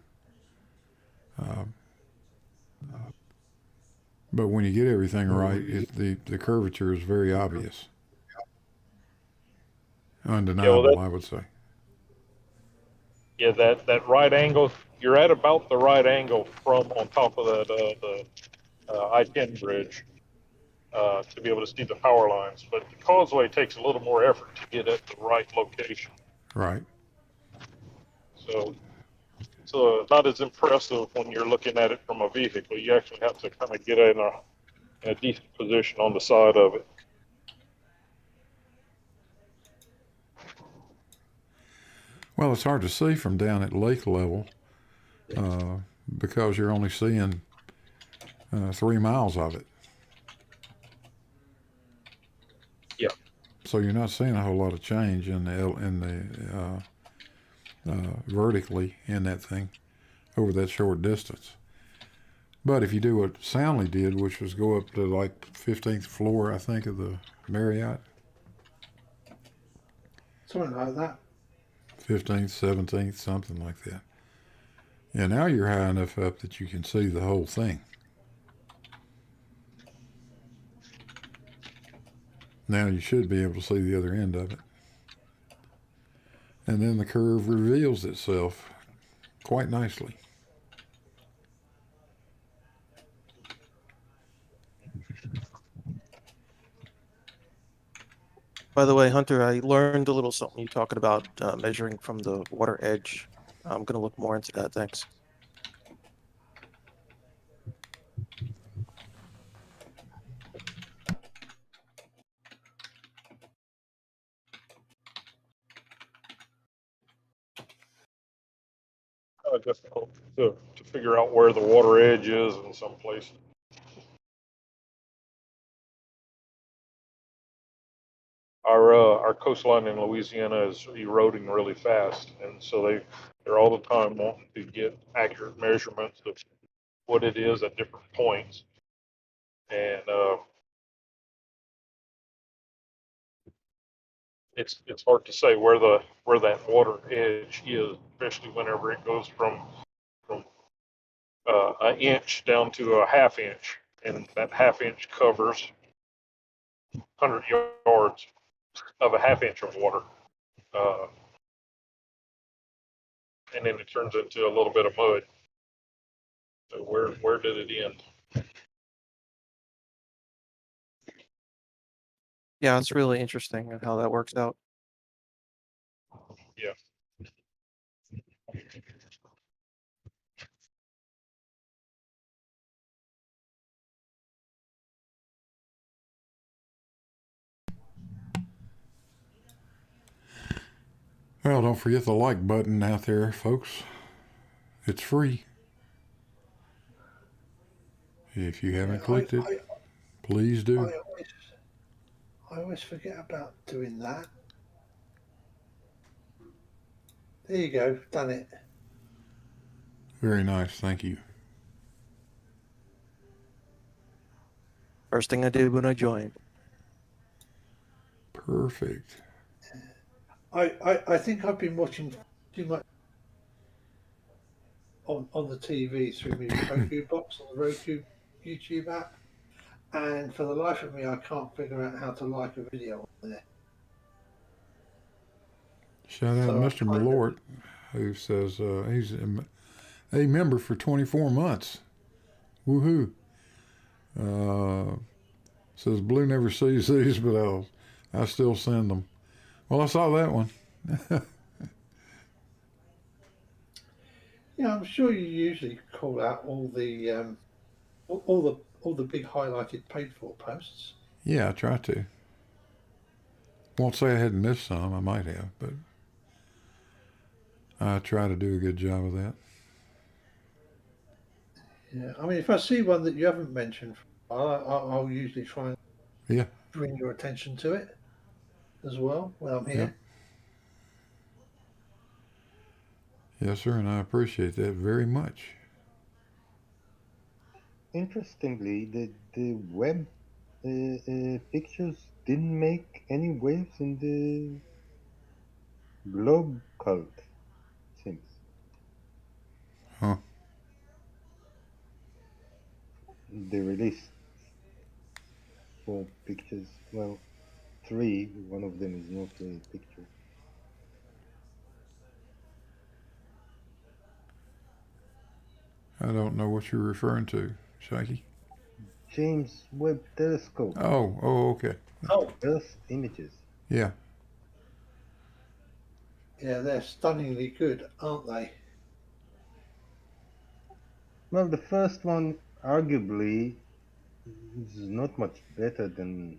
But when you get everything right, the curvature is very obvious, undeniable, I would say. Yeah, that right angle, you're at about the right angle from on top of the I-10 bridge to be able to see the power lines. But the causeway takes a little more effort to get at the right location. Right. So it's not as impressive when you're looking at it from a vehicle. You actually have to kind of get in a decent position on the side of it. Well, it's hard to see from down at lake level because you're only seeing 3 miles of it. Yeah. So you're not seeing a whole lot of change in the vertically in that thing over that short distance. But if you do what Soundly did, which was go up to like 15th floor, I think, of the Marriott. Something like that. 15th, 17th, something like that. Yeah, now you're high enough up that you can see the whole thing. Now you should be able to see the other end of it. And then the curve reveals itself quite nicely. By the way, Hunter, I learned a little something you talking about measuring from the water edge. I'm going to look more into that. Thanks. Kind of difficult to figure out where the water edge is in some places. Our coastline in Louisiana is eroding really fast, and so they're all the time wanting to get accurate measurements of what it is at different points. And it's hard to say where that water edge is, especially whenever it goes from an inch down to a half inch, and that half inch covers 100 yards of a half inch of water, uh, and then it turns into a little bit of mud. So where did it end? Yeah, it's really interesting how that works out. Yeah. Well, don't forget the like button out there, folks. It's free. If you haven't clicked it, please do. I always forget about doing that. There you go, done it. Very nice, thank you. First thing I did when I joined. Perfect. I think I've been watching too much on the TV through my Roku box on the Roku YouTube app, and for the life of me, I can't figure out how to like a video on there. Shout out So Mr. Malort, who says he's a member for 24 months. Woohoo. Says Blue never sees these, but I still send them. Well, I saw that one. Yeah, I'm sure you usually call out all the big highlighted paid for posts. Yeah, I try to. Won't say I hadn't missed some. I might have, but I try to do a good job of that. Yeah, I mean, if I see one that you haven't mentioned, I'll usually try and bring your attention to it as well when I'm here. Yep. Yes, sir, and I appreciate that very much. Interestingly, the Webb pictures didn't make any waves in the globe cult, seems. Huh. They released 4 pictures. Well, 3. One of them is not a picture. I don't know what you're referring to, Shaky. James Webb Telescope. Oh, okay. Oh, Earth images. Yeah. Yeah, they're stunningly good, aren't they? Well, the first one arguably is not much better than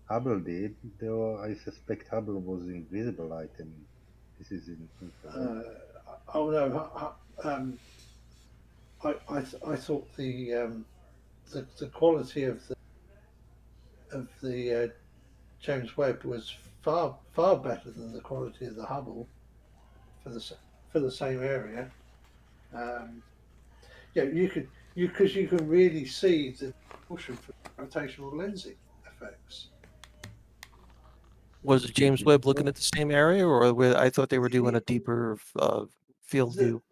Hubble did, though I suspect Hubble was invisible light and this is in infrared. Oh no, I thought the quality of the James Webb was far better than the quality of the Hubble for the same area. Yeah, because you can really see the distortion from gravitational lensing effects. Was James Webb looking at the same area, or I thought they were doing a deeper field view?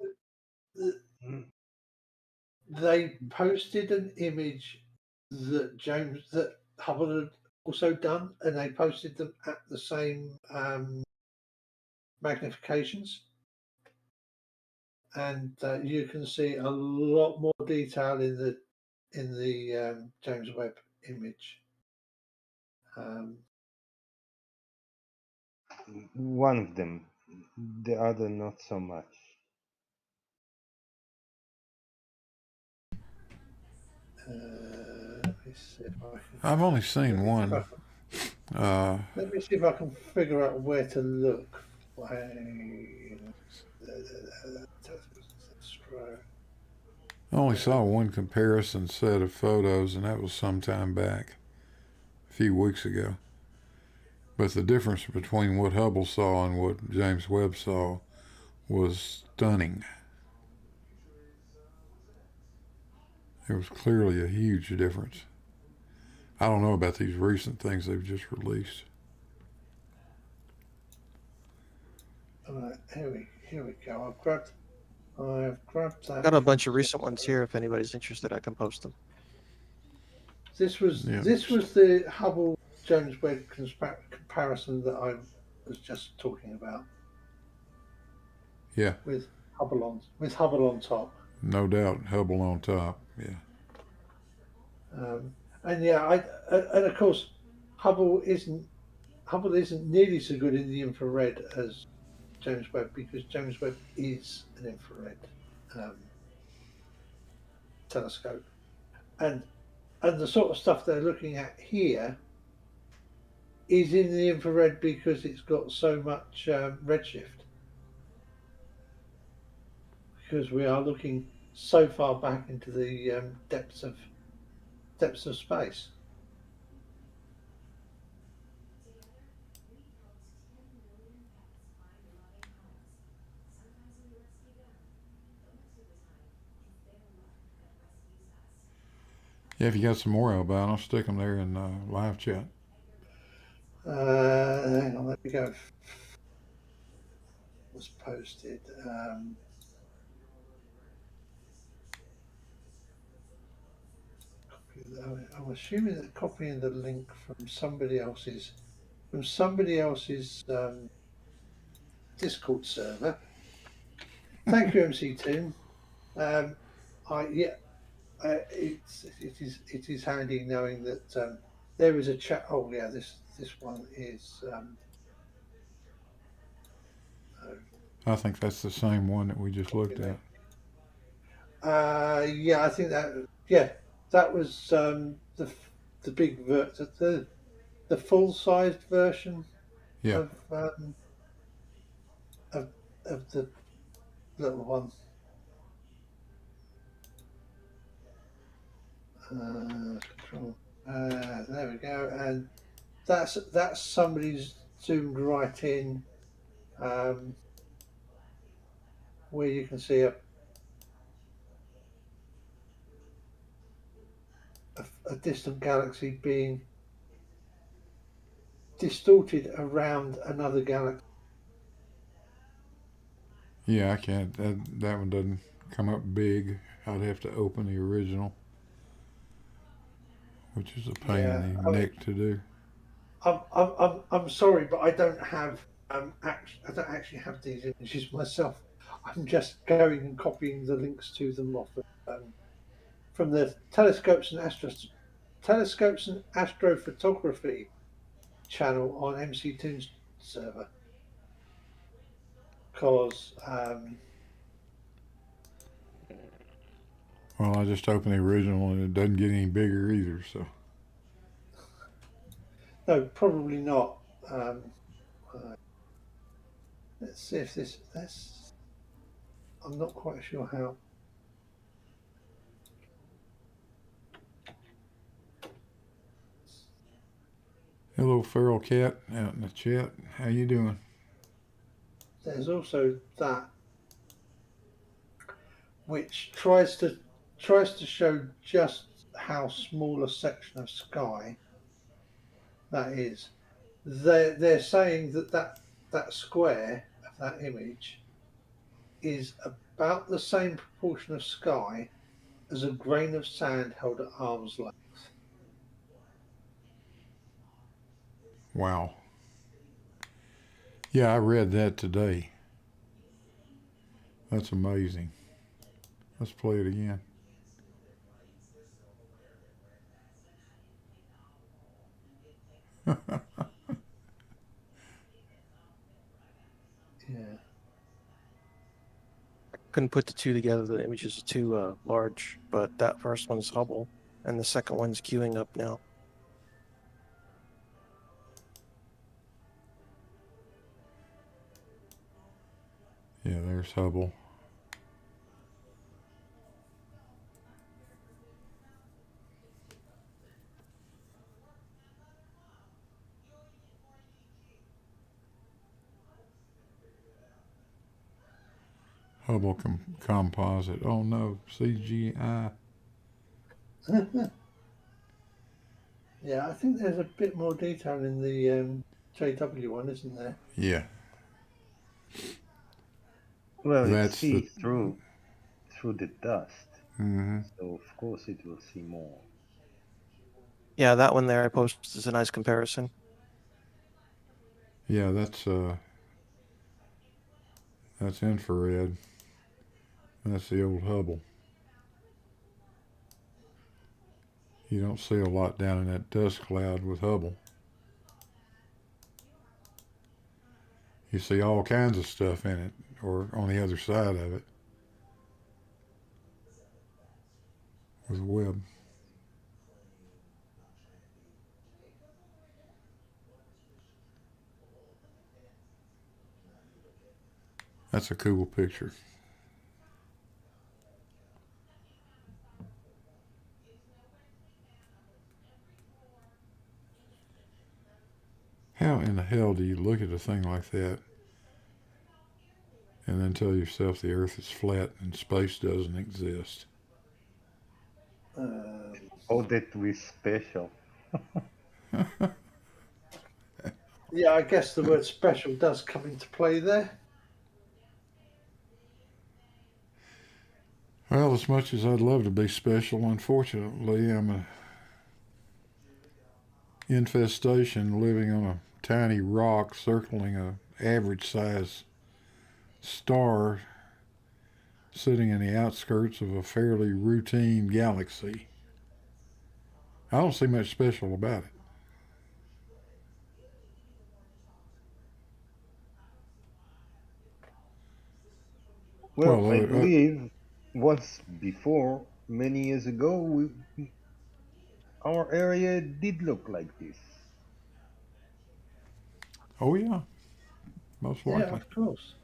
They posted an image that Hubble had also done, and they posted them at the same magnifications, and you can see a lot more detail in the James Webb image. One of them, the other not so much. Let me see if I can. I've only seen one. Let me see if I can figure out where to look. I only saw one comparison set of photos, and that was some time back, a few weeks ago. But the difference between what Hubble saw and what James Webb saw was stunning. There was clearly a huge difference. I don't know about these recent things they've just released. Right, here we go. I've grabbed that. Got a bunch of recent ones here. If anybody's interested, I can post them. This was Yeah. the Hubble Jones Webb comparison that I was just talking about. Yeah. With Hubble on top. No doubt, Hubble on top. Yeah. And yeah, and of course, Hubble isn't nearly so good in the infrared as James Webb, because James Webb is an infrared telescope, and the sort of stuff they're looking at here is in the infrared because it's got so much redshift, because we are looking so far back into the depths of space. Yeah, if you got some more about, I'll stick them there in live chat. Hang on, let me go. Was posted. I'm assuming that copying the link from somebody else's Discord server. Thank you, MC Toon. It is handy knowing that there is a chat. Oh yeah, this one is. I think that's the same one that we just looked at. Yeah, I think that was the big the full sized version. Yeah. Of the little one. There we go, and that's somebody's zoomed right in, where you can see a distant galaxy being distorted around another galaxy. Yeah, I can't. That one doesn't come up big. I'd have to open the original, which is a pain in the neck to do. I'm sorry, but I don't actually have these images myself. I'm just going and copying the links to them off from the telescopes and astrophotography channel on MC Toon's server. Because well, I just opened the original and it doesn't get any bigger either. So no, probably not. Let's see if this. I'm not quite sure how. Hello, feral cat out in the chat. How you doing? There's also that, which tries to show just how small a section of sky that is. They're saying that square of that image is about the same proportion of sky as a grain of sand held at arm's length. Wow. Yeah, I read that today. That's amazing. Let's play it again. Yeah. I couldn't put the two together. The images are too large, but that first one's Hubble, and the second one's queuing up now. Yeah, there's Hubble. Hubble composite. Oh no, CGI. Yeah, I think there's a bit more detail in the JW one, isn't there? Yeah. Well, it That's the. sees through the dust, Hmm. so of course it will see more. Yeah, that one there I posted is a nice comparison. Yeah, that's infrared. That's the old Hubble. You don't see a lot down in that dust cloud with Hubble. You see all kinds of stuff in it, or on the other side of it, with Webb. That's a cool picture. How in the hell do you look at a thing like that and then tell yourself the Earth is flat and space doesn't exist? Oh, that we special. Yeah, I guess the word special does come into play there. Well, as much as I'd love to be special, unfortunately, I'm a infestation living on a tiny rock circling a average size star sitting in the outskirts of a fairly routine galaxy. I don't see much special about it. Well, Well, I believe once before, many years ago, our area did look like this. oh yeah, most Yeah, likely. of course.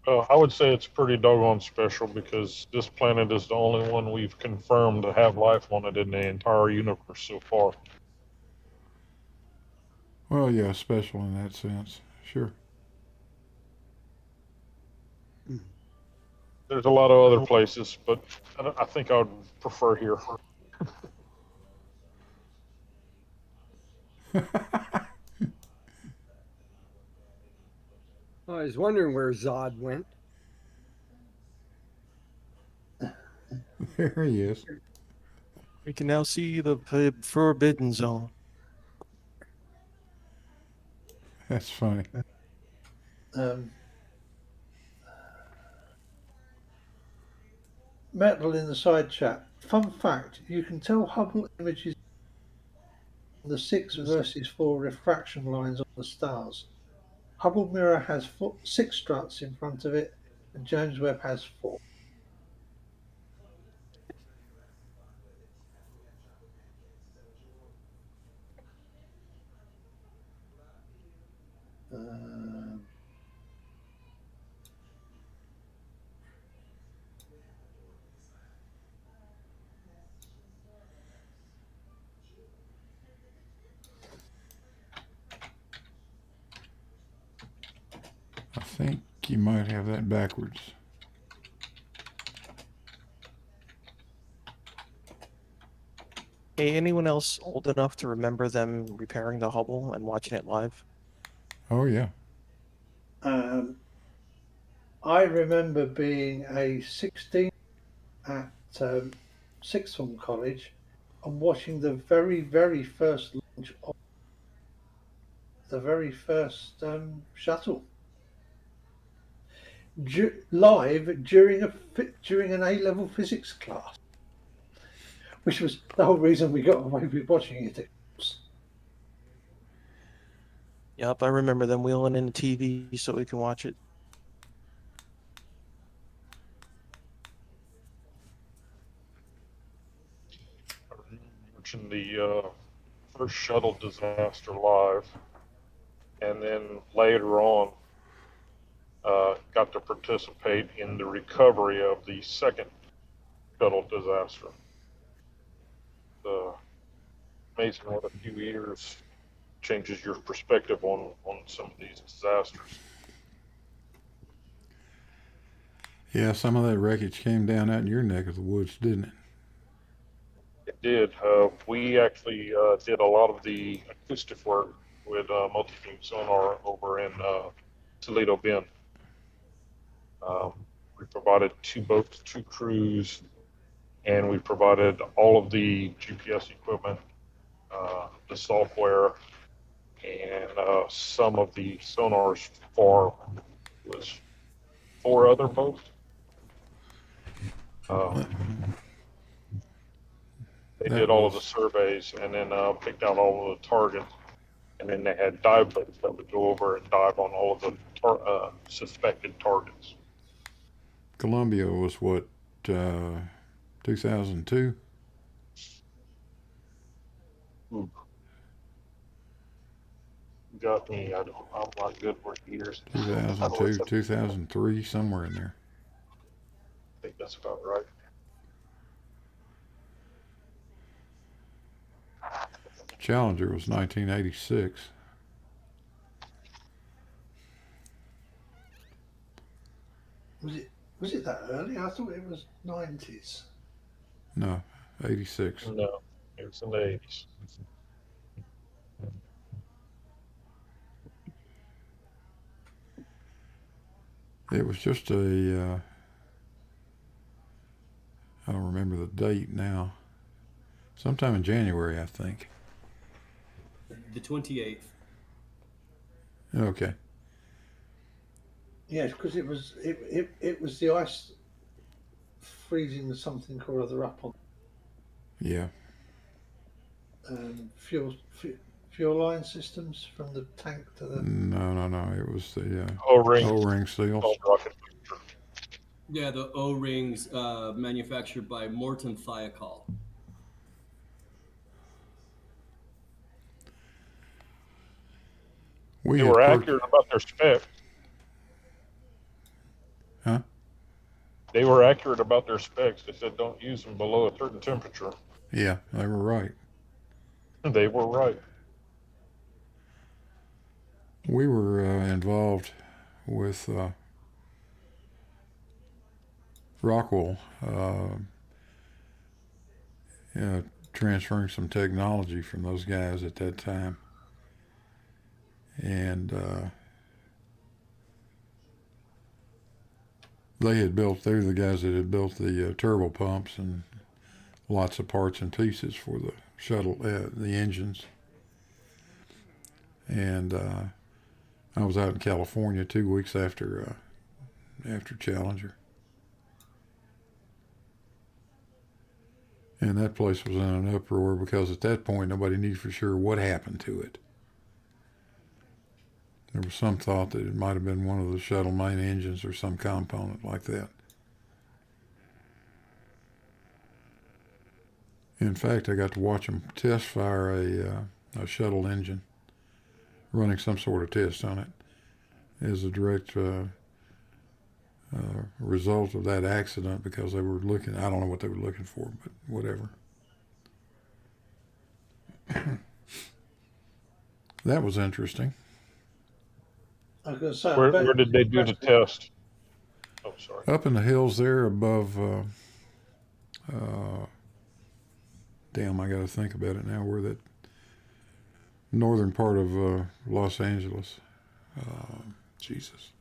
I would say it's pretty doggone special because this planet is the only one we've confirmed to have life on it in the entire universe so far. Well, yeah, special in that sense. Sure. There's a lot of other places, but I think I would prefer here. I was wondering where Zod went. There he is. We can now see the forbidden zone. That's funny. Metal in the side chat. Fun fact: you can tell Hubble images on the 6 versus 4 refraction lines on the stars. Hubble mirror has 6 struts in front of it, and James Webb has 4. I think you might have that backwards. Hey, anyone else old enough to remember them repairing the Hubble and watching it live? Oh yeah. I remember being a 16 at sixth form college and watching the very first launch of the very first shuttle live during an A-level physics class, which was the whole reason we got away with watching it. Yep, I remember them wheeling in the TV so we can watch it. I remember watching the first shuttle disaster live, and then later on, got to participate in the recovery of the second shuttle disaster. Amazing what a few years changes your perspective on some of these disasters. Yeah, some of that wreckage came down out in your neck of the woods, didn't it? It did. We actually did a lot of the acoustic work with multi-beam sonar over in Toledo Bend. We provided 2 boats, 2 crews, and we provided all of the GPS equipment, the software, and some of the sonars for was 4 other boats. They That did all of the was surveys and then picked out all of the targets. And then they had dive boats that would go over and dive on all of the suspected targets. Columbia was what, 2002? Ooh. Got me. I'm not good with years. 2002, 2003, somewhere in there. I think that's about right. Challenger was 1986. Was it that early? I thought it was 90s. No, 86. No, it was in the 80s. It was just a, I don't remember the date now. Sometime in January, I think. The 28th. Okay. Yes, because it was the ice freezing something or other up on Yeah. fuel line systems from the tank to the. No. It was the O-ring seals. Yeah, the O-rings manufactured by Morton Thiokol. They were accurate about their specs. Huh? They were accurate about their specs. They said don't use them below a certain temperature. Yeah, they were right. They were right. We were involved with Rockwell, transferring some technology from those guys at that time. And they're the guys that had built the turbo pumps and lots of parts and pieces for the shuttle, the engines. And I was out in California 2 weeks after Challenger. And that place was in an uproar because at that point nobody knew for sure what happened to it. There was some thought that it might have been one of the shuttle main engines or some component like that. In fact, I got to watch them test fire a shuttle engine, running some sort of test on it, as a direct result of that accident, because they were looking, I don't know what they were looking for, but whatever. That was interesting. I was going to say, Where did they do the test? Oh, sorry. Up in the hills there above, damn, I got to think about it now, where that northern part of Los Angeles. Jesus.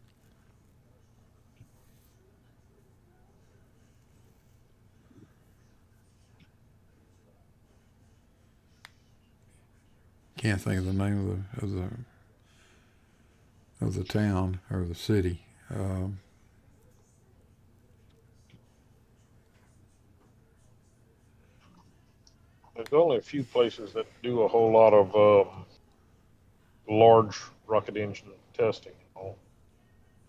Can't think of the name of the town or the city. There's only a few places that do a whole lot of large rocket engine testing.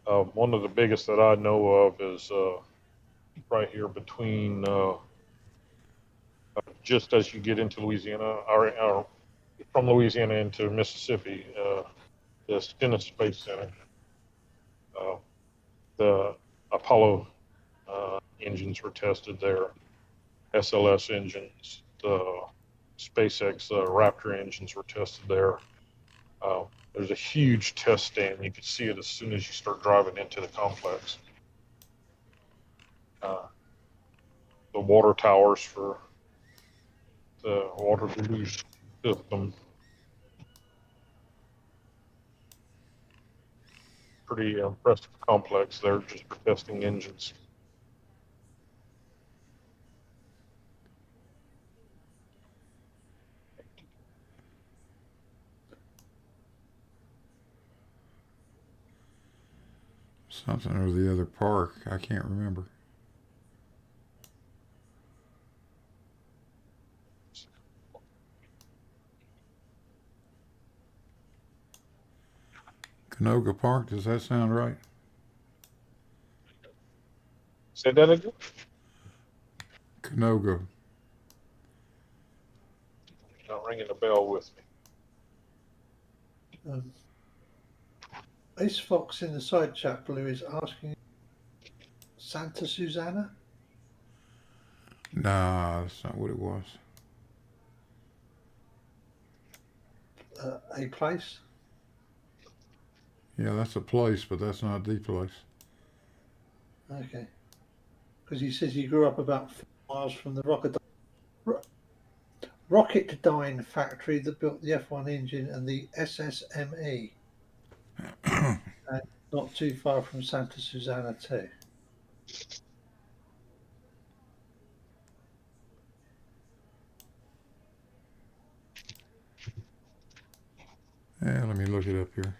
One of the biggest that I know of is right here between just as you get into Louisiana, or from Louisiana into Mississippi, the Stennis Space Center. The Apollo engines were tested there, SLS engines, the SpaceX Raptor engines were tested there. There's a huge test stand. You can see it as soon as you start driving into the complex. The water towers for the water deluge system. pretty impressive complex there just for testing engines. Something or the other park. I can't remember. Canoga Park, does that sound right? Say that again? Canoga. Not ringing a bell with me. Ace Fox in the side chat, Blue, is asking Santa Susana? Nah, that's not what it was. A place? Yeah, that's a place, but that's not the place. Okay. Because he says he grew up about 4 miles from the Rocketdyne factory that built the F1 engine and the SSME. And not too far from Santa Susana too. Yeah, let me look it up here.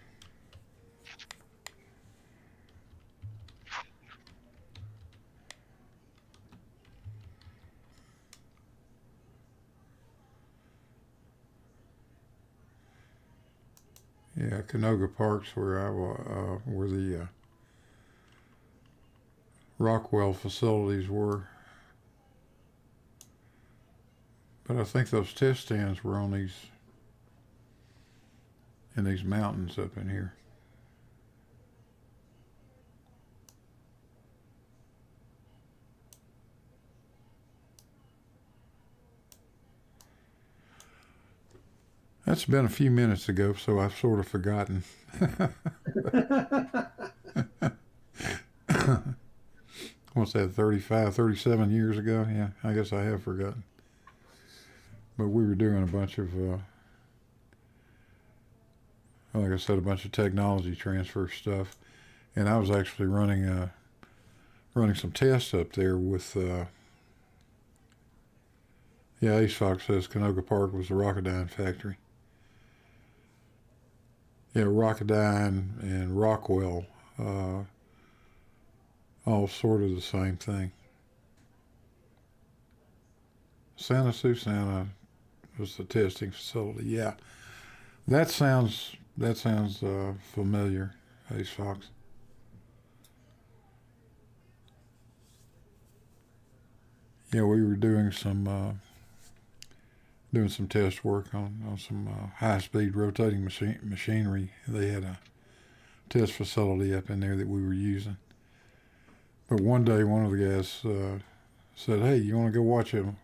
Yeah, Canoga Park's where where the Rockwell facilities were. But I think those test stands were on in these mountains up in here. That's been a few minutes ago, so I've sort of forgotten. What's that, 35, 37 years ago? Yeah, I guess I have forgotten. But we were doing a bunch of, like I said, a bunch of technology transfer stuff. And I was actually running some tests up there with, Ace Fox says Canoga Park was the Rocketdyne factory. Yeah, Rocketdyne and Rockwell, all sort of the same thing. Santa Susana was the testing facility. Yeah, that sounds familiar, Ace Fox. Yeah, we were doing some test work on some high-speed rotating machinery. They had a test facility up in there that we were using. But one day, one of the guys said, "Hey, you want to go watch a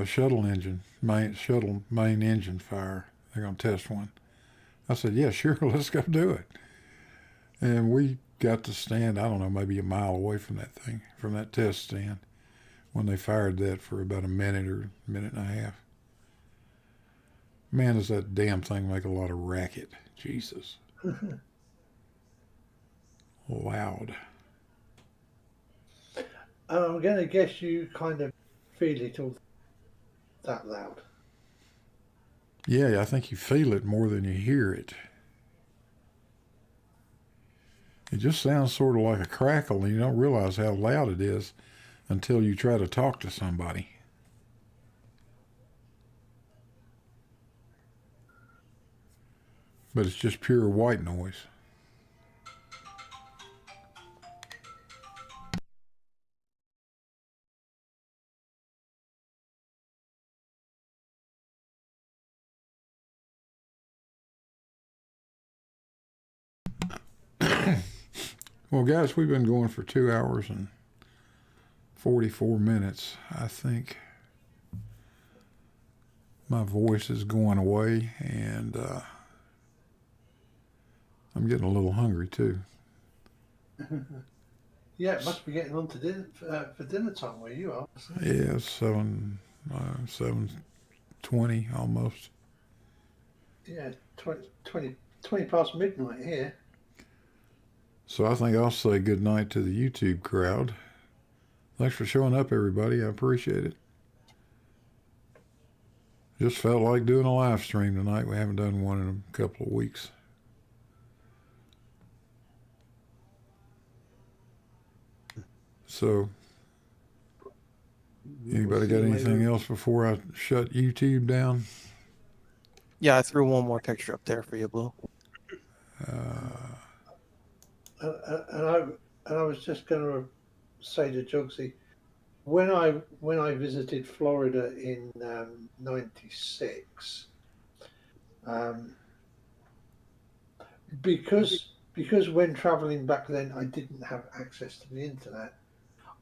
shuttle main engine fire? They're going to test one." I said, "Yeah, sure, let's go do it." And we got to stand, I don't know, maybe a mile away from that test stand, when they fired that for about a minute or minute and a half. Man, does that damn thing make a lot of racket. Jesus. Loud. I'm going to guess you kind of feel it all that loud. Yeah, I think you feel it more than you hear it. It just sounds sort of like a crackle, and you don't realize how loud it is until you try to talk to somebody. But it's just pure white noise. Well, guys, we've been going for 2 hours and 44 minutes. I think my voice is going away, and I'm getting a little hungry too. Yeah, it must be getting on to dinner for dinner time where you are. Yeah, 7:20 almost. Yeah, 20 past midnight here. So I think I'll say good night to the YouTube crowd. Thanks for showing up, everybody. I appreciate it. Just felt like doing a live stream tonight. We haven't done one in a couple of weeks. So, anybody got anything else before I shut YouTube down? Yeah, I threw one more picture up there for you, Blue. And I was just going to say to Jugsy, when I visited Florida in '96, because when traveling back then I didn't have access to the internet,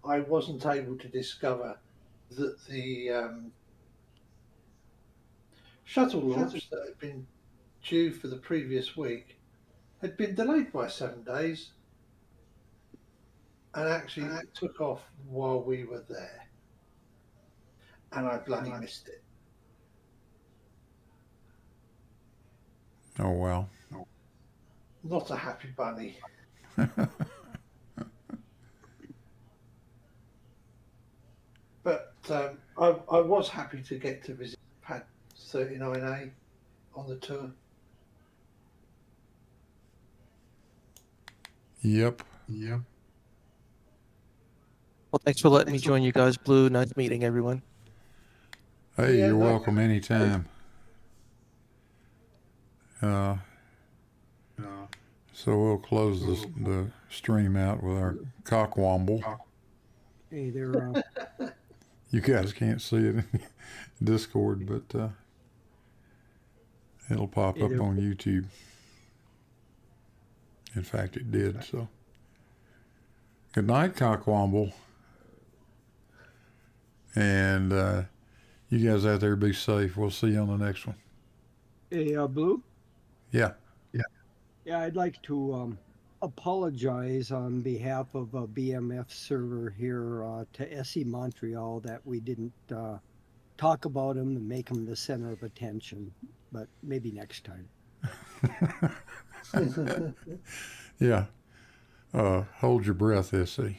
I wasn't able to discover that the shuttle launch that had been due for the previous week had been delayed by 7 days, and actually it took off while we were there, and I bloody missed it. Oh, well. Not a happy bunny. But I was happy to get to visit Pad 39A on the tour. Yep. Well, thanks for letting me join you guys, Blue. Nice meeting everyone. Hey, Yeah, you're no, welcome anytime. So we'll close the stream out with our cockwomble. Hey there. You guys can't see it in Discord, but it'll pop up on YouTube. In fact, it did. So, good night, cockwomble. And you guys out there be safe. We'll see you on the next one. Hey, Blue? Yeah. Yeah, I'd like to apologize on behalf of a BMF server here to SE Montreal that we didn't talk about him and make him the center of attention, but maybe next time. Yeah. Hold your breath, SE.